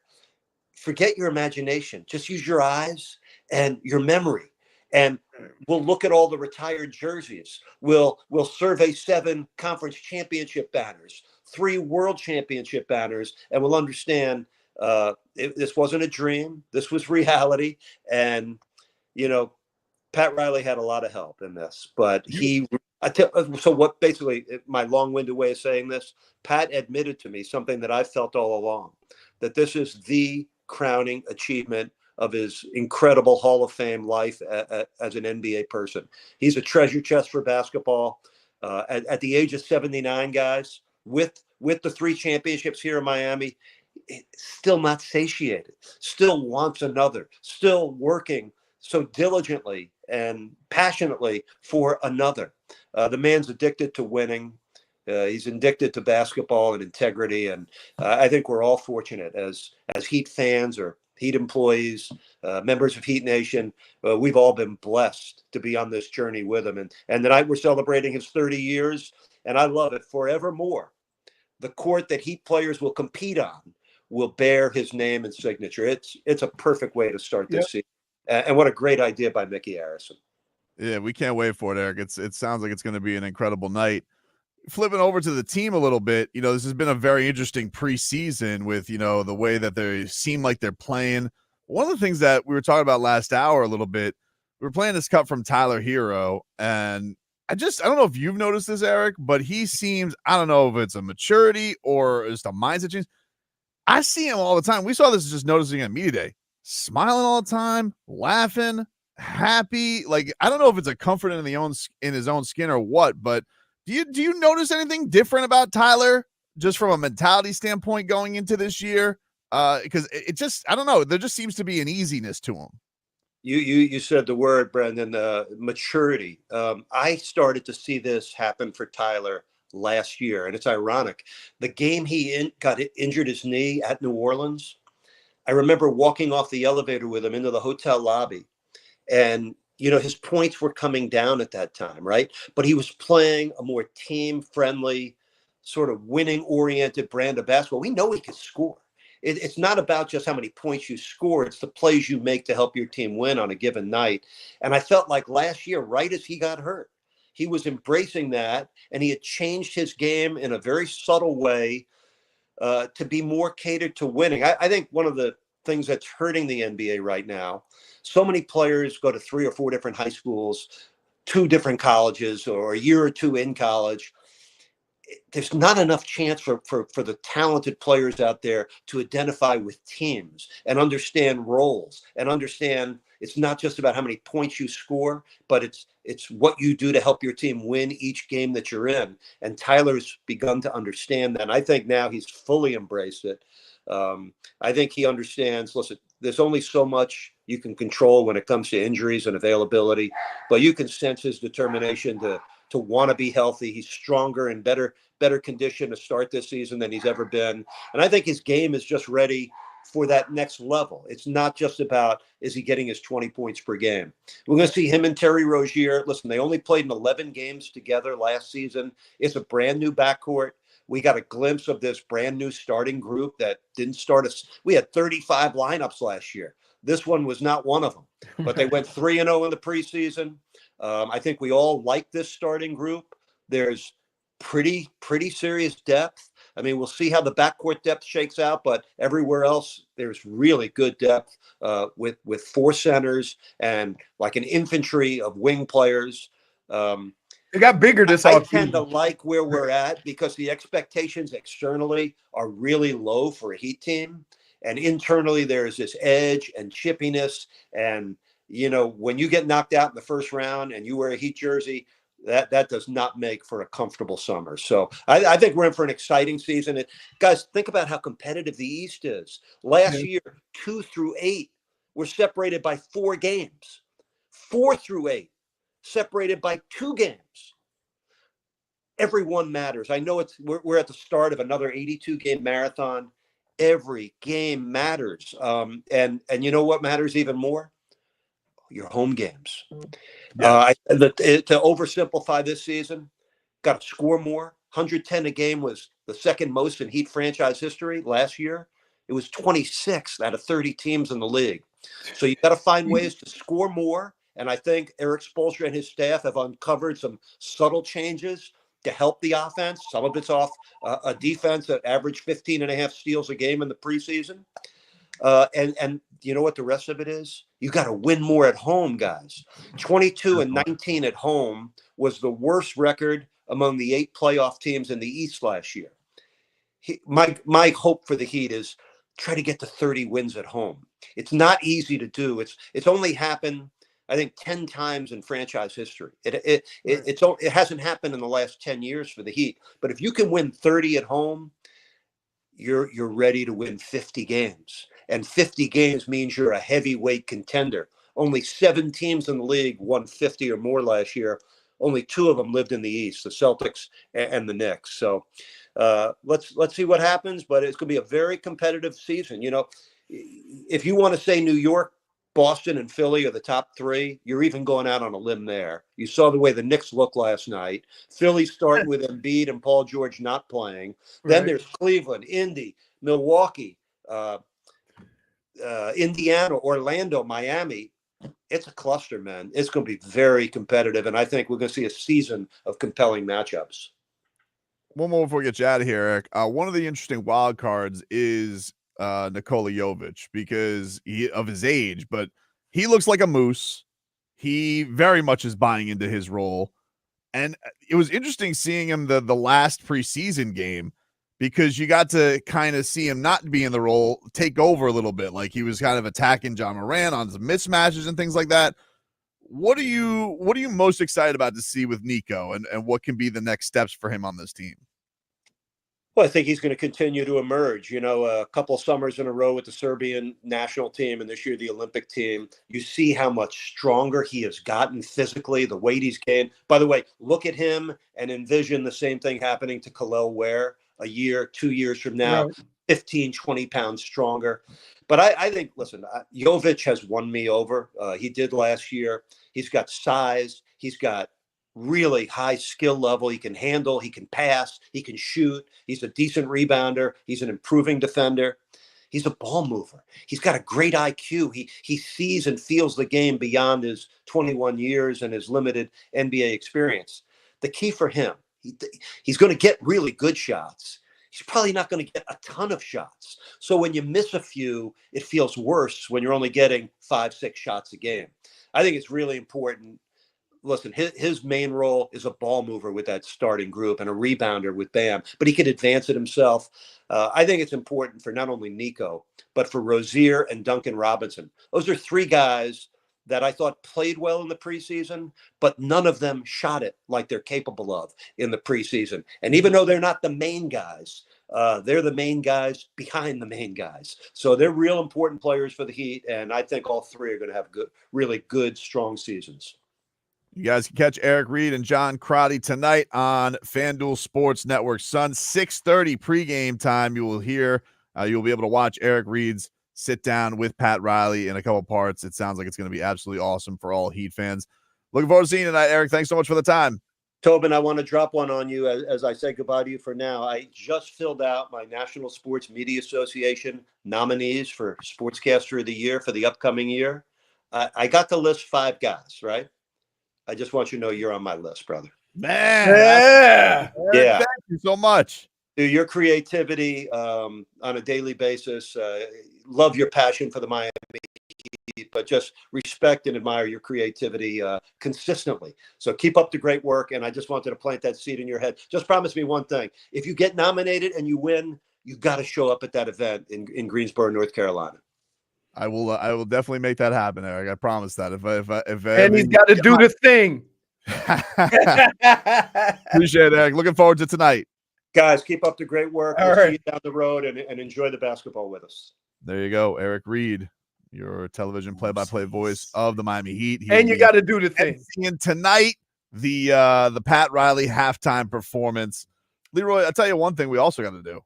forget your imagination. Just use your eyes and your memory. And we'll look at all the retired jerseys. We'll survey 7 conference championship banners, 3 world championship banners, and we'll understand this wasn't a dream. This was reality. And, you know, Pat Riley had a lot of help in this, but so what, basically, my long-winded way of saying this, Pat admitted to me something that I felt all along, that this is the crowning achievement of his incredible Hall of Fame life as an NBA person. He's a treasure chest for basketball. At the age of 79, guys, with the 3 championships here in Miami, still not satiated, still wants another, still working so diligently and passionately for another. The man's addicted to winning. He's addicted to basketball and integrity, and I think we're all fortunate as Heat fans or Heat employees, members of Heat Nation. We've all been blessed to be on this journey with him, and tonight we're celebrating his 30 years, and I love it forevermore. The court that Heat players will compete on will bear his name and signature. It's a perfect way to start this season, and what a great idea by Mickey Harrison. Yeah, we can't wait for it, Eric. It sounds like it's going to be an incredible night. Flipping over to the team a little bit, this has been a very interesting preseason with, the way that they seem like they're playing. One of the things that we were talking about last hour a little bit, we were playing this cut from Tyler Herro, and I don't know if you've noticed this, Eric, but he seems, I don't know if it's a maturity or just a mindset change. I see him all the time. We saw this just noticing at media day, smiling all the time, laughing, happy. Like, I don't know if it's a comfort in his own skin or what, but do you notice anything different about Tyler just from a mentality standpoint going into this year? Because it just, I don't know, there just seems to be an easiness to him. You said the word, Brendan, maturity. I started to see this happen for Tyler last year, and it's ironic. The game he got injured his knee at New Orleans, I remember walking off the elevator with him into the hotel lobby, and his points were coming down at that time, right? But he was playing a more team-friendly, sort of winning-oriented brand of basketball. We know he could score. It's not about just how many points you score. It's the plays you make to help your team win on a given night. And I felt like last year, right as he got hurt, he was embracing that, and he had changed his game in a very subtle way to be more catered to winning. I think one of the things that's hurting the NBA right now, so many players go to 3 or 4 different high schools, 2 different colleges, or a year or 2 in college. There's not enough chance for the talented players out there to identify with teams and understand roles and understand it's not just about how many points you score, but it's what you do to help your team win each game that you're in. And Tyler's begun to understand that. And I think now he's fully embraced it. I think he understands, listen, there's only so much you can control when it comes to injuries and availability, but you can sense his determination to want to be healthy. He's stronger and better condition to start this season than he's ever been. And I think his game is just ready for that next level. It's not just about, is he getting his 20 points per game? We're going to see him and Terry Rozier. Listen, they only played in 11 games together last season. It's a brand new backcourt. We got a glimpse of this brand new starting group that didn't start us. We had 35 lineups last year. This one was not one of them, but they went 3-0 in the preseason. I think we all like this starting group. There's pretty serious depth. I mean, we'll see how the backcourt depth shakes out, but everywhere else, there's really good depth with 4 centers and like an infantry of wing players. It got bigger this I offseason. tend to like where we're at because the expectations externally are really low for a Heat team. And internally, there's this edge and chippiness. And, when you get knocked out in the first round and you wear a Heat jersey, that does not make for a comfortable summer. So I think we're in for an exciting season. And guys, think about how competitive the East is. Last year, 2 through 8 were separated by 4 games. 4 through 8 separated by 2 games. Everyone matters. I know we're at the start of another 82-game marathon. Every game matters. And you know what matters even more? Your home games. To oversimplify this season, got to score more. 110 a game was the second most in Heat franchise history last year. It was 26 out of 30 teams in the league. So you got to find ways to score more. And I think Eric Spoelstra and his staff have uncovered some subtle changes to help the offense. Some of it's off a defense that averaged 15.5 steals a game in the preseason. And you know what the rest of it is? You got to win more at home, guys. 22-19 at home was the worst record among the 8 playoff teams in the East last year. My hope for the Heat is try to get to 30 wins at home. It's not easy to do. It's only happened, I think, 10 times in franchise history. It hasn't happened in the last 10 years for the Heat. But if you can win 30 at home, you're ready to win 50 games. And 50 games means you're a heavyweight contender. Only 7 teams in the league won 50 or more last year. Only 2 of them lived in the East, the Celtics and the Knicks. So let's see what happens, but it's going to be a very competitive season. You know, if you want to say New York, Boston, and Philly are the top 3, you're even going out on a limb there. You saw the way the Knicks looked last night. Philly starting with Embiid and Paul George not playing. Then there's Cleveland, Indy, Milwaukee, Indiana, Orlando, Miami. It's a cluster, man. It's going to be very competitive, and I think we're going to see a season of compelling matchups. One more before we get you out of here, Eric. One of the interesting wild cards is Nikola Jović because of his age, but he looks like a moose. He very much is buying into his role. And it was interesting seeing him the last preseason game because you got to kind of see him not be in the role, take over a little bit. Like he was kind of attacking John Moran on some mismatches and things like that. What are you most excited about to see with Nico and what can be the next steps for him on this team? Well, I think he's going to continue to emerge. You know, a couple of summers in a row with the Serbian national team and this year the Olympic team. You see how much stronger he has gotten physically, the weight he's gained. By the way, look at him and envision the same thing happening to Khalil Ware a year, 2 years from now, right. 15, 20 pounds stronger. But I think, listen, Jović has won me over. He did last year. He's got size. He's got really high skill level. He can handle, he can pass, he can shoot. He's a decent rebounder. He's an improving defender. He's a ball mover. He's got a great IQ. He sees and feels the game beyond his 21 years and his limited NBA experience. The key for him, he's going to get really good shots. He's probably not going to get a ton of shots. So when you miss a few, it feels worse when you're only getting 5-6 shots a game. I think it's really important. Listen, his main role is a ball mover with that starting group and a rebounder with Bam, but he can advance it himself. I think it's important for not only Nico, but for Rozier and Duncan Robinson. Those are 3 guys that I thought played well in the preseason, but none of them shot it like they're capable of in the preseason. And even though they're not the main guys, they're the main guys behind the main guys. So they're real important players for the Heat, and I think all 3 are going to have really good, strong seasons. You guys can catch Eric Reid and John Crotty tonight on FanDuel Sports Network. Sun 6:30 pregame time. You will hear, you'll be able to watch Eric Reid's sit down with Pat Riley in a couple parts. It sounds like it's going to be absolutely awesome for all Heat fans. Looking forward to seeing you tonight, Eric. Thanks so much for the time. Tobin, I want to drop one on you as I say goodbye to you for now. I just filled out my National Sports Media Association nominees for Sportscaster of the Year for the upcoming year. I got to list 5 guys, right? I just want you to know you're on my list, brother. Man. Yeah. Thank you so much. Dude, your creativity on a daily basis. Love your passion for the Miami Heat, but just respect and admire your creativity consistently. So keep up the great work. And I just wanted to plant that seed in your head. Just promise me one thing. If you get nominated and you win, you got to show up at that event in Greensboro, North Carolina. I will definitely make that happen, Eric. I promise that. If and he's got to do the thing. Appreciate it, Eric. Looking forward to tonight. Guys, keep up the great work. All we'll right. see you down the road and enjoy the basketball with us. There you go, Eric Reid, your television play-by-play voice of the Miami Heat. And you got to do the thing. And tonight, the Pat Riley halftime performance. Leroy, I'll tell you one thing we also got to do.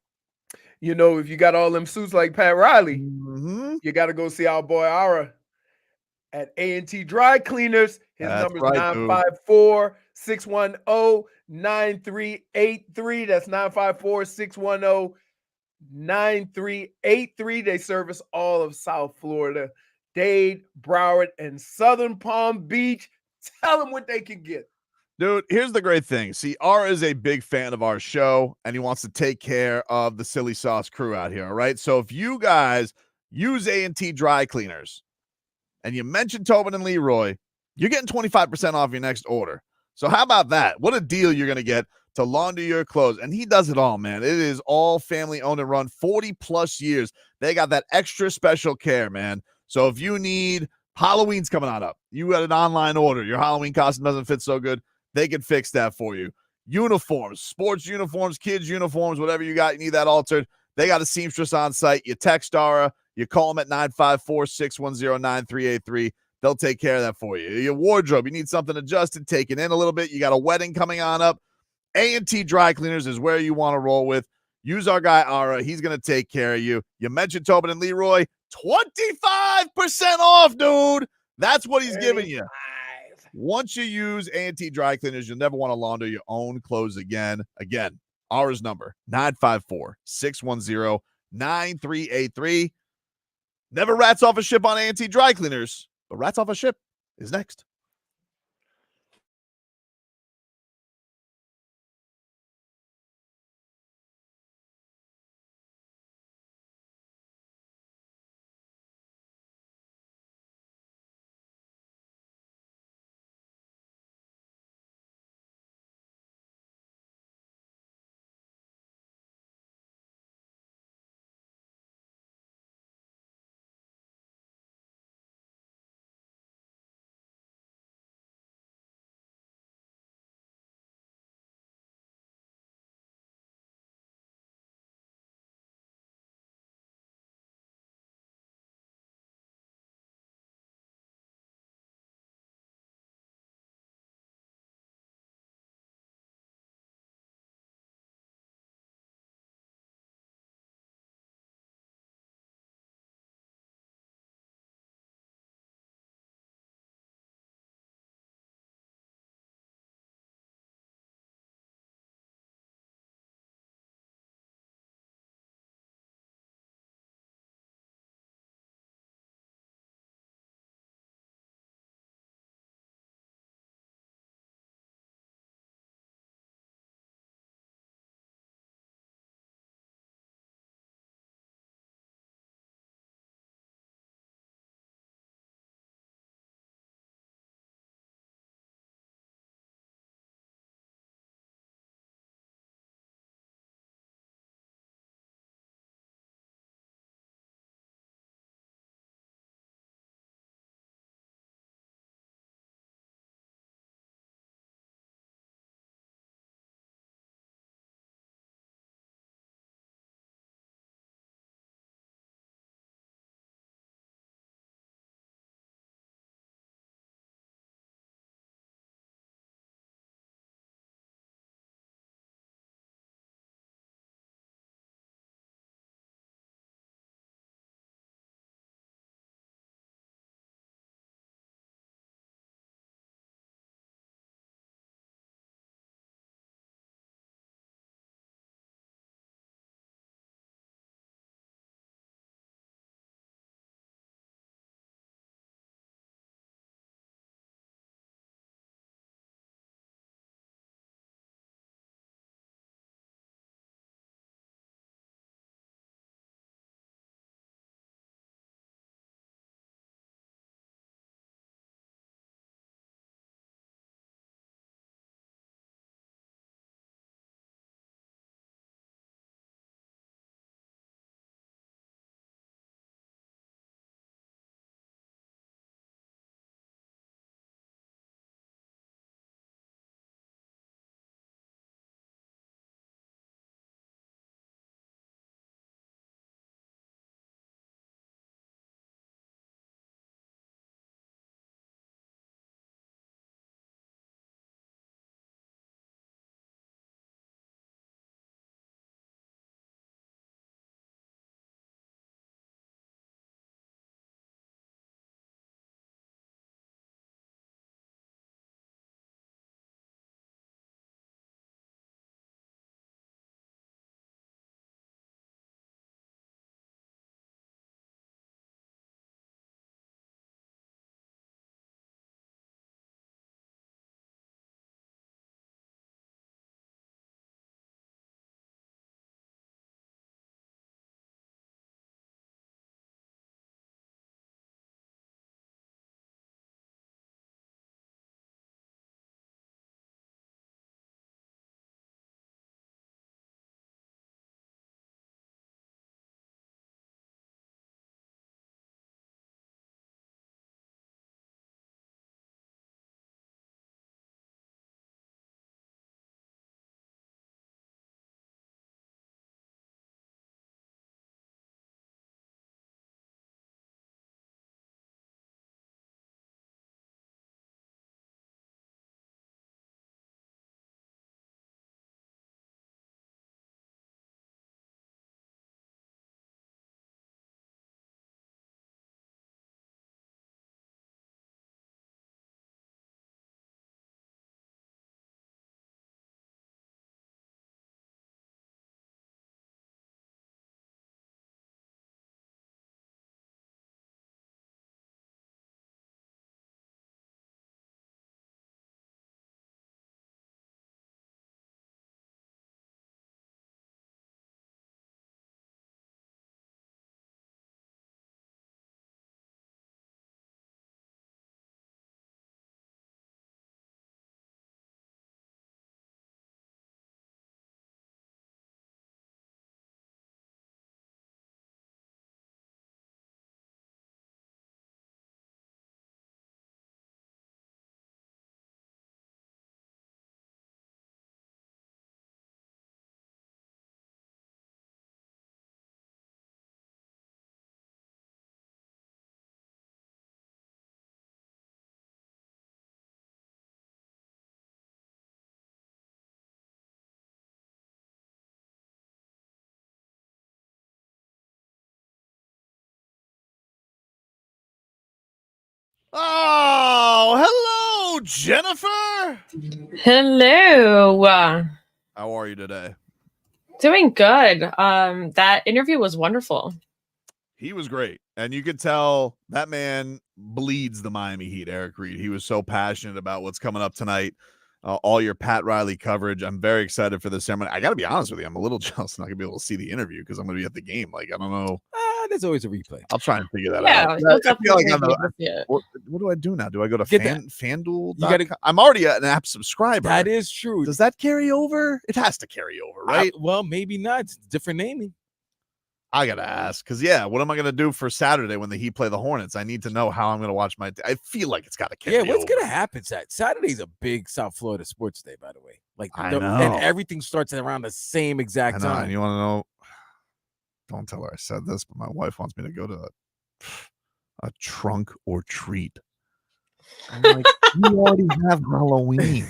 You know, if you got all them suits like Pat Riley, you got to go see our boy Ara at A&T Dry Cleaners. His number is 954-610-9383. That's 954-610-9383. They service all of South Florida, Dade, Broward, and Southern Palm Beach. Tell them what they can get. Dude, here's the great thing. See, R is a big fan of our show, and he wants to take care of the Silly Sauce crew out here, all right? So if you guys use A&T Dry Cleaners and you mention Tobin and Leroy, you're getting 25% off your next order. So how about that? What a deal you're going to get to launder your clothes. And he does it all, man. It is all family-owned and run, 40-plus years. They got that extra special care, man. So if you need – Halloween's coming on up. You got an online order. Your Halloween costume doesn't fit so good. They can fix that for you. Uniforms, sports uniforms, kids uniforms, whatever you got, you need that altered. They got a seamstress on site. You text Ara, you call them at 954-610-9383. They'll take care of that for you. Your wardrobe, you need something adjusted, taken in a little bit. You got a wedding coming on up. A&T Dry Cleaners is where you want to roll with. Use our guy, Ara. He's going to take care of you. You mentioned Tobin and Leroy. 25% off, dude. That's what he's giving you. Once you use A&T Dry Cleaners, you'll never want to launder your own clothes again. Again, Ara's number, 954-610-9383. Never rats off a ship on A&T Dry Cleaners, but rats off a ship is next. Jennifer. Hello. How are you today? Doing good. That interview was wonderful. He was great. And you could tell that man bleeds the Miami Heat, Eric Reid. He was so passionate about what's coming up tonight. All your Pat Riley coverage. I'm very excited for this ceremony. I got to be honest with you. I'm a little jealous not going to be able to see the interview because I'm going to be at the game. Like, I don't know. There's always a replay. I'll try and figure that Yeah, out. you'll I feel like definitely what do I do now? Do I go to Get that. FanDuel? You gotta- I'm already an app subscriber. That is true. Does that carry over? It has to carry over, right? Well, maybe not. It's different naming. I gotta ask because what am I gonna do for Saturday when the Heat play the Hornets? I need to know how I'm gonna watch my. I feel like it's gotta carry. What's over. gonna happen? Saturday's a big South Florida sports day, by the way. Like, I know. and everything starts around the same exact I know, time. and you want to know? Don't tell her I said this, but my wife wants me to go to a trunk or treat. I'm like, you already have Halloween.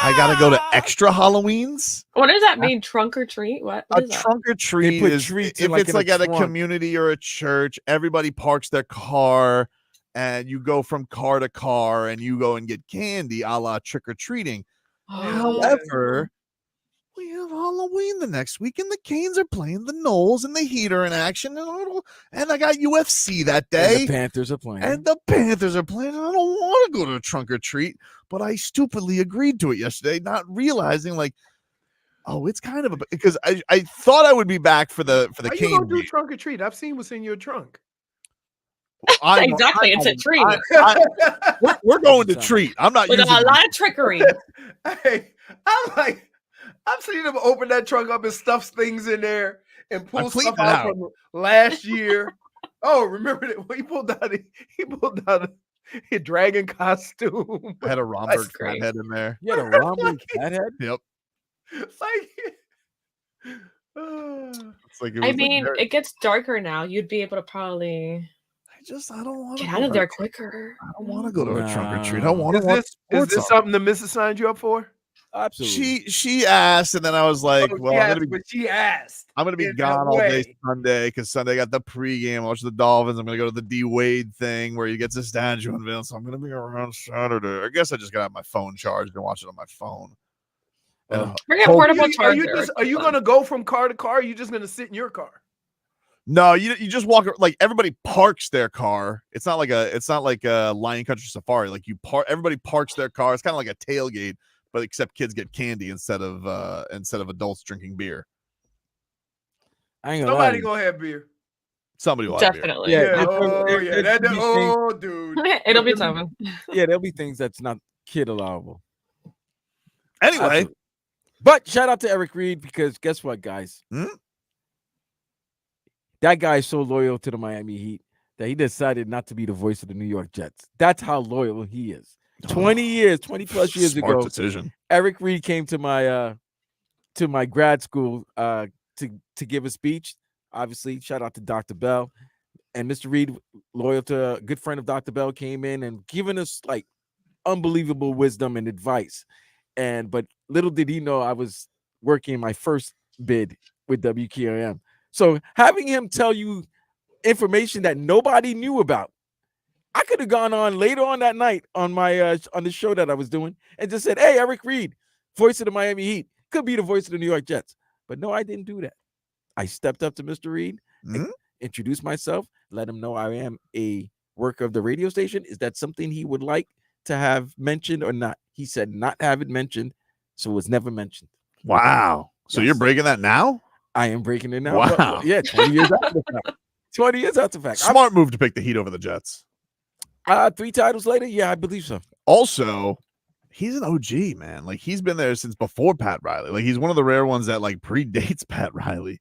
I gotta go to extra Halloweens. What does that mean? Trunk or treat? What A is that? trunk or treat put is treats if in, like, it's in a like at a trunk. community or a church, everybody parks their car and you go from car to car and you go and get candy, a la trick or treating. However, we have Halloween the next week, and the Canes are playing the Knowles, and the Heat are in action, and I got UFC that day. And the Panthers are playing. And the Panthers are playing. And I don't want to go to a trunk or treat, but I stupidly agreed to it yesterday, not realizing it's kind of because I thought I would be back for the How Canes. you gonna do trunk or treat? I've seen what's in your trunk. Exactly, it's a treat. We're going to treat. I'm not With using a lot of trickery. Hey, I've seen him open that trunk up and stuff things in there and pull cleaned stuff it out out. from last year. Oh, remember that when he pulled out a dragon costume. I had a Romberg That's great. head in there. You had a Romberg cat head? Yep. It's like it was I mean, very- it gets darker now. You'd be able to probably I don't want to get out of there quicker. I don't want to go to a trunk or treat. I want to watch Is sports. this something the missus signed you up for? Absolutely. She asked, and then I was like, "Well, she asked. I'm gonna be in gone that all day way. Sunday because Sunday I got the pregame. I watch the Dolphins. I'm gonna go to the D Wade thing where he gets a statue unveiled. So I'm gonna be around Saturday. I guess I just got my phone charged and watch it on my phone. Bring a portable Are you charger. are you gonna go from car to car? Or are you just gonna sit in your car? No, you just walk like everybody parks their car. It's not like a Lion Country Safari. Like everybody parks their car. It's kind of like a tailgate, but except kids get candy instead of adults drinking beer. I ain't gonna Somebody lie. gonna have beer. Somebody will have beer. Definitely. Yeah. Dude. It'll be Tobin. Yeah, there'll be things that's not kid allowable. Anyway, Absolutely. But shout out to Eric Reid because guess what, guys? That guy is so loyal to the Miami Heat that he decided not to be the voice of the New York Jets. That's how loyal he is. 20 plus years Smart ago, decision. Eric Reid came to my grad school to give a speech. Obviously, shout out to Dr. Bell. And Mr. Reid, loyal to a good friend of Dr. Bell, came in and given us like unbelievable wisdom and advice. But little did he know I was working my first bid with WQAM. So having him tell you information that nobody knew about, I could have gone on later on that night on my on the show that I was doing and just said, "Hey, Eric Reid, voice of the Miami Heat, could be the voice of the New York Jets." But no, I didn't do that. I stepped up to Mr. Reid, introduced myself, let him know I am a worker of the radio station. Is that something he would like to have mentioned or not? He said not have it mentioned, so it was never mentioned. Wow. So you're breaking that now? I am breaking it now. Wow. But, yeah, 20 years after the fact. 20 years after the fact. Smart move to pick the Heat over the Jets. 3 titles later? Yeah, I believe so. Also, he's an OG, man. Like he's been there since before Pat Riley. Like he's one of the rare ones that like predates Pat Riley.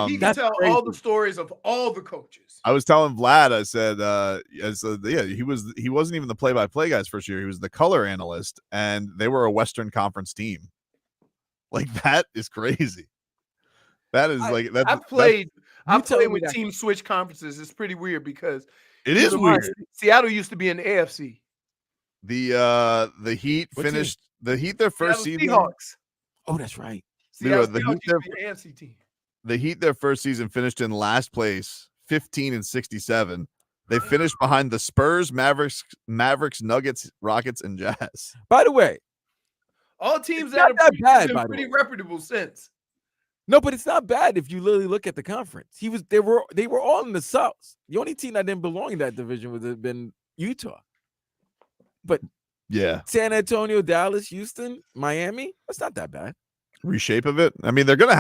He can tell all the stories of all the coaches. I was telling Vlad, I said, he wasn't even the play-by-play guy's first year. He was the color analyst, and they were a Western Conference team. Like that is crazy. That is I've played with team switch conferences. It's pretty weird because it is weird. Seattle used to be in the AFC. The Heat finished their first Seattle season. Seahawks. Oh, that's right. Seattle Seahawks used to be an AFC team. The Heat their first season finished in last place, 15-67. They finished behind the Spurs, Mavericks, Nuggets, Rockets, and Jazz. By the way, all teams not that bad, are by the pretty way. reputable since. No, but it's not bad if you literally look at the conference. They were all in the South. The only team that didn't belong in that division would have been Utah. But yeah, San Antonio, Dallas, Houston, Miami, that's not that bad. Reshape of it. I mean, they're gonna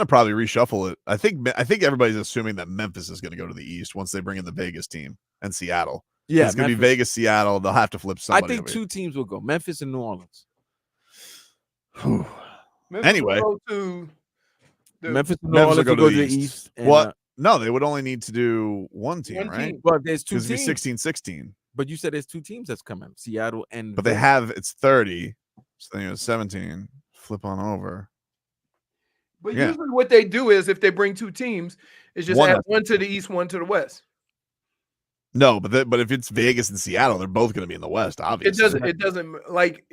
probably reshuffle it. I think everybody's assuming that Memphis is gonna go to the East once they bring in the Vegas team and Seattle. Yeah, it's gonna be Vegas, Seattle. They'll have to flip I somebody. think two teams will go: Memphis and New Orleans. Anyway, Memphis and New Orleans will go to the East. And, what? No, they would only need to do one team, right? Well, there's two teams. 16-16. But you said there's two teams that's coming: Seattle and. But they have it's 30, so then it's 17. Flip on over. But usually, what they do is if they bring two teams, is just add one to the East, one to the West. No, but if it's Vegas and Seattle, they're both going to be in the West. Obviously, It doesn't like.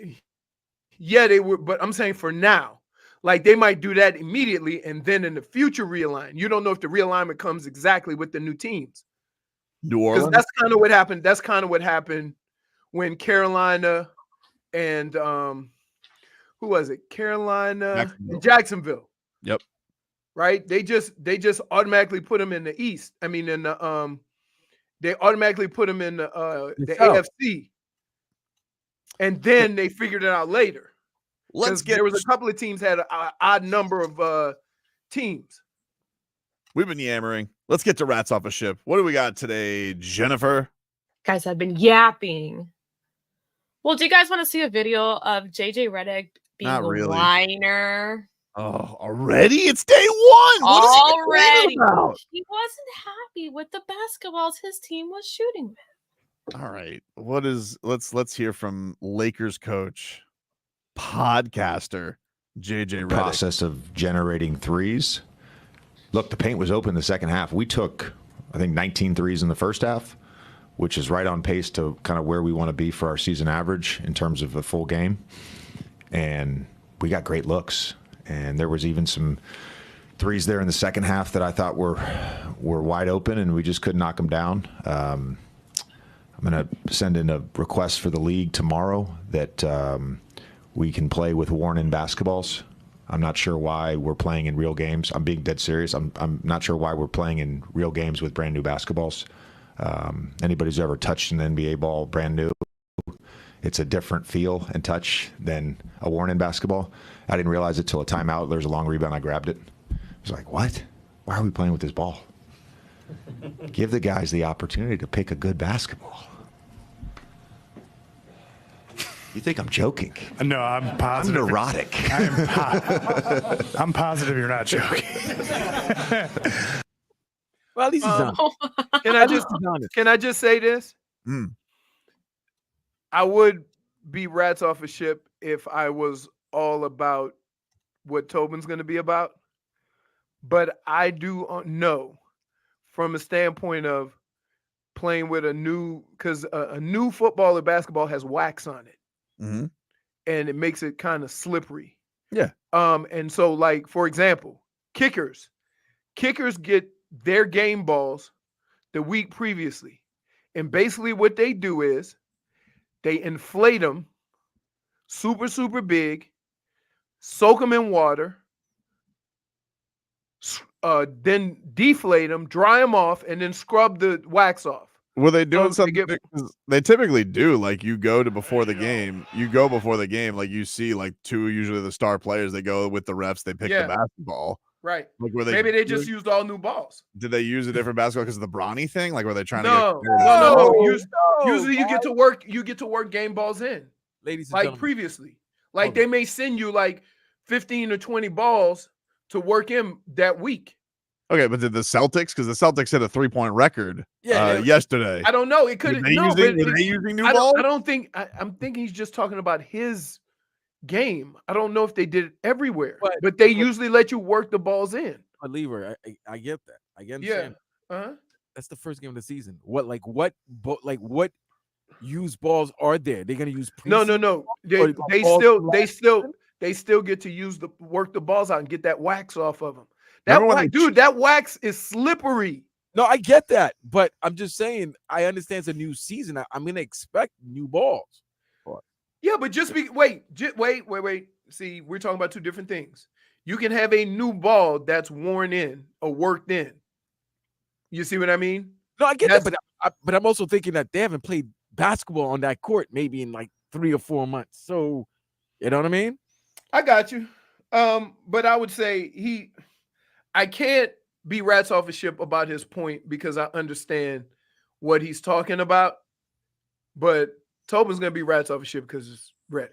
Yeah, they would, but I'm saying for now, like they might do that immediately, and then in the future realign. You don't know if the realignment comes exactly with the new teams. New Orleans. That's kind of what happened. That's kind of what happened when Carolina and who was it? Carolina and Jacksonville. Yep. Right. They just automatically put them in the East. I mean, in the they automatically put them in the AFC, and then they figured it out later. There was a couple of teams had an odd number of teams. We've been yammering. Let's get to Rats Off a Ship. What do we got today, Jennifer? Guys, I've been yapping. Well, do you guys want to see a video of JJ Redick being Not a really. whiner? Oh, already? It's day one. What is he Already. complaining about? He wasn't happy with the basketballs his team was shooting with. All right. Let's hear from Lakers coach, podcaster, JJ Redick. Process of generating threes. Look, the paint was open the second half. We took, I think, 19 threes in the first half, which is right on pace to kind of where we want to be for our season average in terms of a full game. And we got great looks. And there was even some threes there in the second half that I thought were wide open, and we just couldn't knock them down. I'm going to send in a request for the league tomorrow that we can play with worn-in basketballs. I'm not sure why we're playing in real games. I'm being dead serious. I'm not sure why we're playing in real games with brand new basketballs. Anybody who's ever touched an NBA ball brand new, it's a different feel and touch than a worn-in basketball. I didn't realize it till a timeout. There's a long rebound. I grabbed it. I was like, what? Why are we playing with this ball? Give the guys the opportunity to pick a good basketball. You think I'm joking? No, I'm positive. I'm neurotic. I'm positive you're not joking. Well, at least he's honest. Can I just say this? I would be Rats Off a Ship if I was all about what Tobin's going to be about. But I do know from a standpoint of playing with a new football or basketball has wax on it. Mm-hmm. And it makes it kind of slippery. Yeah. And so, like, for example, kickers get their game balls the week previously. And basically what they do is they inflate them super, super big, soak them in water, then deflate them, dry them off, and then scrub the wax off. Were they doing something? They typically do. Like you go before the game, like you see like two, usually the star players, they go with the refs, they pick the basketball. Right. Like Maybe they just used all new balls. Did they use a different basketball because of the Bronny thing? Like were they trying No. Usually you get to work game balls in. Ladies and like gentlemen. previously. Like they may send you like 15 or 20 balls to work in that week. Okay, but did the Celtics? Because the Celtics hit a 3-point record yesterday. I don't know. It could. Were they using new balls? I don't think. I'm thinking he's just talking about his game. I don't know if they did it everywhere, but they usually let you work the balls in. Leroy, I get that. I get understand. Yeah. That's the first game of the season. What used balls are there? They're gonna use No. They still get to work the balls out and get that wax off of them. That wax is slippery. No, I get that, but I'm just saying I understand it's a new season. I'm going to expect new balls. Yeah, but wait. See, we're talking about two different things. You can have a new ball that's worn in or worked in. You see what I mean? No, I get that, but I'm also thinking that they haven't played basketball on that court maybe in like 3 or 4 months. So, you know what I mean? I got you. But I would say I can't be rats off a ship about his point because I understand what he's talking about. But Tobin's gonna be rats off a ship because it's ready.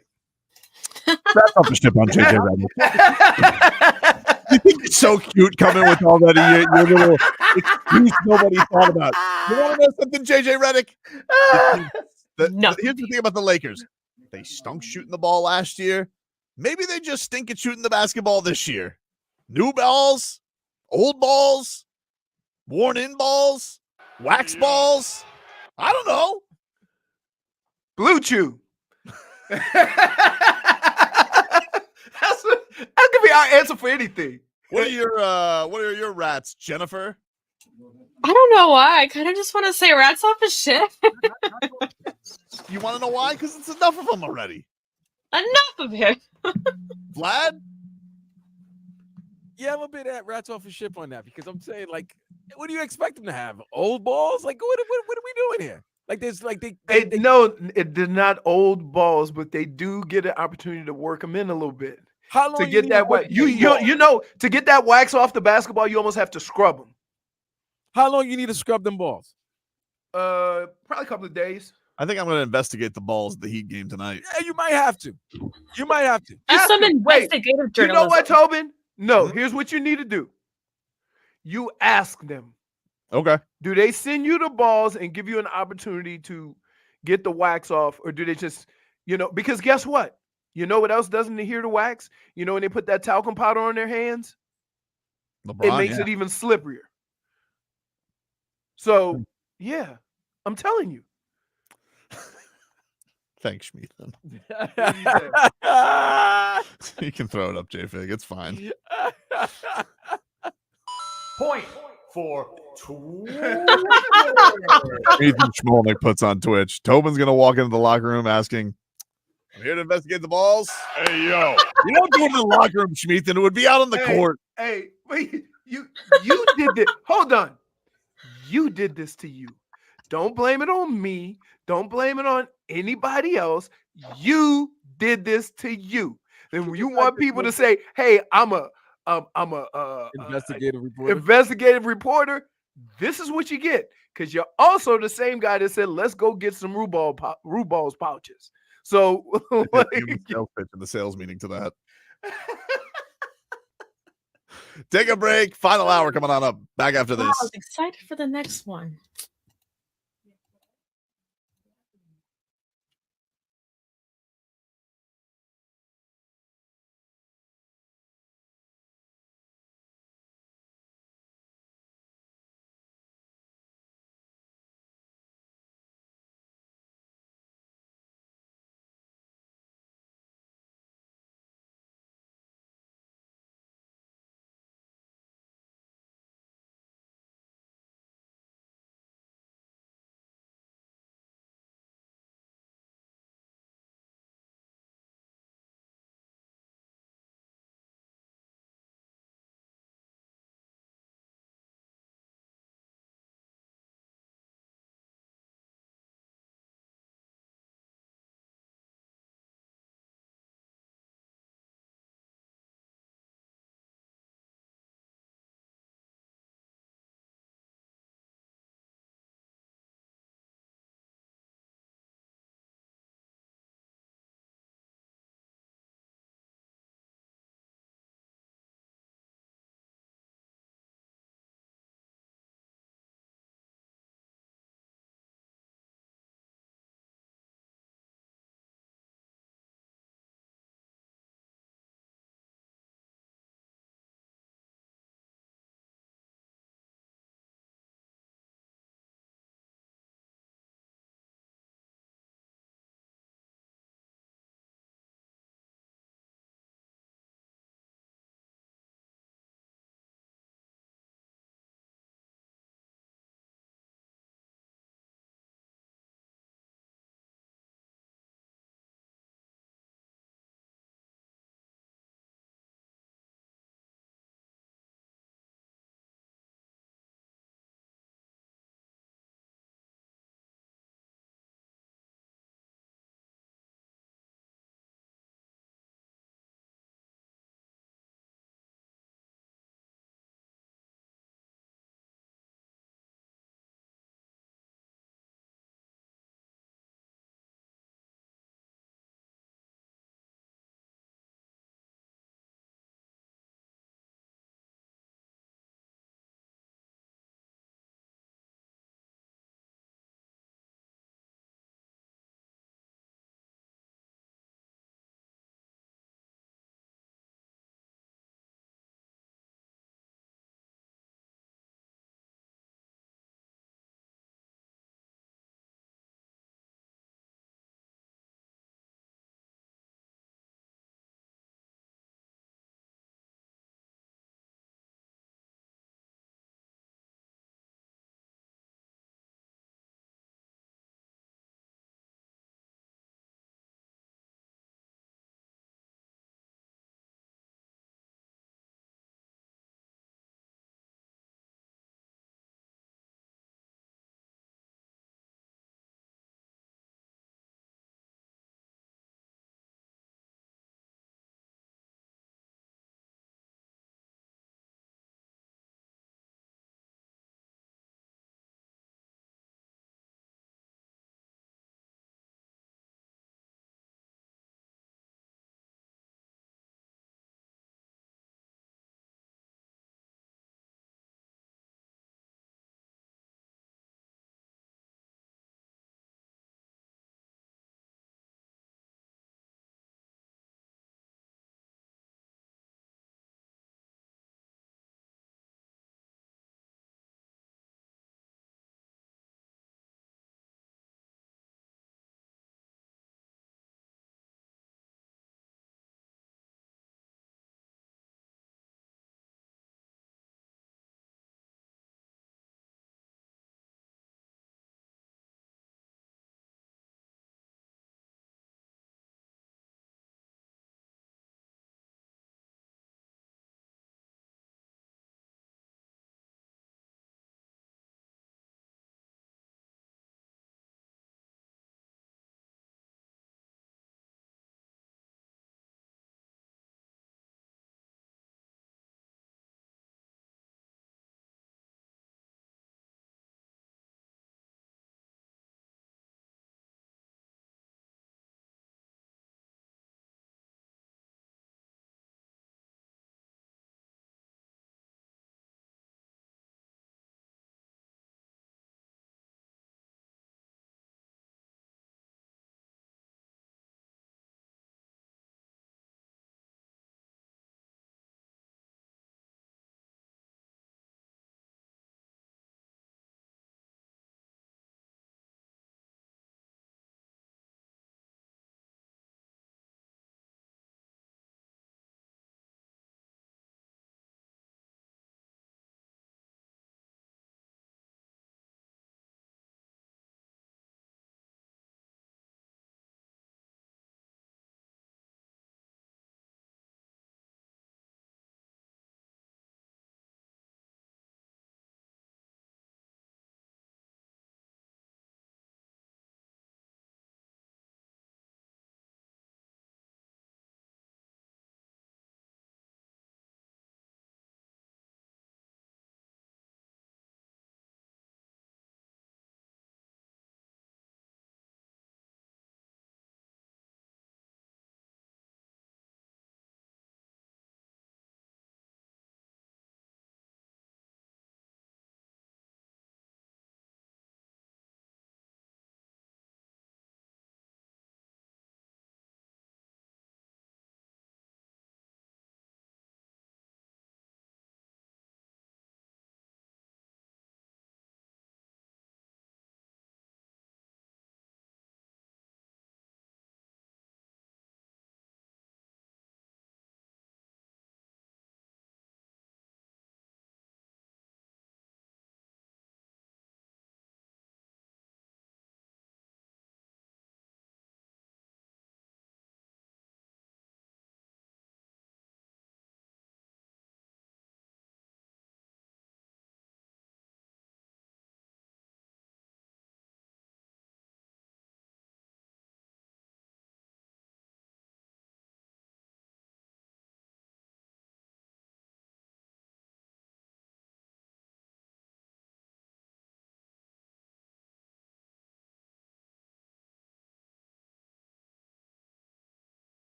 Rats off a ship on JJ Redick. You think it's so cute coming with all that your little excuse nobody thought about. You want to know something, JJ Redick? No. Here's the thing about the Lakers. They stunk shooting the ball last year. Maybe they just stink at shooting the basketball this year. New balls, old balls, worn in balls, wax balls. I don't know. Blue Chew. That could be our answer for anything. What are your rats, Jennifer? I don't know why. I kind of just want to say rats off his ship. You want to know why? Because it's enough of them already. Enough of him. Vlad? Yeah, I'm a bit at rats off a ship on that because I'm saying, like, what do you expect them to have? Old balls? Like, what are we doing here? Like, there's like they're not old balls, but they do get an opportunity to work them in a little bit. How long to get that wax? You know, to get that wax off the basketball, you almost have to scrub them. How long you need to scrub them balls? Probably a couple of days. I think I'm going to investigate the balls at the Heat game tonight. Yeah, you might have to. You might have to. Do some investigative journalism. You know what, Tobin? No, here's what you need to do. You ask them. Okay. Do they send you the balls and give you an opportunity to get the wax off, or do they just, because guess what? You know what else doesn't adhere to wax? You know when they put that talcum powder on their hands? LeBron, it makes it even slipperier. So, yeah, I'm telling you. Thanks, Schmeathan. You can throw it up, JFig. It's fine. Point for Twitter. Ethan Schmolnick puts on Twitch. Tobin's going to walk into the locker room asking, I'm here to investigate the balls. Hey, yo. You don't do it in the locker room, Schmeathan. It would be out on the court. Hey, wait. You did this. Hold on. You did this to you. Don't blame it on me. Don't blame it on anybody else. You did this to you. And you want people to say, "Hey, I'm a investigative reporter." This is what you get because you're also the same guy that said, "Let's go get some Ruball's pouches." So, sales pitch in the sales meeting to that. Take a break. Final hour coming on up. Back after this. I was excited for the next one.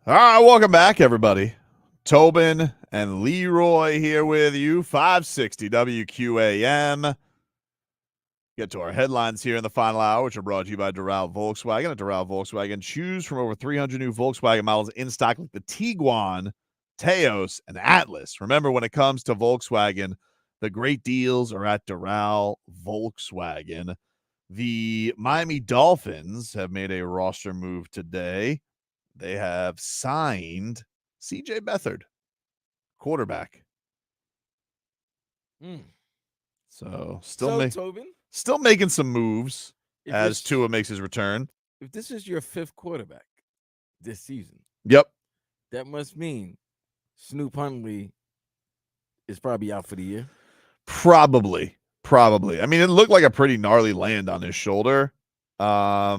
All right, welcome back, everybody. Tobin and Leroy here with you, 560 WQAM. Get to our headlines here in the final hour, which are brought to you by Doral Volkswagen. At Doral Volkswagen, choose from over 300 new Volkswagen models in stock like the Tiguan, Teos, and Atlas. Remember, when it comes to Volkswagen, the great deals are at Doral Volkswagen. The Miami Dolphins have made a roster move today. They have signed CJ Beathard, quarterback. So still making some moves as Tua makes his return. If this is your 5th quarterback this season, yep, that must mean Snoop Huntley is probably out for the year. Probably. I mean, it looked like a pretty gnarly land on his shoulder. But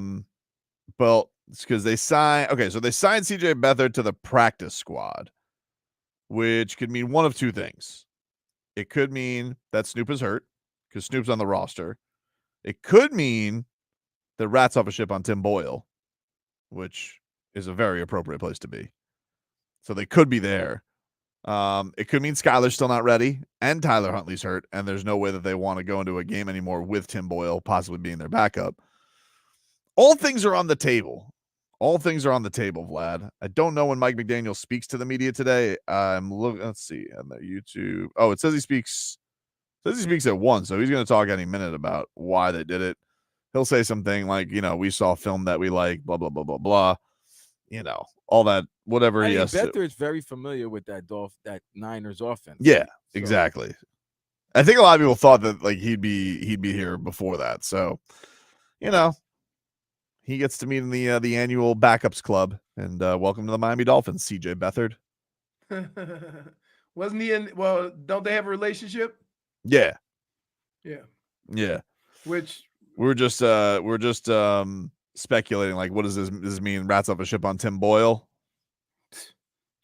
it's because they signed. Okay, so they signed CJ Beathard to the practice squad, which could mean one of two things. It could mean that Snoop is hurt because Snoop's on the roster. It could mean the rat's off a ship on Tim Boyle, which is a very appropriate place to be. So they could be there. It could mean Skyler's still not ready and Tyler Huntley's hurt, and there's no way that they want to go into a game anymore with Tim Boyle possibly being their backup. All things are on the table. All things are on the table, Vlad. I don't know when Mike McDaniel speaks to the media today. I'm looking. Let's see on the YouTube. Oh, it says he speaks. At 1, so he's going to talk any minute about why they did it. He'll say something like, we saw film that we like, blah blah blah blah blah. All that, whatever he has to. Beathard's very familiar with that Niners offense. Yeah, exactly. I think a lot of people thought that he'd be here before that. So, he gets to meet in the annual backups club. And welcome to the Miami Dolphins, CJ Beathard. Wasn't he in? Well, don't they have a relationship? Yeah. Which we're just speculating. Like, what does this mean? Rats off a ship on Tim Boyle.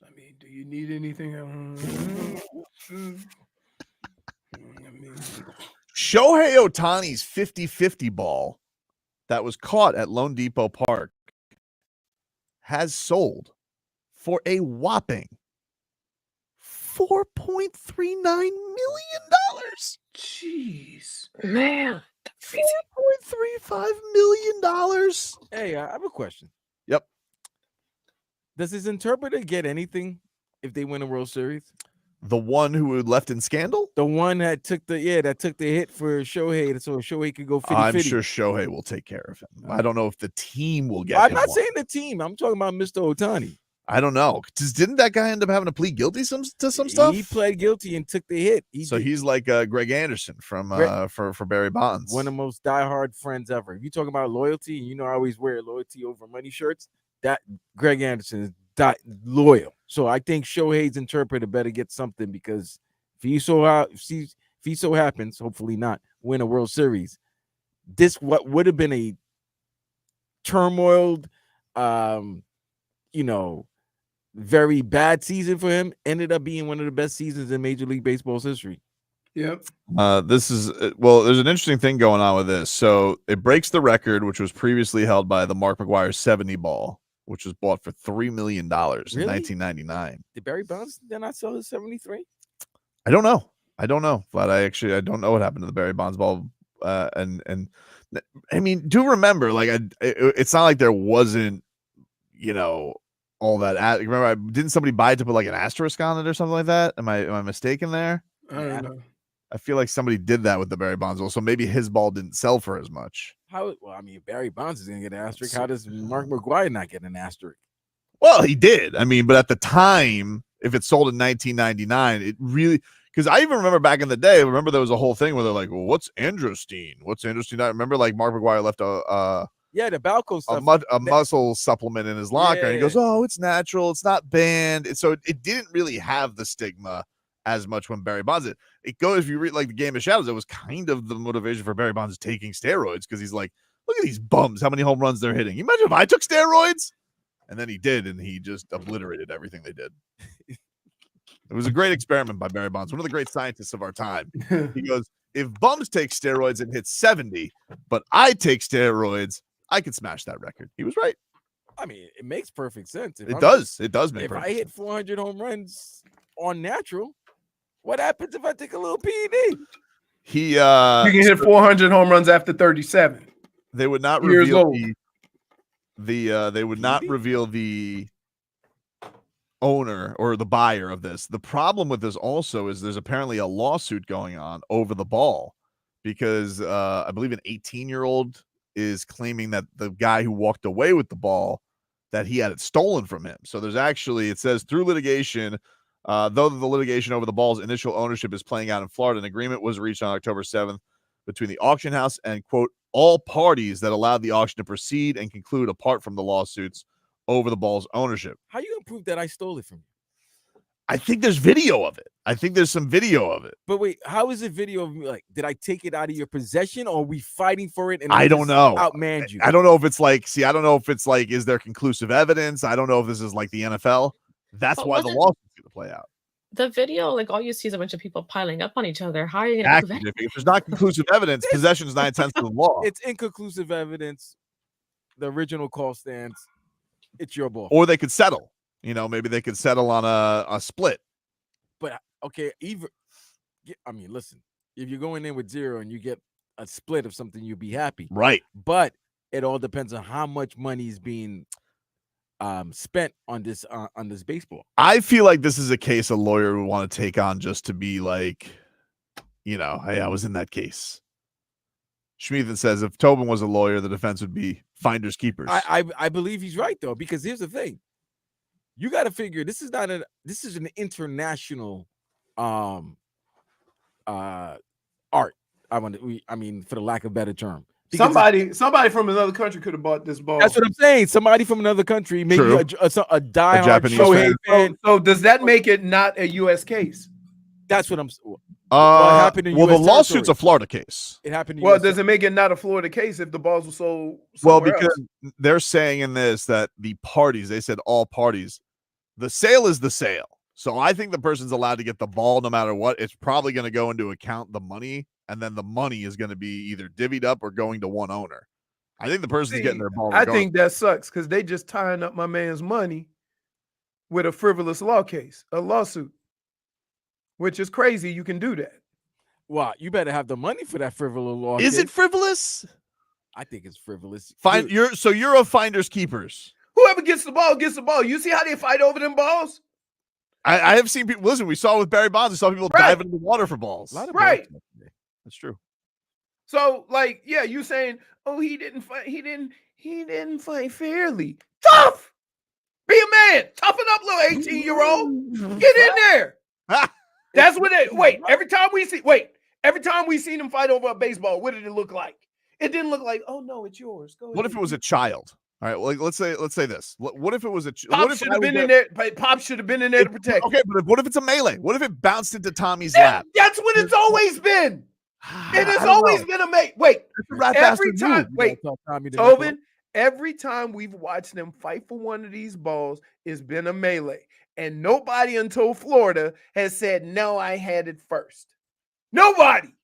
I mean, do you need anything? Shohei Ohtani's 50-50 ball that was caught at loanDepot Park has sold for a whopping $4.39 million. Jeez, man. $4.35 million. Hey, I have a question. Yep. Does his interpreter get anything if they win a World Series? The one who left in scandal? The one that took the hit for Shohei, so Shohei could go 50-50. I'm sure Shohei will take care of him. I don't know if the team will get I'm him not one. saying the team. I'm talking about Mr. Ohtani. I don't know. Didn't that guy end up having to plead guilty to some stuff? He pled guilty and took the hit. He's like Greg Anderson from for Barry Bonds. One of the most diehard friends ever. If you talk about loyalty, I always wear loyalty over money shirts. That Greg Anderson is loyal. So I think Shohei's interpreter better get something, because if he so happens, hopefully not, win a World Series, this what would have been a turmoiled, very bad season for him ended up being one of the best seasons in Major League Baseball's history. Yep. There's an interesting thing going on with this. So it breaks the record, which was previously held by the Mark McGwire 70 ball, which was bought for $3 million in 1999. Did Barry Bonds then not sell his 73? I don't know, but I don't know what happened to the Barry Bonds ball. And I mean, do remember, it's not like there wasn't, all that. Remember, didn't somebody buy it to put like an asterisk on it or something like that? Am I mistaken there? I don't know. I feel like somebody did that with the Barry Bonds ball, so maybe his ball didn't sell for as much. Barry Bonds is going to get an asterisk. How does Mark McGwire not get an asterisk? Well, he did. I mean, but at the time, if it sold in 1999, it really, because I even remember back in the day, there was a whole thing where they're like, well, what's androstenedione? I remember like Mark McGwire left the Balco stuff, a muscle supplement in his locker, and he goes, oh, it's natural, it's not banned. And so it didn't really have the stigma as much when Barry Bonds did. It goes, if you read like the Game of Shadows, it was kind of the motivation for Barry Bonds taking steroids, because he's like, look at these bums, how many home runs they're hitting. You imagine if I took steroids? And then he did, and he just obliterated everything they did. It was a great experiment by Barry Bonds, one of the great scientists of our time. He goes, if bums take steroids and hit 70, but I take steroids, I could smash that record. He was right. I mean, it makes perfect sense. It does make If perfect I hit 400 home runs on natural, what happens if I take a little PED? He You can hit 400 home runs after 37. They would not years reveal old. they would not reveal the owner or the buyer of this. The problem with this also is there's apparently a lawsuit going on over the ball because I believe an 18-year-old is claiming that the guy who walked away with the ball, that he had it stolen from him. So there's actually, it says through litigation, though the litigation over the ball's initial ownership is playing out in Florida, an agreement was reached on October 7th between the auction house and, quote, all parties that allowed the auction to proceed and conclude apart from the lawsuits over the ball's ownership. How you gonna prove that I stole it from you? I think there's video of it. I think there's some video of it. But wait, how is it video of me? Like, did I take it out of your possession, or are we fighting for it? And I don't know. Outmanned you. I don't know if it's like, I don't know if it's like, is there conclusive evidence? I don't know if this is like the NFL. That's But why the wasn't- lawsuit's going to play out. The video, like all you see is a bunch of people piling up on each other. How are you going to prevent? Exactly. If there's not conclusive evidence, possession is 9/10 of the law. It's inconclusive evidence. The original call stands. It's your ball. Or they could settle. You know, maybe they could settle on a split. But okay, I mean, listen, if you're going in with 0 and you get a split of something, you'll be happy. Right. But it all depends on how much money is being spent on this baseball. I feel like this is a case a lawyer would want to take on just to be like, you know, hey, I was in that case. Schmeathan says if Tobin was a lawyer, the defense would be finders keepers. I believe he's right though, because here's the thing. You got to figure this is an international art. I mean, for the lack of a better term. Because Somebody from another country could have bought this ball. that's what I'm saying. Somebody from another country, maybe True. a diehard Japanese Shohei fan. fan. So does that make it not a U.S. case? That's what I'm. Well, in the US lawsuit's territory. a Florida case. It happened. In Well, US does it make it not a Florida case if the balls were sold? Well, somewhere because else? they're saying in this that the parties, they said all parties, the sale is the sale. So I think the person's allowed to get the ball no matter what. It's probably going to go into account the money, and then the money is going to be either divvied up or going to one owner. I think the person's getting their ball. I think that sucks because they just tying up my man's money with a frivolous lawsuit, which is crazy. You can do that. Well, you better have the money for that frivolous law. Is it frivolous? I think it's frivolous. You're a finders keepers. Whoever gets the ball gets the ball. You see how they fight over them balls? I have seen people. Listen, we saw with Barry Bonds. We saw people dive into the water for balls. Right. That's true. So, like, yeah, you saying, oh, he didn't fight. He didn't fight fairly. Tough. Be a man. Toughen up, little 18-year-old. Get in there. That's what it. Every time we seen them fight over a baseball, what did it look like? It didn't look like, oh no, it's yours. Go What if it was a child? All right, well, let's say this. What if it was a Pop should have been in there. Pop should have been in there to protect. Okay, but what if it's a melee? What if it bounced into Tommy's lap? That's what it's always been. It has always been a melee. Wait, every time. Wait, Tobin. Every time we've watched them fight for one of these balls, it's been a melee, and nobody until Florida has said, "No, I had it first." Nobody.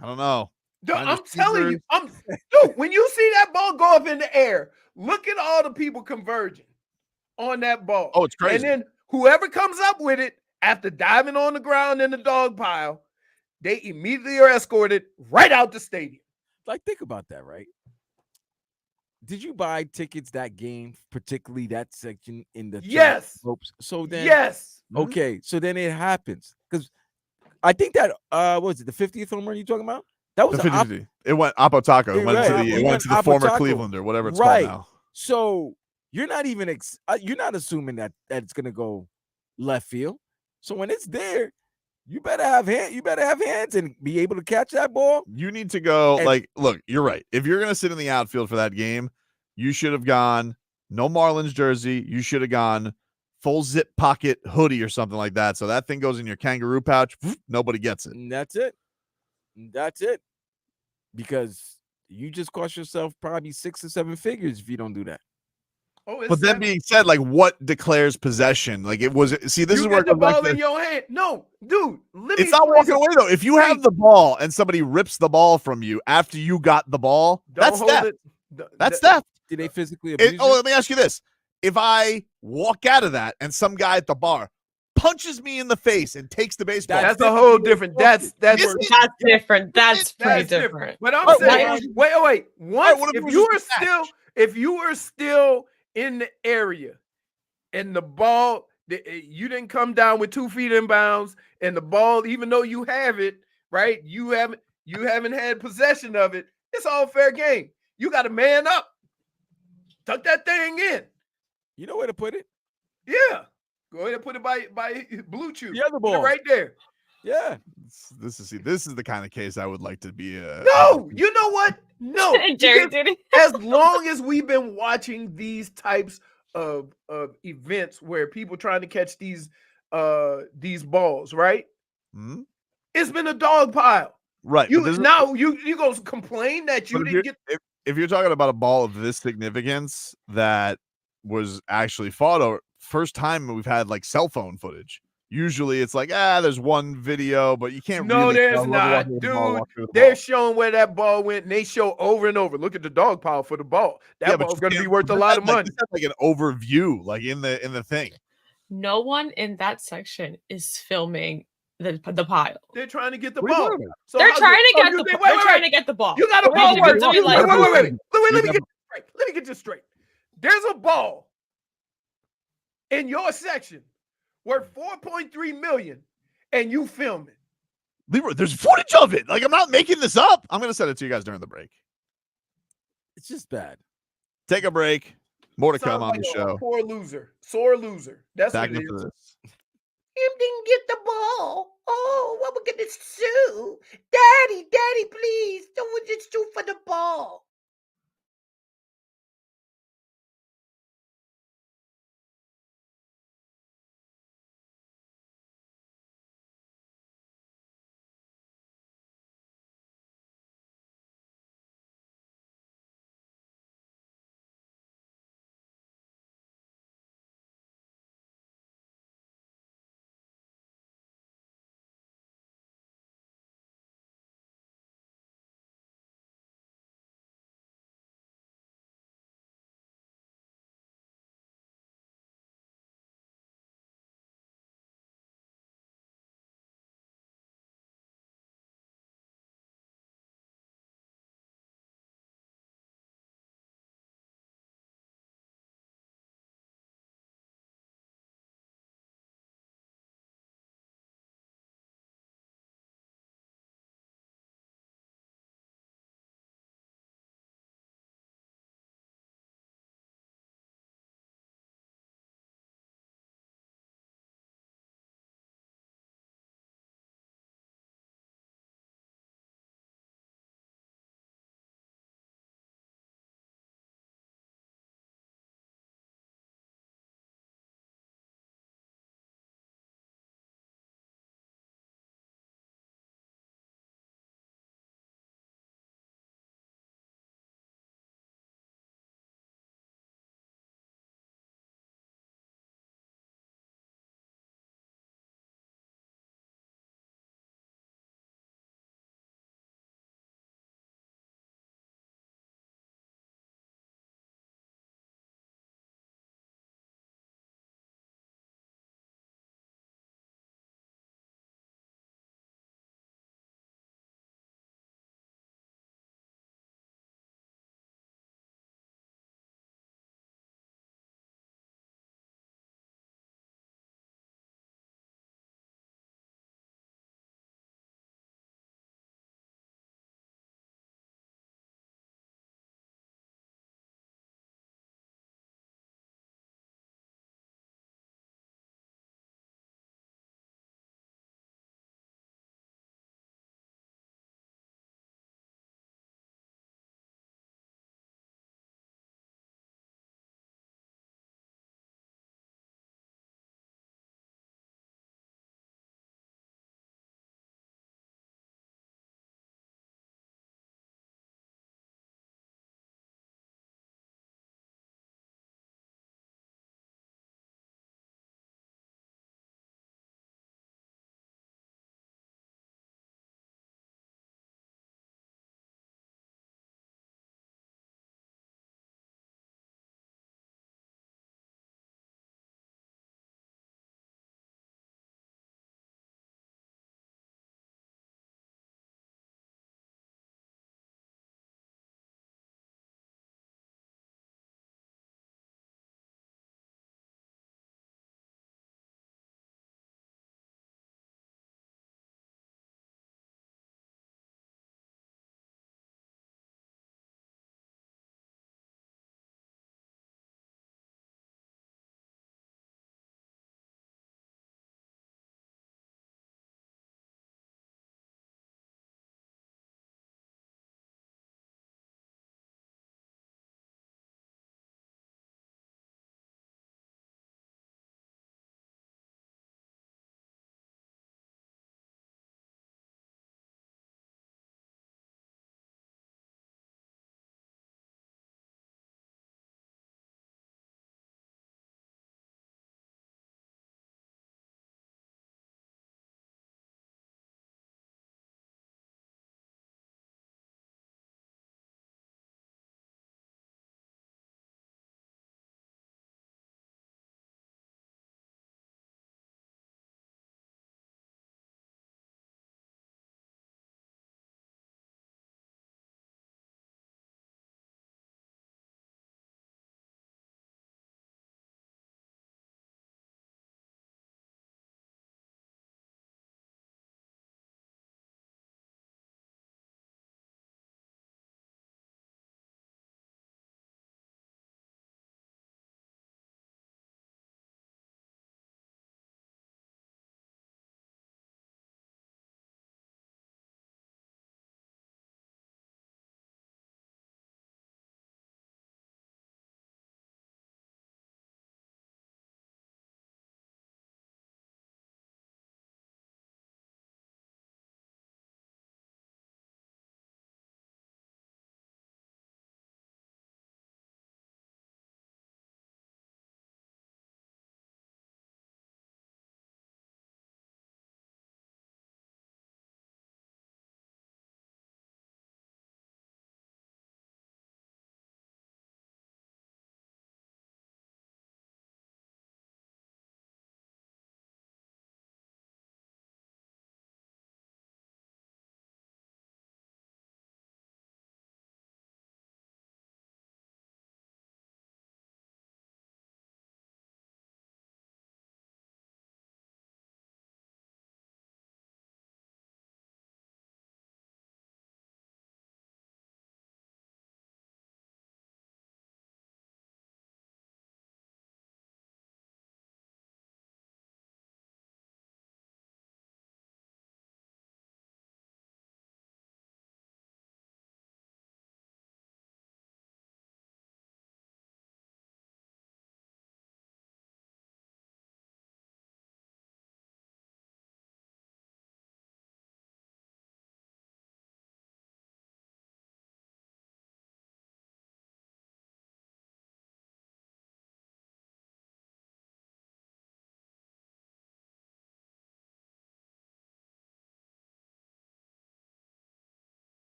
I don't know. Dude, I'm telling you, dude, when you see that ball go up in the air, look at all the people converging on that ball. Oh, it's crazy. And then whoever comes up with it after diving on the ground in the dog pile, they immediately are escorted right out the stadium. Like, think about that, right? Did you buy tickets that game, particularly that section in the ropes? So then, yes. Okay, so then it happens because I think that what was it, the 50th home run you talking about? That was it went Apotaco. It went to the former Apotaco. Cleveland or whatever it's right. called now. So you're not even you're not assuming that it's gonna go left field. So when it's there, you better have hands and be able to catch that ball. You need to go look, you're right. If you're gonna sit in the outfield for that game, you should have gone no Marlins jersey. You should have gone full zip pocket hoodie or something like that. So that thing goes in your kangaroo pouch. Nobody gets it. And that's it. Because you just cost yourself probably 6 or 7 figures if you don't do that. Oh, but that being said, like, what declares possession? Like, it was. See, this is where it the goes back ball to, in your hand. No, dude, it's not walking away though. If you have the ball and somebody rips the ball from you after you got the ball, that's theft. That's theft. Did they physically abuse Oh, you? let me ask you this: if I walk out of that and some guy at the bar punches me in the face and takes the baseball, That's a whole different. That's different. That's pretty That's different. But I'm Right, saying, wait. Once what if it if was you just are a match? still in the area and the ball, you didn't come down with 2 feet in bounds, and the ball, even though you have it, right? You haven't had possession of it. It's all fair game. You got to man up, tuck that thing in. You know where to put it? Yeah, go ahead and put it by Blue Chew. The other Put it ball. right there. Yeah. This is the kind of case I would like to be. No, you know what? No, Jerry because did it. as long as we've been watching these types of events where people trying to catch these balls, right? Hmm? It's been a dog pile. Right. but You there's- now you gonna complain that you but didn't get if you're talking about a ball of this significance that was actually fought over, first time we've had like cell phone footage. Usually it's like, there's one video, but you can't no, really there's tell whoever not, walked through the ball, dude. walked through the They're ball. showing where that ball went, and they show over and over. Look at the dog pile for the ball. That but ball's you gonna be can't- worth a lot of money. This had like an overview, like in the thing. No one in that section is filming the pile. They're trying to get the What are you ball. talking about? So They're how's trying it- to oh, get you the think- they're wait, trying wait. to get the ball. You got a They're ball making it worth. so we Wait, like- wait. Let me got- get this straight. Let me get this straight. There's a ball in your section worth 4.3 million, and you film it. Leroy, there's footage of it. Like, I'm not making this up. I'm gonna send it to you guys during the break. It's just bad. Take a break. More to Sounds come on like the a show. poor loser, sore loser. That's Back what it into is. this. Him didn't get the ball. Oh, what we gonna sue? Daddy, please, don't just sue for the ball.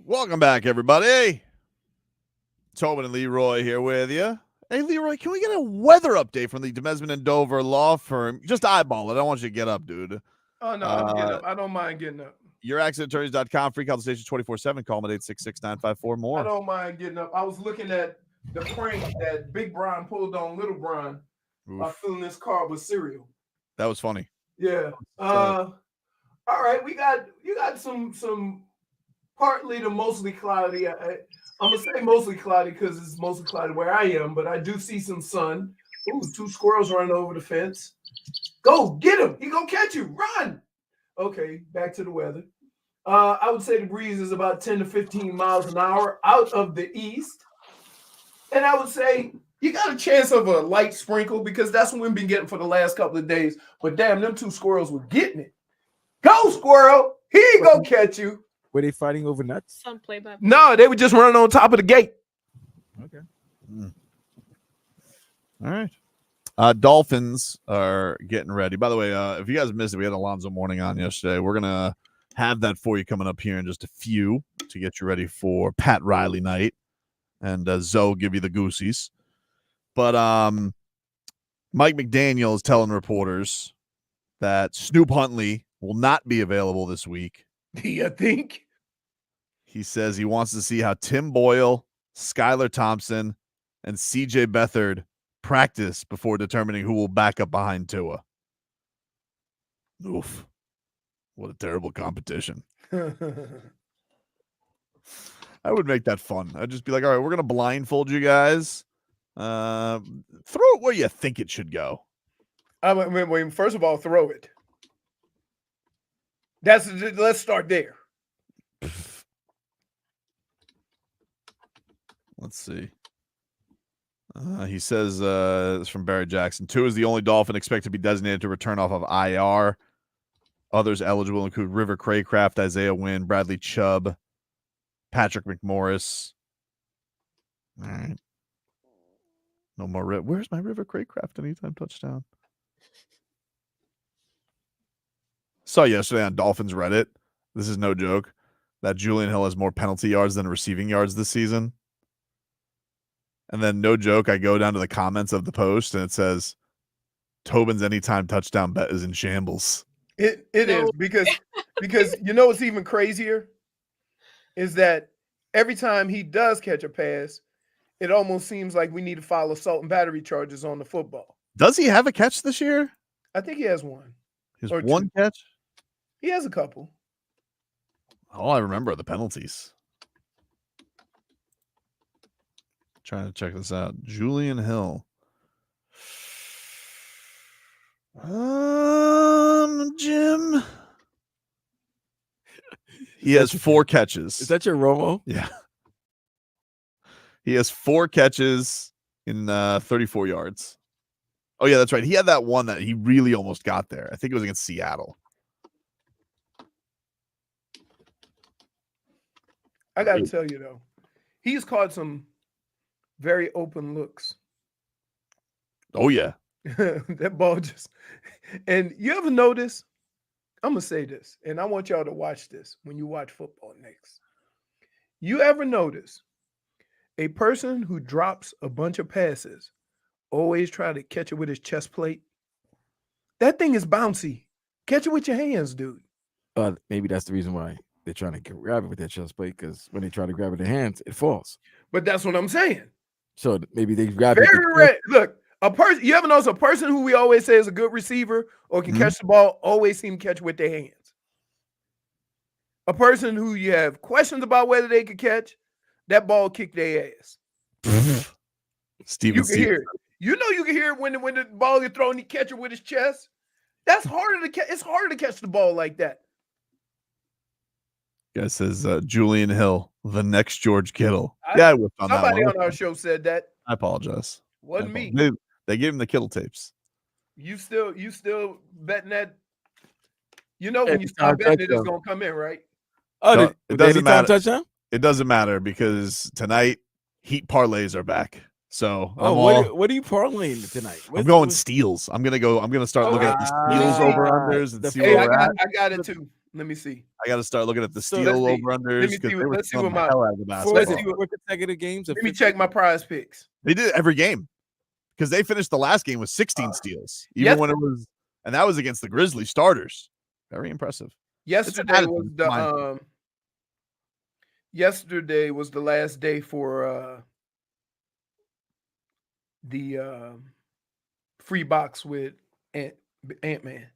Welcome back, everybody. Tobin and Leroy here with you. Hey, Leroy, can we get a weather update from the Demesman and Dover law firm? Just eyeball it. I don't want you to get up, dude. Oh, no, I'm getting up. I don't mind getting up. YourAccentAttorneys.com. Free consultation 24/7. Call them at 866-954-MORE. I don't mind getting up. I was looking at the prank that Big Bron pulled on Little Bron by filling this car with cereal. That was funny. Yeah. All right, you got some partly to mostly cloudy. I'm gonna say mostly cloudy because it's mostly cloudy where I am, but I do see some sun. Ooh, 2 squirrels running over the fence. Go get him! He gonna catch you! Run! Okay, back to the weather. I would say the breeze is about 10 to 15 miles an hour out of the east, and I would say you got a chance of a light sprinkle because that's what we've been getting for the last couple of days. But damn, them 2 squirrels were getting it. Go squirrel! He ain't gonna catch you. Were they fighting over nuts? Some play by. No, they were just running on top of the gate. Okay. All right. Dolphins are getting ready. By the way, if you guys missed it, we had Alonzo Mourning on yesterday. We're going to have that for you coming up here in just a few to get you ready for Pat Riley night. And Zoe will give you the goosies. But Mike McDaniel is telling reporters that Snoop Huntley will not be available this week. Do you think? He says he wants to see how Tim Boyle, Skylar Thompson, and CJ Beathard practice before determining who will back up behind Tua. Oof. What a terrible competition. I would make that fun. I'd just be like, all right, we're going to blindfold you guys. Throw it where you think it should go. I mean, first of all, throw it. Let's start there. Let's see. He says it's from Barry Jackson. Tua is the only Dolphin expected to be designated to return off of IR. Others eligible include River Craycraft, Isaiah Wynn, Bradley Chubb, Patrick McMorris. All right. No more. Where's my River Craycraft anytime touchdown? Saw yesterday on Dolphins Reddit. This is no joke. That Julian Hill has more penalty yards than receiving yards this season. And then, no joke, I go down to the comments of the post and it says, Tobin's anytime touchdown bet is in shambles. It is because you know what's even crazier is that every time he does catch a pass, it almost seems like we need to file assault and battery charges on the football. Does he have a catch this year? I think he has one. His or one 2. catch? He has a couple. All I remember are the penalties. Trying to check this out. Julian Hill. Jim. He has 4 catches. Is that your Romo? Yeah. He has 4 catches in 34 yards. Oh, yeah, that's right. He had that one that he really almost got there. I think it was against Seattle. I got to tell you, though, he's caught some very open looks. Oh, yeah. That ball just – and you ever notice – I'm going to say this, and I want y'all to watch this when you watch football next. You ever notice a person who drops a bunch of passes always try to catch it with his chest plate? That thing is bouncy. Catch it with your hands, dude. Maybe that's the reason why they're trying to grab it with their chest plate, because when they try to grab it in their hands, it falls. But that's what I'm saying. So maybe they grab Very it. rare. Look, a person. You ever notice a person who we always say is a good receiver or can catch the ball always seem to catch with their hands. A person who you have questions about whether they could catch, that ball kick their ass. Steven, you can hear it. You know you can hear it when the ball gets thrown, he catch it with his chest. That's harder to catch. It's harder to catch the ball like that. Guy says Julian Hill, the next George Kittle. I whipped on that one. Somebody on our show said that. I apologize. Wasn't me. They gave him the Kittle tapes. You still betting that? You know when you start betting it, it's gonna come in, right? Oh, it doesn't matter. Touchdown? It doesn't matter because tonight Heat parlays are back. So what are you parlaying tonight? I'm going steals. I'm gonna start looking at the steals over unders and see where we're at. I got it too. Let me see. I got to start looking at the So steal let's see. over-unders Let me because see they were let's see stealing what the my hell out of the Four basketball. consecutive games. Let me check my prize picks. They did it every game because they finished the last game with 16 steals, even when it was, and that was against the Grizzlies starters. Very impressive. Yesterday was the last day for the free box with Ant-Man.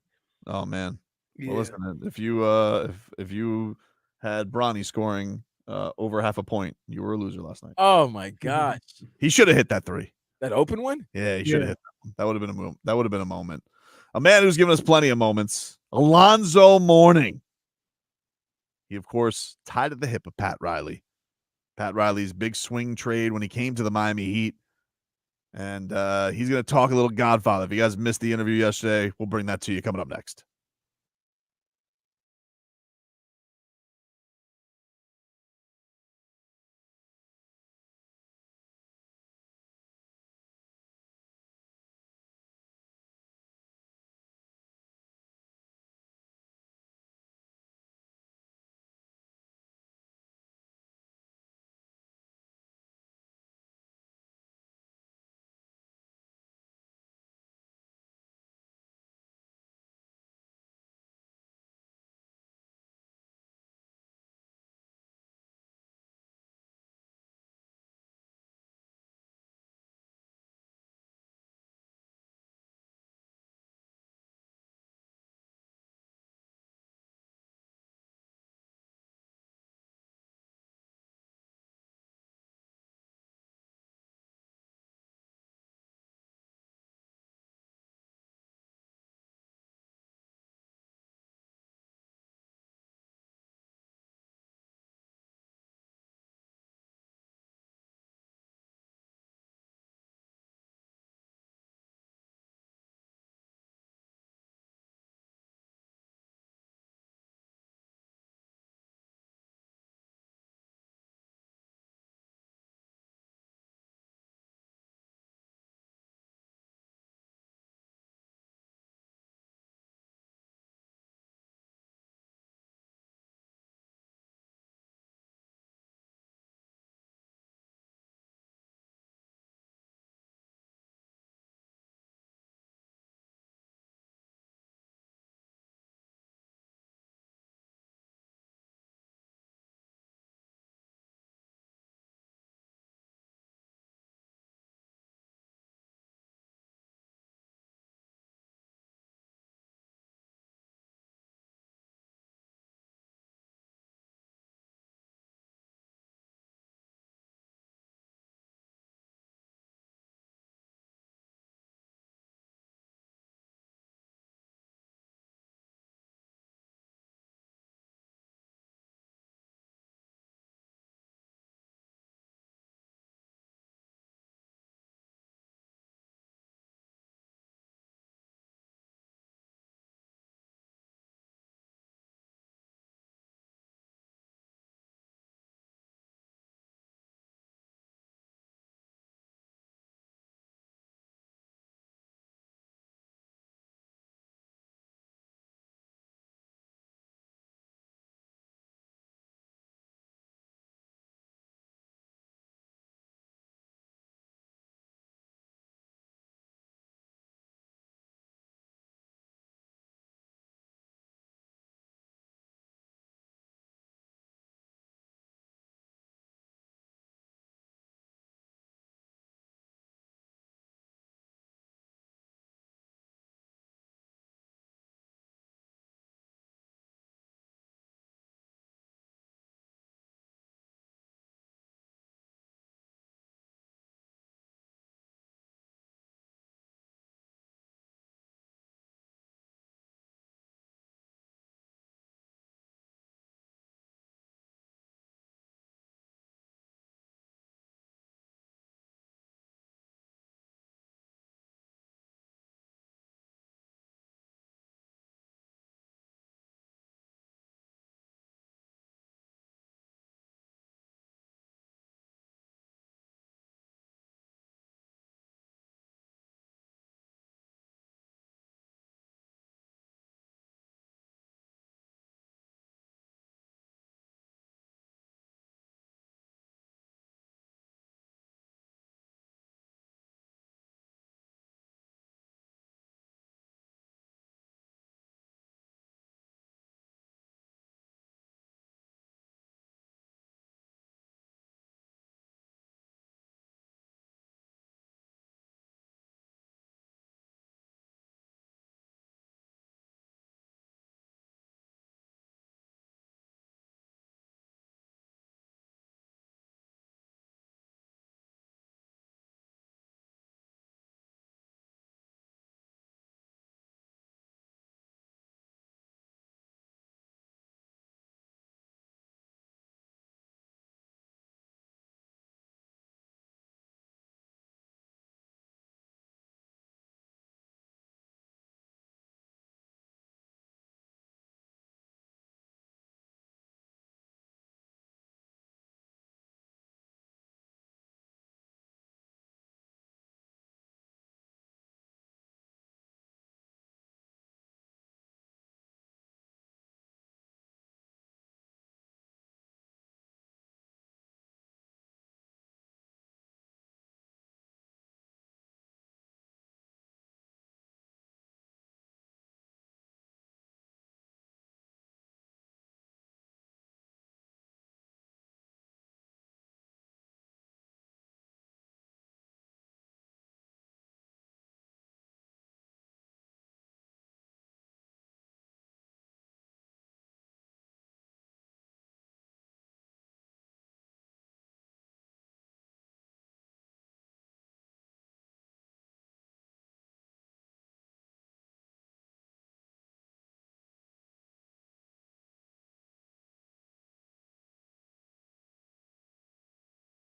Oh man. Yeah. Well, listen, if you had Bronny scoring over half a point, you were a loser last night. Oh my gosh. He should have hit that three. That open one? Yeah, he should have hit that one. That would have been a moment. That would have been a moment. A man who's given us plenty of moments. Alonzo Mourning. He, of course, tied at the hip of Pat Riley. Pat Riley's big swing trade when he came to the Miami Heat. And he's going to talk a little Godfather. If you guys missed the interview yesterday, we'll bring that to you coming up next.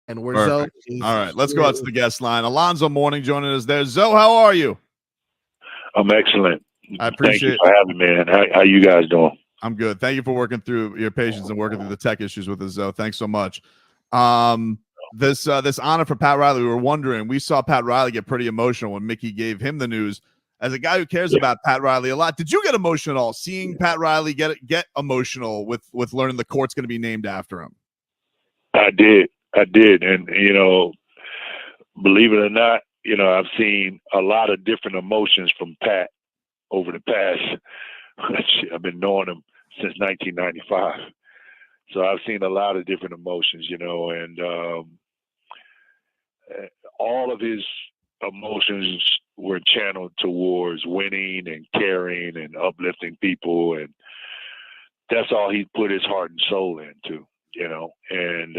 And where Zoe Perfect. is. All right, let's go out to the guest line. Alonzo Mourning joining us there. Zoe, how are you? I'm excellent. I appreciate Thank you for having me, man. How you guys doing? I'm good. Thank you for working through your patience and working through the tech issues with us, Zoe. Thanks so much. This honor for Pat Riley, we were wondering, we saw Pat Riley get pretty emotional when Mickey gave him the news. As a guy who cares about Pat Riley a lot, did you get emotional at all seeing Pat Riley get emotional with learning the court's going to be named after him? I did. And, believe it or not, I've seen a lot of different emotions from Pat over the past. I've been knowing him since 1995. So I've seen a lot of different emotions, and all of his emotions were channeled towards winning and caring and uplifting people. And that's all he put his heart and soul into, and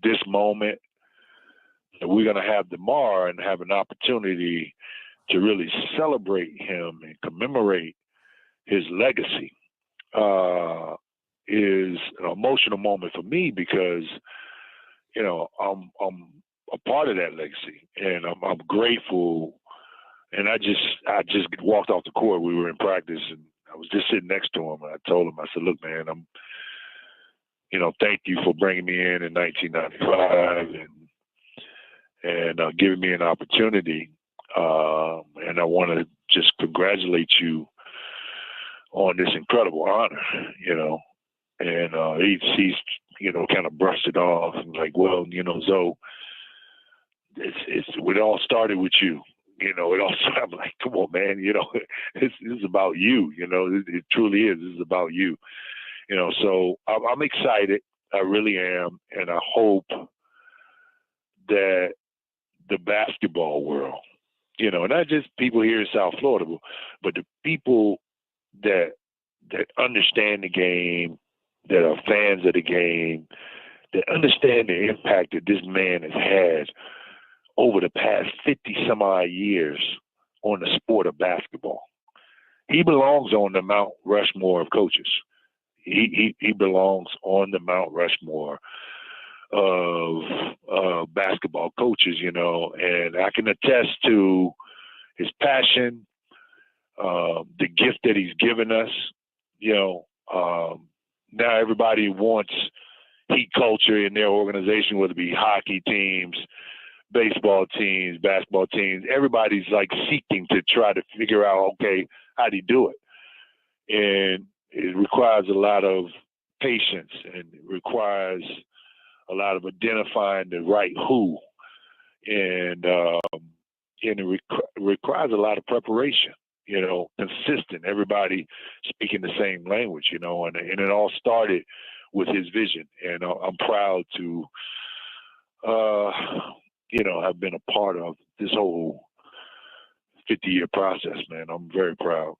this moment that we're going to have tomorrow and have an opportunity to really celebrate him and commemorate his legacy is an emotional moment for me because, I'm a part of that legacy and I'm grateful. And I just walked off the court. We were in practice and I was just sitting next to him. And I told him, I said, look, man, thank you for bringing me in 1995 and giving me an opportunity. And I want to just congratulate you on this incredible honor, and he's kind of brushed it off and like, well, Zoe, it all started with you. I'm like, come on, man, this is about you, it truly is. This is about you, so I'm excited. I really am. And I hope that the basketball world, not just people here in South Florida, but the people that understand the game, that are fans of the game, that understand the impact that this man has had over the past 50 some odd years on the sport of basketball. He belongs on the Mount Rushmore of coaches. He belongs on the Mount Rushmore of basketball coaches, and I can attest to his passion, the gift that he's given us. Now everybody wants heat culture in their organization, whether it be hockey teams, baseball teams, basketball teams. Everybody's like seeking to try to figure out, okay, how do you do it? And it requires a lot of patience and it requires a lot of identifying the right who. And it requires a lot of preparation, consistent, everybody speaking the same language, and it all started with his vision. And I'm proud to, have been a part of this whole 50-year process, man. I'm very proud.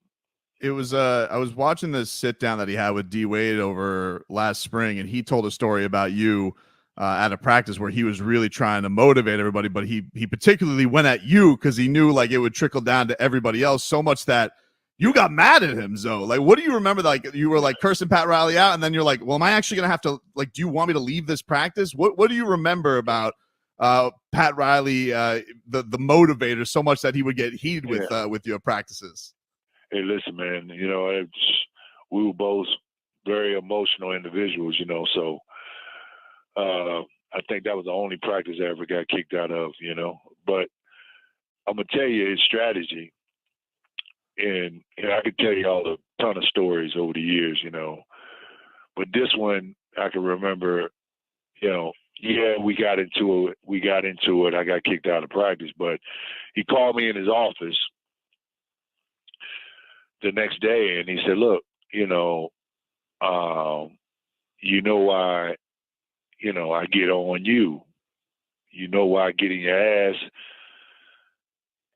It was I was watching this sit down that he had with D Wade over last spring, and he told a story about you at a practice where he was really trying to motivate everybody, but he particularly went at you because he knew like it would trickle down to everybody else so much that you got mad at him, Zoe. Like, what do you remember? Like, you were like cursing Pat Riley out, and then you're like, well, am I actually gonna have to, like, do you want me to leave this practice? What do you remember about Pat Riley, the motivator, so much that he would get heated with your practices? Hey, listen, man, we were both very emotional individuals, so I think that was the only practice I ever got kicked out of, but I'm going to tell you his strategy. And I could tell you all a ton of stories over the years, but this one I can remember, we got into it. I got kicked out of practice, but he called me in his office the next day and he said, look, why, I get on you, why I get in your ass.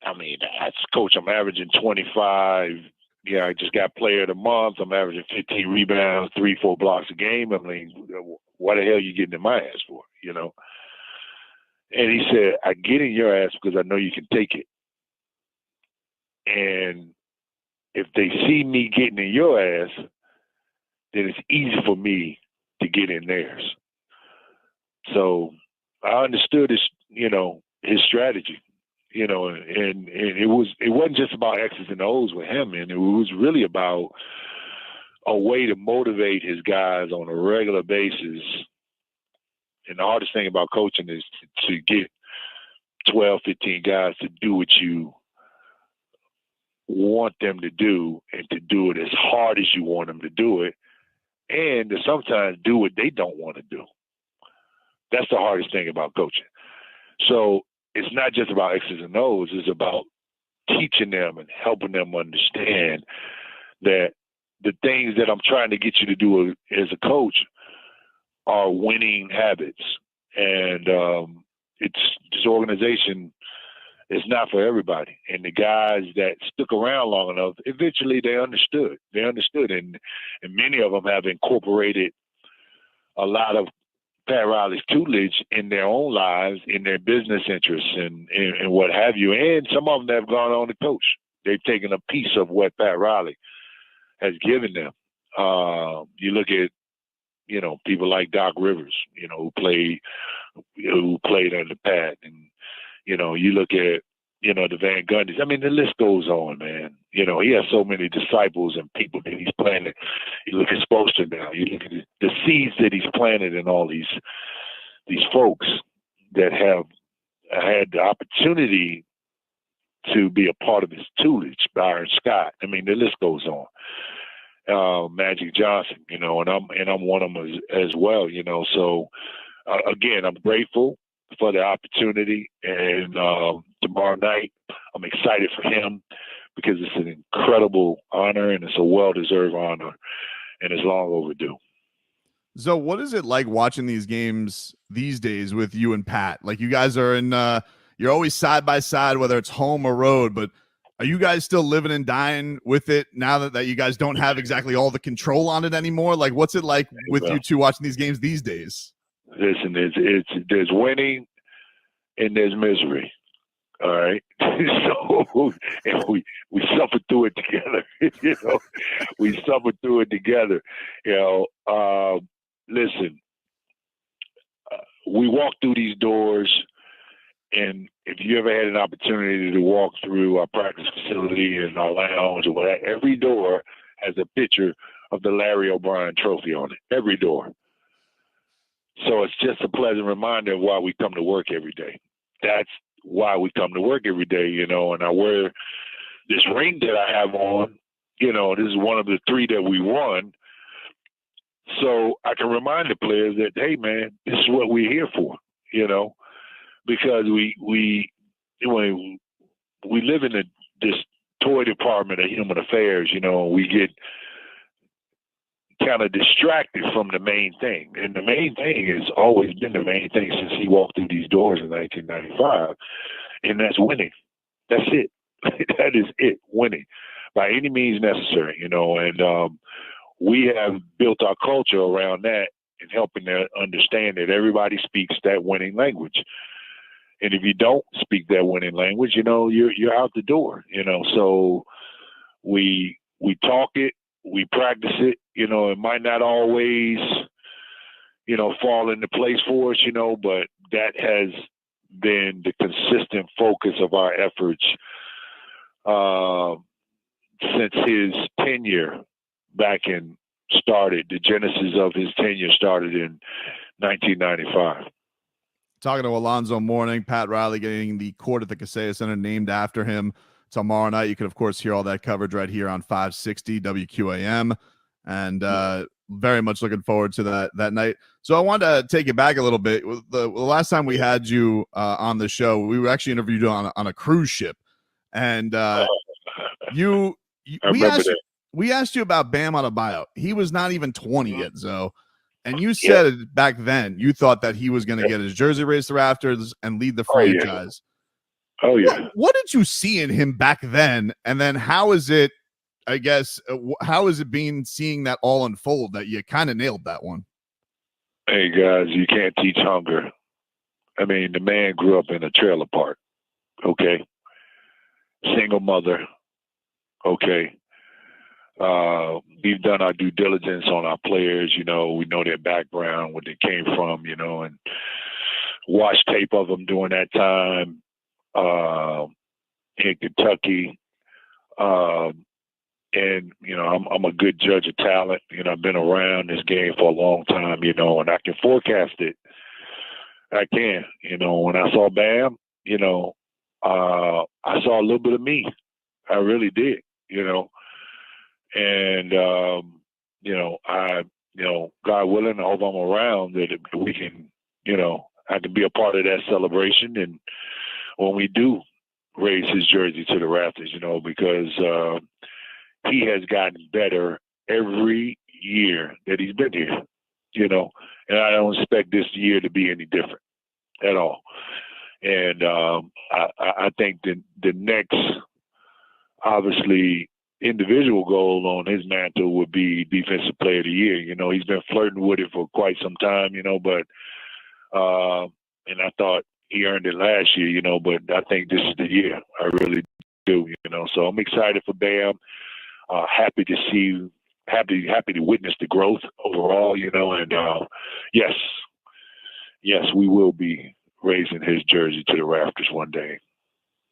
I mean, that's coach, I'm averaging 25. I just got player of the month. I'm averaging 15 rebounds, 3-4 blocks a game. I mean, what the hell are you getting in my ass for, And he said, I get in your ass because I know you can take it. And if they see me getting in your ass, then it's easy for me to get in theirs. So I understood his strategy, and it wasn't just about X's and O's with him, and it was really about a way to motivate his guys on a regular basis. And the hardest thing about coaching is to get 12, 15 guys to do what you want them to do and to do it as hard as you want them to do it, and to sometimes do what they don't want to do. That's the hardest thing about coaching. So it's not just about X's and O's. It's about teaching them and helping them understand that the things that I'm trying to get you to do as a coach are winning habits. And this organization is not for everybody. And the guys that stuck around long enough, eventually they understood. And many of them have incorporated a lot of Pat Riley's tutelage in their own lives, in their business interests and what have you. And some of them have gone on to coach. They've taken a piece of what Pat Riley has given them. You look at, people like Doc Rivers, who played under Pat, and you look at the Van Gundys. I mean, the list goes on, man. He has so many disciples and people that he's planted. You look at Spoelstra now. You look at the seeds that he's planted in all these folks that have had the opportunity to be a part of his tutelage. Byron Scott. I mean, the list goes on. Magic Johnson, and I'm one of them as well. So again, I'm grateful for the opportunity, and tomorrow night I'm excited for him because it's an incredible honor and it's a well-deserved honor, and it's long overdue. So what is it like watching these games these days with you and Pat? Like, you guys are you're always side by side, whether it's home or road, but are you guys still living and dying with it now that you guys don't have exactly all the control on it anymore? Like, what's it like with you two watching these games these days? Listen, there's winning and there's misery. All right. So and we suffer through it together. We suffer through it together. Listen, we walk through these doors, and if you ever had an opportunity to walk through our practice facility and our lounge or whatever, every door has a picture of the Larry O'Brien trophy on it. Every door. So it's just a pleasant reminder of why we come to work every day. That's why we come to work every day, and I wear this ring that I have on. This is one of the 3 that we won. So I can remind the players that, hey, man, this is what we're here for, because we live in this toy department of human affairs, we get kind of distracted from the main thing. And the main thing has always been the main thing since he walked through these doors in 1995, and that's winning. That's it. That is it, winning by any means necessary, and we have built our culture around that and helping them understand that everybody speaks that winning language. And if you don't speak that winning language, you're out the door, so we talk it, we practice it, it might not always, fall into place for us, but that has been the consistent focus of our efforts since his tenure the genesis of his tenure started in 1995. Talking to Alonzo Mourning, Pat Riley getting the court at the Kaseya Center named after him tomorrow night. You can, of course, hear all that coverage right here on 560 WQAM, and very much looking forward to that night. So I wanted to take it back a little bit. The last time we had you on the show, we were actually interviewed on a cruise ship, and we asked you about Bam Adebayo. He was not even 20 yet, Zoe. And you said back then you thought that he was going to get his jersey raised to the rafters and lead the franchise. Oh, yeah. What did you see in him back then? And then how is it, how is it seeing that all unfold that you kind of nailed that one? Hey, guys, you can't teach hunger. I mean, the man grew up in a trailer park, okay? Single mother, okay? We've done our due diligence on our players, we know their background, what they came from, and watched tape of him during that time in Kentucky. And, you know, I'm a good judge of talent. You know, I've been around this game for a long time, you know, and I can forecast it. I can. You know, when I saw Bam, you know, I saw a little bit of me. I really did, you know. And, God willing, I hope I'm around that we can, you know, I can be a part of that celebration. And when we do raise his jersey to the rafters, you know, because he has gotten better every year that he's been here, you know, and I don't expect this year to be any different at all. And I think the next, obviously, individual goal on his mantle would be Defensive Player of the Year. You know, he's been flirting with it for quite some time, you know, but and I thought he earned it last year, you know, but I think this is the year. I really do, you know. So I'm excited for Bam. Happy to witness the growth overall, you know, and yes, we will be raising his jersey to the rafters one day.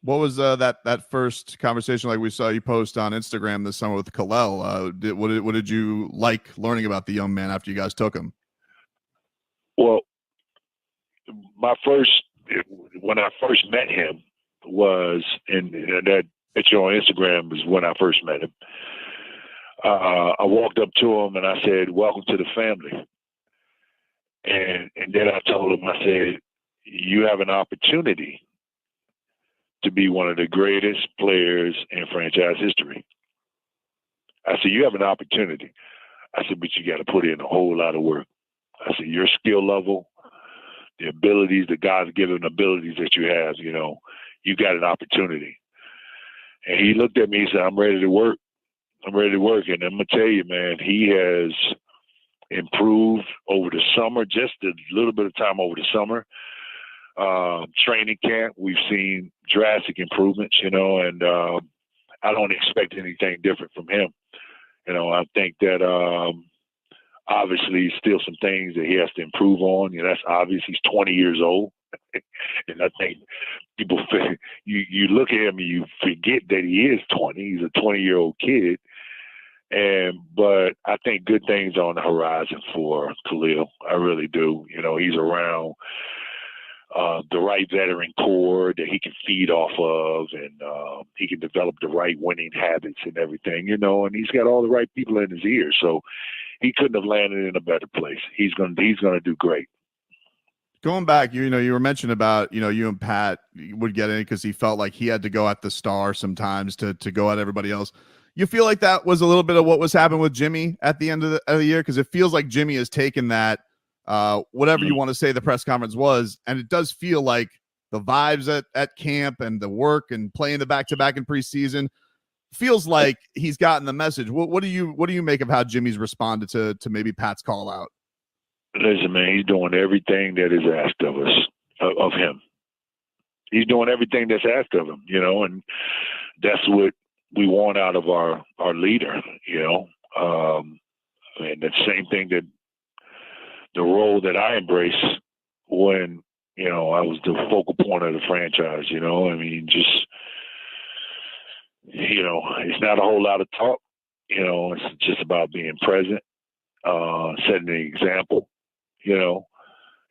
What was that first conversation like we saw you post on Instagram this summer with Khalil? What did you like learning about the young man after you guys took him? Well, when I first met him was that picture on Instagram is when I first met him. I walked up to him and I said, "Welcome to the family." And then I told him, I said, "You have an opportunity to be one of the greatest players in franchise history." I said, "You have an opportunity." I said, "But you got to put in a whole lot of work." I said, "Your skill level, the abilities, the God-given abilities that you have, you know, you got an opportunity." And he looked at me and said, "I'm ready to work. I'm ready to work." And I'm going to tell you, man, he has improved over the summer, just a little bit of time over the summer. Training camp, we've seen drastic improvements, you know, and I don't expect anything different from him. You know, I think that obviously still some things that he has to improve on. You know, that's obvious. He's 20 years old. And I think people, you look at him and you forget that he is 20. He's a 20-year-old kid. But I think good things are on the horizon for Khalil. I really do. You know, he's around the right veteran core that he can feed off of, and he can develop the right winning habits and everything, you know, and he's got all the right people in his ear. So he couldn't have landed in a better place. He's gonna do great. Going back, you know, you were mentioning about, you know, you and Pat would get in because he felt like he had to go at the star sometimes to go at everybody else. You feel like that was a little bit of what was happening with Jimmy at the end of the year? Because it feels like Jimmy has taken that, whatever you want to say the press conference was, and it does feel like the vibes at camp and the work and playing the back-to-back in preseason feels like he's gotten the message. What do you make of how Jimmy's responded to maybe Pat's call out? Listen, man, he's doing everything that is asked of us, of him. He's doing everything that's asked of him, you know, and that's what we want out of our leader, you know. And the same thing that the role that I embraced when, you know, I was the focal point of the franchise, you know. I mean, just, you know, it's not a whole lot of talk, you know. It's just about being present, setting the example, you know,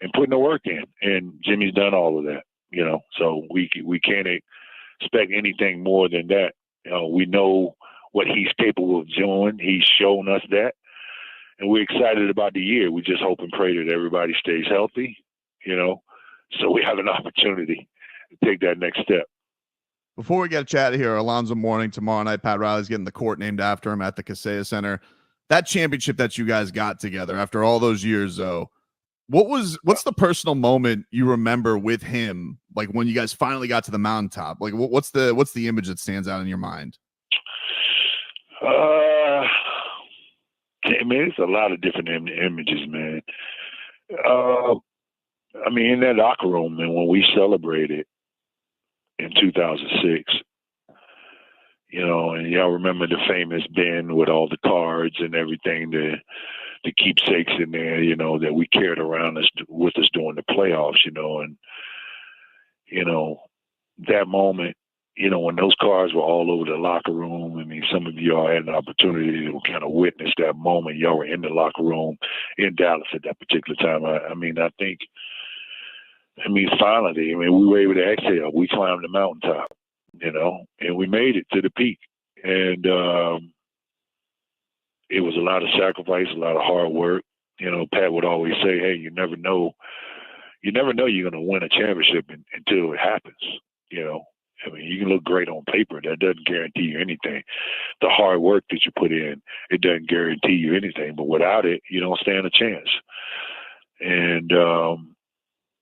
and putting the work in. And Jimmy's done all of that, you know. So we can't expect anything more than that. You know, we know what he's capable of doing. He's shown us that. And we're excited about the year. We just hope and pray that everybody stays healthy, you know, so we have an opportunity to take that next step. Before we get a chat here, Alonzo Mourning tomorrow night. Pat Riley's getting the court named after him at the Kaseya Center. That championship that you guys got together after all those years, though, what's the personal moment you remember with him, like when you guys finally got to the mountaintop? Like what's the image that stands out in your mind? I mean, it's a lot of different images, man. I mean, in that locker room, man, when we celebrated in 2006, you know, and y'all remember the famous bin with all the cards and everything, the the keepsakes in there, you know, that we carried around with us during the playoffs, you know, and, you know, that moment, you know, when those cars were all over the locker room, I mean, some of y'all had an opportunity to kind of witness that moment. Y'all were in the locker room in Dallas at that particular time. I mean, finally, we were able to exhale. We climbed the mountaintop, you know, and we made it to the peak. And it was a lot of sacrifice, a lot of hard work. You know, Pat would always say, hey, you never know you're going to win a championship until it happens, you know. I mean, you can look great on paper. That doesn't guarantee you anything. The hard work that you put in, it doesn't guarantee you anything. But without it, you don't stand a chance. And,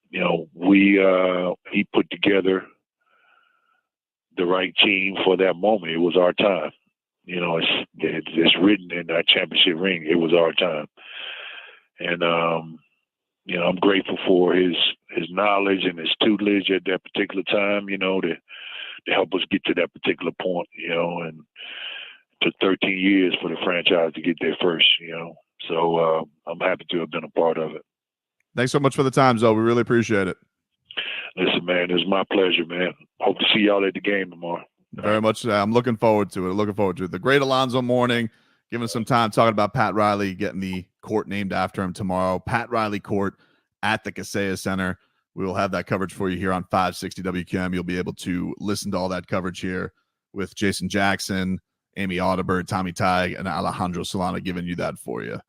you know, he put together the right team for that moment. It was our time. You know, it's written in our championship ring. It was our time. And, you know, I'm grateful for his knowledge and his tutelage at that particular time, you know, to help us get to that particular point, you know, and it took 13 years for the franchise to get there first, you know. So I'm happy to have been a part of it. Thanks so much for the time, Zoe. We really appreciate it. Listen, man, it's my pleasure, man. Hope to see y'all at the game tomorrow. Very much. I'm looking forward to it. The great Alonzo Mourning, giving us some time talking about Pat Riley getting the court named after him tomorrow. Pat Riley Court at the Kaseya Center. We will have that coverage for you here on 560 WQM. You'll be able to listen to all that coverage here with Jason Jackson, Amy Audibert, Tommy Tighe, and Alejandro Solana giving you that for you.